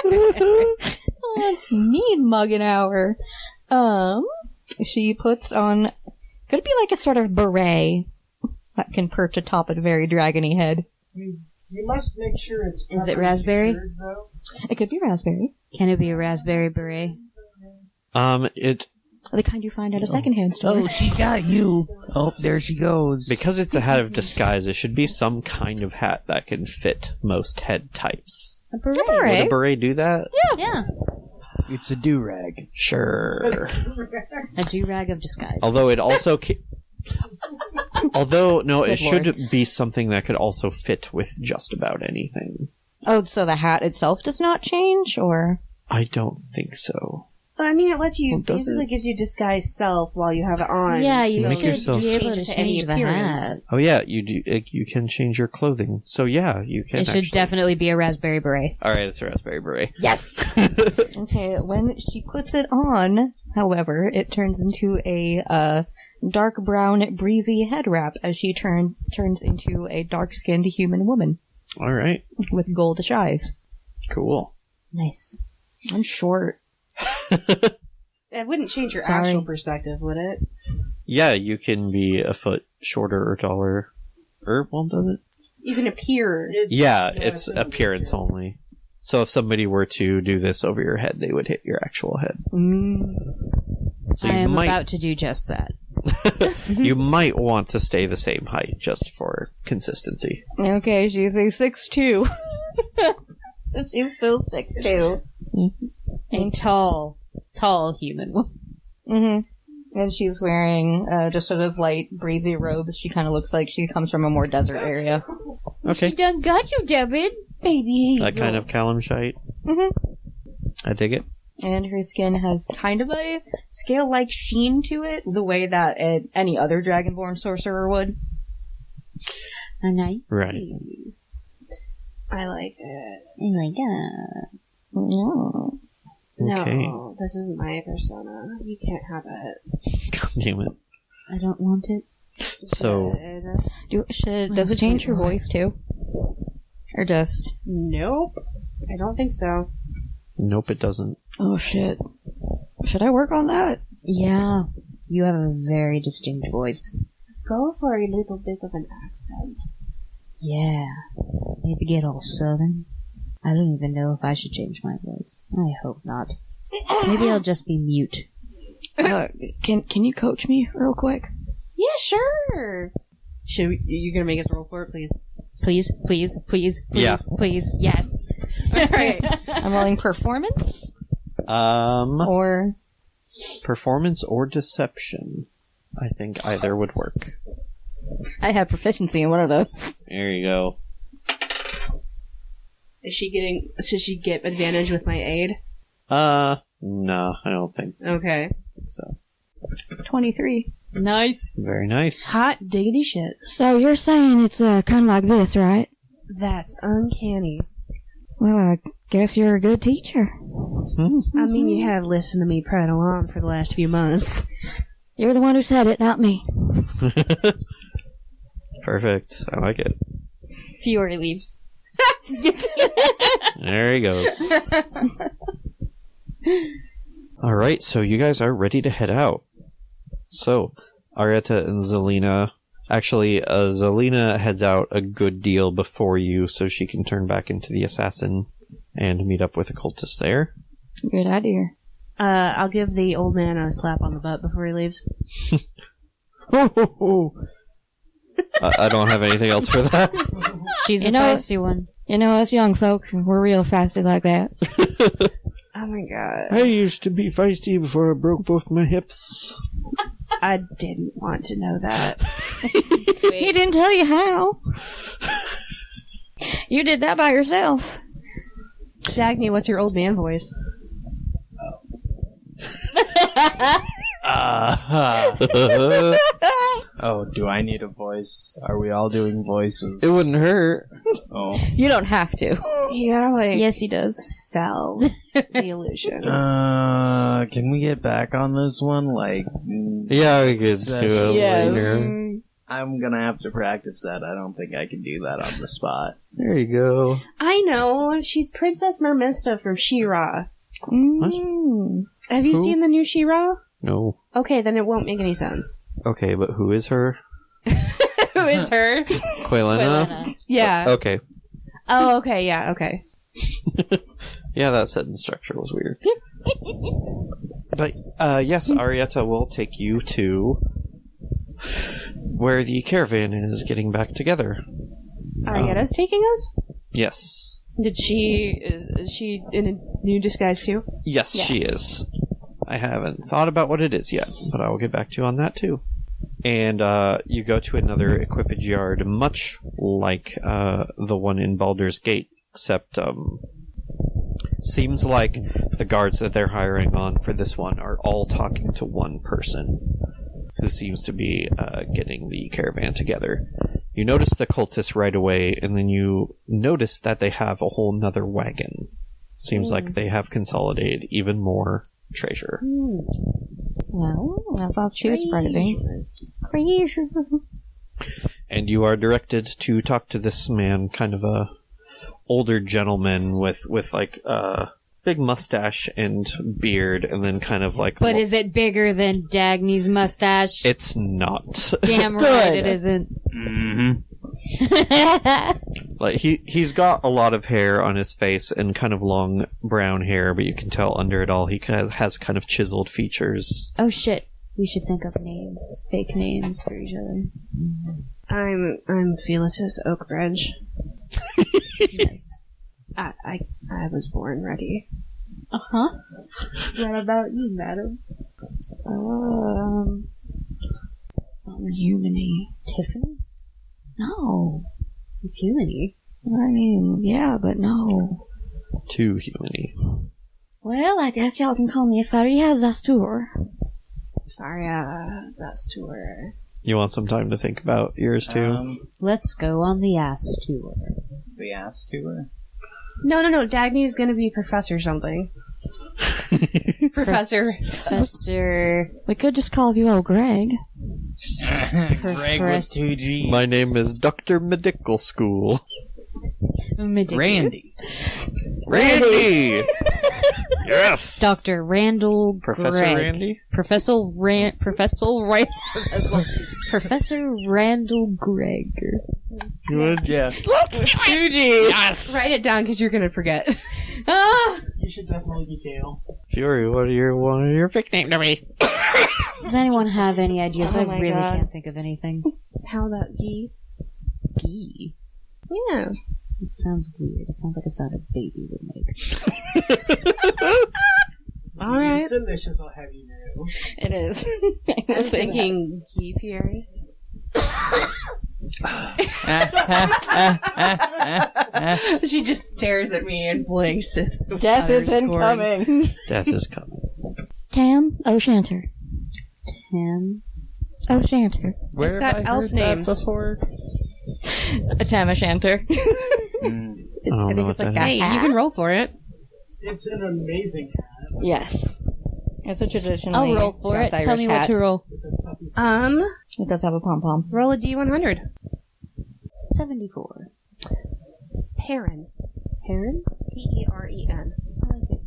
Oh, that's mean mugging hour. She puts on... Could it be like a sort of beret that can perch atop a very dragony head? You must make sure it's... Is it properly raspberry? secured, though. It could be raspberry. Can it be a raspberry beret? The kind you find at a secondhand store. Oh, she got you. Oh, there she goes. Because it's a hat of disguise, it should be some kind of hat that can fit most head types. A beret. Would a beret do that? Yeah. It's a do-rag. Sure. A do-rag of disguise. Although it also... Although, no, it Good should lord. be something that could also fit with just about anything. Oh, so the hat itself does not change, or? I don't think so. I mean, it lets you, Well, does basically it? gives you disguise self while you have it on. Yeah, you Make should yourself- be able Change to it to any change the appearance. hat. Oh yeah, you do. You can change your clothing. So yeah, you can. It should actually. definitely be a raspberry beret. All right, it's a raspberry beret. Yes! Okay, when she puts it on, however, it turns into a dark brown, breezy head wrap as she turns into a dark-skinned human woman All right, with goldish eyes. cool. Nice. I'm short. It wouldn't change your Sorry. actual perspective, would it? Yeah, you can be a foot shorter or taller. Well, does it? You can appear. Yeah, it's appearance only. So if somebody were to do this over your head, they would hit your actual head. Mm. So I you am might. about to do just that. You might want to stay the same height just for consistency. Okay, she's a 6'2". She's still 6'2". A tall human woman. Mm-hmm. And she's wearing just sort of light, breezy robes. She kind of looks like she comes from a more desert area. Okay. She done got you, David. Baby Hazel. That kind of Callum shite. Mm-hmm. I dig it. And her skin has kind of a scale-like sheen to it, the way that any other Dragonborn sorcerer would. A nice. Right. I like it. I like that. Yes. Okay. No, this is my persona. You can't have it. God damn it. I don't want it. So, Does it change her voice, too? Or just... Nope. I don't think so. nope, it doesn't. Oh, shit. Should I work on that? Yeah. You have a very distinct voice. Go for a little bit of an accent. Yeah. Maybe get all southern. I don't even know if I should change my voice. I hope not. Maybe I'll just be mute. Can you coach me real quick? Yeah, sure. You gonna make us roll for it, please? Please, please, please, please, Yeah. please, yes. Alright. I'm rolling performance? Or... Performance or deception. I think either would work. I have proficiency in one of those. There you go. Should she get advantage with my aid? No, I don't think Okay. so. 23. Nice. Very nice. Hot diggity shit. So you're saying it's kind of like this, right? That's uncanny. Well, I guess you're a good teacher. I mean, you have listened to me prattle on for the last few months. You're the one who said it, not me. Perfect. I like it. Fiori leaves. There he goes. Alright, so you guys are ready to head out. So, Arietta and Zelina... Actually, Zelina heads out a good deal before you, so she can turn back into the assassin and meet up with the cultists there. Good idea. I'll give the old man a slap on the butt before he leaves. I don't have anything else for that. She's a feisty one. You know, us young folk, we're real feisty like that. Oh my god. I used to be feisty before I broke both my hips. I didn't want to know that. He didn't tell you how. You did that by yourself. Dagney, what's your old man voice? Oh, do I need a voice? Are we all doing voices? It wouldn't hurt. Oh. You don't have to. You gotta, like, Yes, he does. sell the illusion. Can we get back on this one? Like, Yeah, we could do it Yes. later. I'm gonna have to practice that. I don't think I can do that on the spot. There you go. I know. She's Princess Mermista from She-Ra. Have you Who? seen the new She-Ra? No. Okay, then it won't make any sense. Okay, but who is her? Who is her? Quelenna? Yeah. Okay. Oh, okay, yeah, okay. Yeah, that sentence structure was weird. But, yes, Arietta will take you to where the caravan is getting back together. Arietta's taking us? Yes. Is she in a new disguise too? Yes, she is. I haven't thought about what it is yet, but I will get back to you on that too. And you go to another equipage yard, much like the one in Baldur's Gate, except seems like the guards that they're hiring on for this one are all talking to one person who seems to be getting the caravan together. You notice the cultists right away, and then you notice that they have a whole nother wagon. Seems like they have consolidated even more treasure. Well, that sounds too surprising. Crazy. And you are directed to talk to this man, kind of a older gentleman with like big mustache and beard, and then kind of like. But is it bigger than Dagney's mustache? It's not. Damn right it isn't. Mm-hmm. Like he's got a lot of hair on his face and kind of long brown hair, but you can tell under it all he has kind of chiseled features. Oh shit. We should think of names, fake names for each other. I'm Felicus Oakbridge. Yes. I was born ready. Uh-huh. What about you, madam? Something human-y. Tiffany? No. It's human-y. I mean, yeah, but no. Too human-y. Well, I guess y'all can call me Faria Zastur. Faria Zastur. You want some time to think about yours too? Let's go on the ass tour. The ass tour? No. Dagney's gonna be Professor something. Professor. We could just call you old Greg. Greg with 2 G's. My name is Dr. Medical School. Randy. Randy! Yes! Dr. Randall Professor Gregg. Randy? Professor Randall Gregg. Good? Yeah. 2 G's. Yes. Write it down because you're gonna forget. You should definitely be Kale. Fury, what are your fake name to me? Does anyone have any ideas? Oh I my really God. can't think of anything. How about Gee? Gee. Yeah. It sounds weird. It sounds like a sound a baby would make. All right. It's delicious, I'll have you know. It is. I was thinking Gee Fury. She just stares at me and blinks. Death is incoming. Death is coming. Tam O'Shanter. Tam. O'Shanter. Where It's got have I elf heard that names. before? A Tam O'Shanter. I don't know what that is. Hey, you can roll for it. It's an amazing hat. Yes. It's a traditionally I'll roll for it. Scots Tell Irish me what hat. to roll. It does have a pom-pom. Roll a D100. 74. Perrin. Heron? P-E-R-E-N. I like it.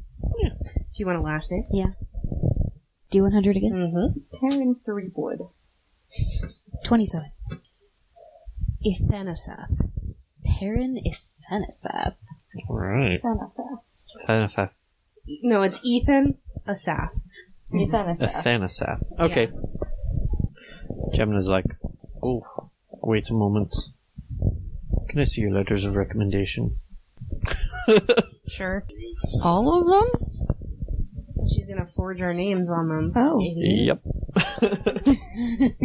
Do you want a last name? Yeah. D100 again? Mm-hmm. Perrin Threepwood. 27. Ethanasath. Perrin Ethanasath. Alright. Thanasath. No, it's Ethan Asath. Thanasath. Okay. Jamna's like, oh, wait a moment. Can I see your letters of recommendation? Sure. All of them? She's gonna forge our names on them. Oh. Yep.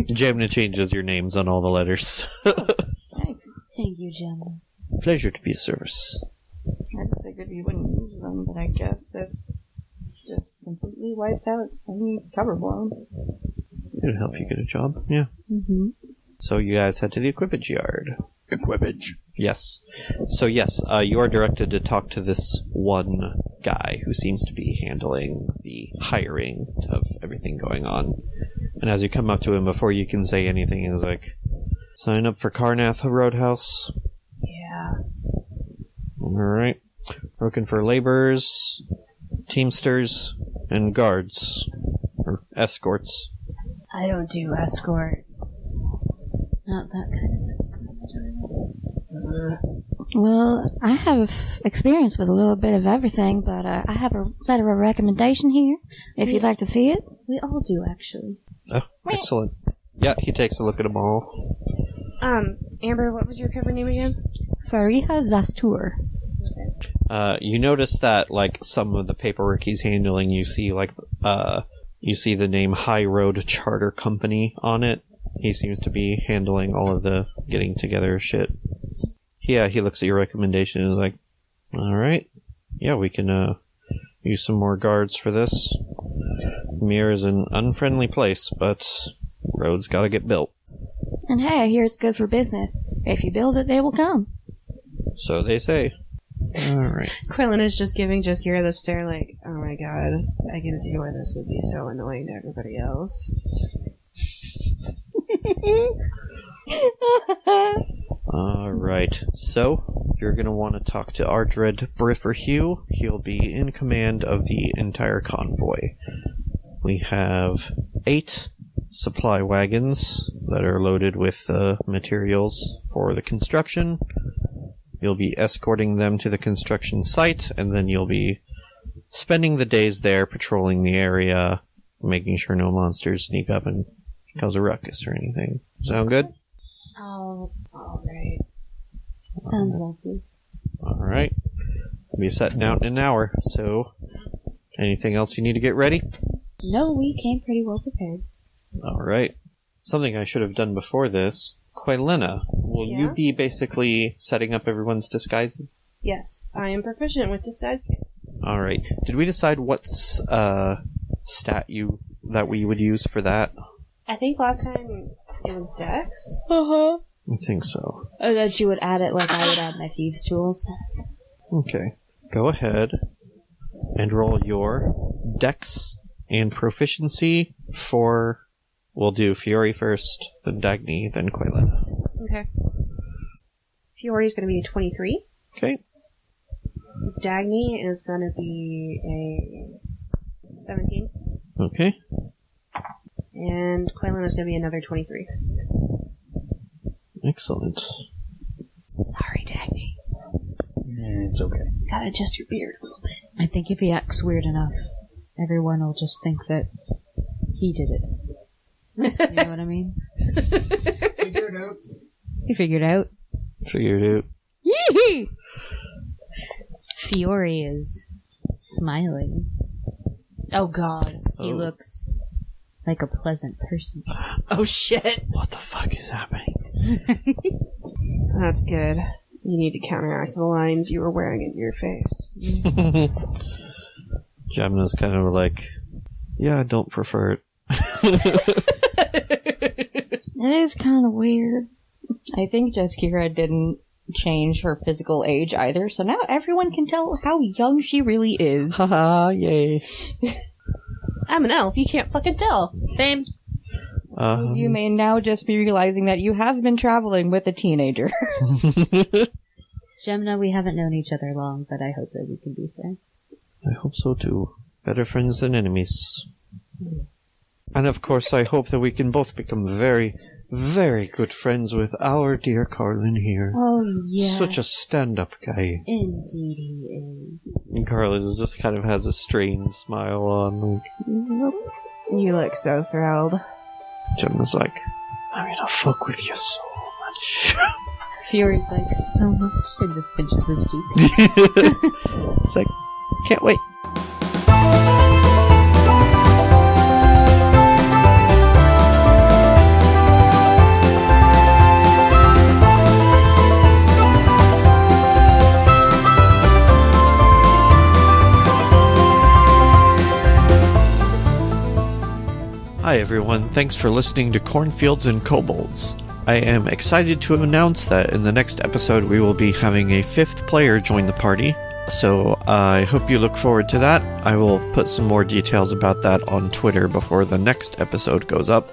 Jamna changes your names on all the letters. Thanks. Thank you, Gemma. Pleasure to be of service. I just figured you wouldn't use them, but I guess this just completely wipes out any cover blown. It'll help you get a job, yeah. Mm-hmm. So you guys head to the equipage yard. Equipage. Yes. So yes, you are directed to talk to this one guy who seems to be handling the hiring of everything going on. And as you come up to him, before you can say anything, he's like, sign up for Karnath Roadhouse. Yeah. Alright. Looking for laborers, teamsters, and guards. Or escorts. I don't do escort. Not that kind of escort. Well, I have experience with a little bit of everything, but I have a letter of recommendation here, if you'd like to see it. We all do, actually. Oh, excellent. Yeah, he takes a look at them all. Amber, what was your cover name again? Fariha Zastur. You notice that, like, some of the paperwork he's handling, you see, like, you see the name High Road Charter Company on it. He seems to be handling all of the getting together shit. Yeah, he looks at your recommendation and is like, alright, yeah, we can, use some more guards for this. Mir is an unfriendly place, but roads gotta get built. And hey, I hear it's good for business. If you build it, they will come. So they say. Alright. Quelenna is just giving Jeskira the stare like, oh my god, I can see why this would be so annoying to everybody else. Alright, so you're going to want to talk to Ardred Brifferhugh. He'll be in command of the entire convoy. We have 8 supply wagons that are loaded with materials for the construction. You'll be escorting them to the construction site, and then you'll be spending the days there patrolling the area making sure no monsters sneak up and cause a ruckus or anything. Sound good? Oh, alright. Sounds lovely. Alright. We'll be setting out in an hour, so anything else you need to get ready? No, we came pretty well prepared. Alright. Something I should have done before this. Quelenna, will you be basically setting up everyone's disguises? Yes, I am proficient with disguise kits. Alright. Did we decide what stat that we would use for that? I think last time it was Dex. Uh-huh. I think so. Oh, that you would add it like I would add my thieves' tools. Okay. Go ahead and roll your dex and proficiency for... We'll do Fiori first, then Dagney, then Quelenna. Okay. Fiori is going to be a 23. Okay. Dagney is going to be a 17. Okay. And Quelenna is going to be another 23. Excellent. Sorry, Dagney. It's okay. Gotta adjust your beard a little bit. I think if he acts weird enough, everyone will just think that he did it. You know what I mean? Figure it out. You figured out. Figured it out. Yee! Fiori is smiling. Oh god, he looks like a pleasant person. Oh shit. What the fuck is happening? That's good. You need to counteract the lines you were wearing into your face. Jamna's kind of like, yeah, I don't prefer it. It is kind of weird. I think Jeskira didn't change her physical age either, so now everyone can tell how young she really is. Haha, yay. I'm an elf, you can't fucking tell. Same. You may now just be realizing that you have been traveling with a teenager. Jamna, we haven't known each other long, but I hope that we can be friends. I hope so too. Better friends than enemies. And of course, I hope that we can both become very, very good friends with our dear Karlin here. Oh, yes. Such a stand-up guy. Indeed he is. And Karlin just kind of has a strange smile on. Like, You look so thrilled. Jamna's like, I'm gonna fuck with you so much. Fiori's like, so much, and just pinches his cheek. It's like, can't wait. Hi everyone, thanks for listening to Cornfields and Kobolds. I am excited to announce that in the next episode we will be having a 5th player join the party, so I hope you look forward to that. I will put some more details about that on Twitter before the next episode goes up.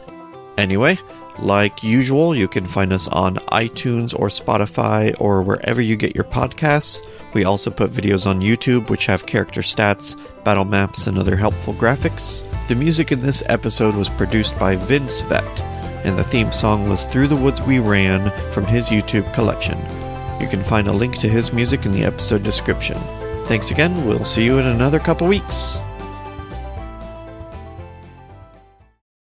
Anyway, like usual, you can find us on iTunes or Spotify or wherever you get your podcasts. We also put videos on YouTube which have character stats, battle maps, and other helpful graphics. The music in this episode was produced by Vince Vect, and the theme song was Through the Woods We Ran from his YouTube collection. You can find a link to his music in the episode description. Thanks again, we'll see you in another couple weeks.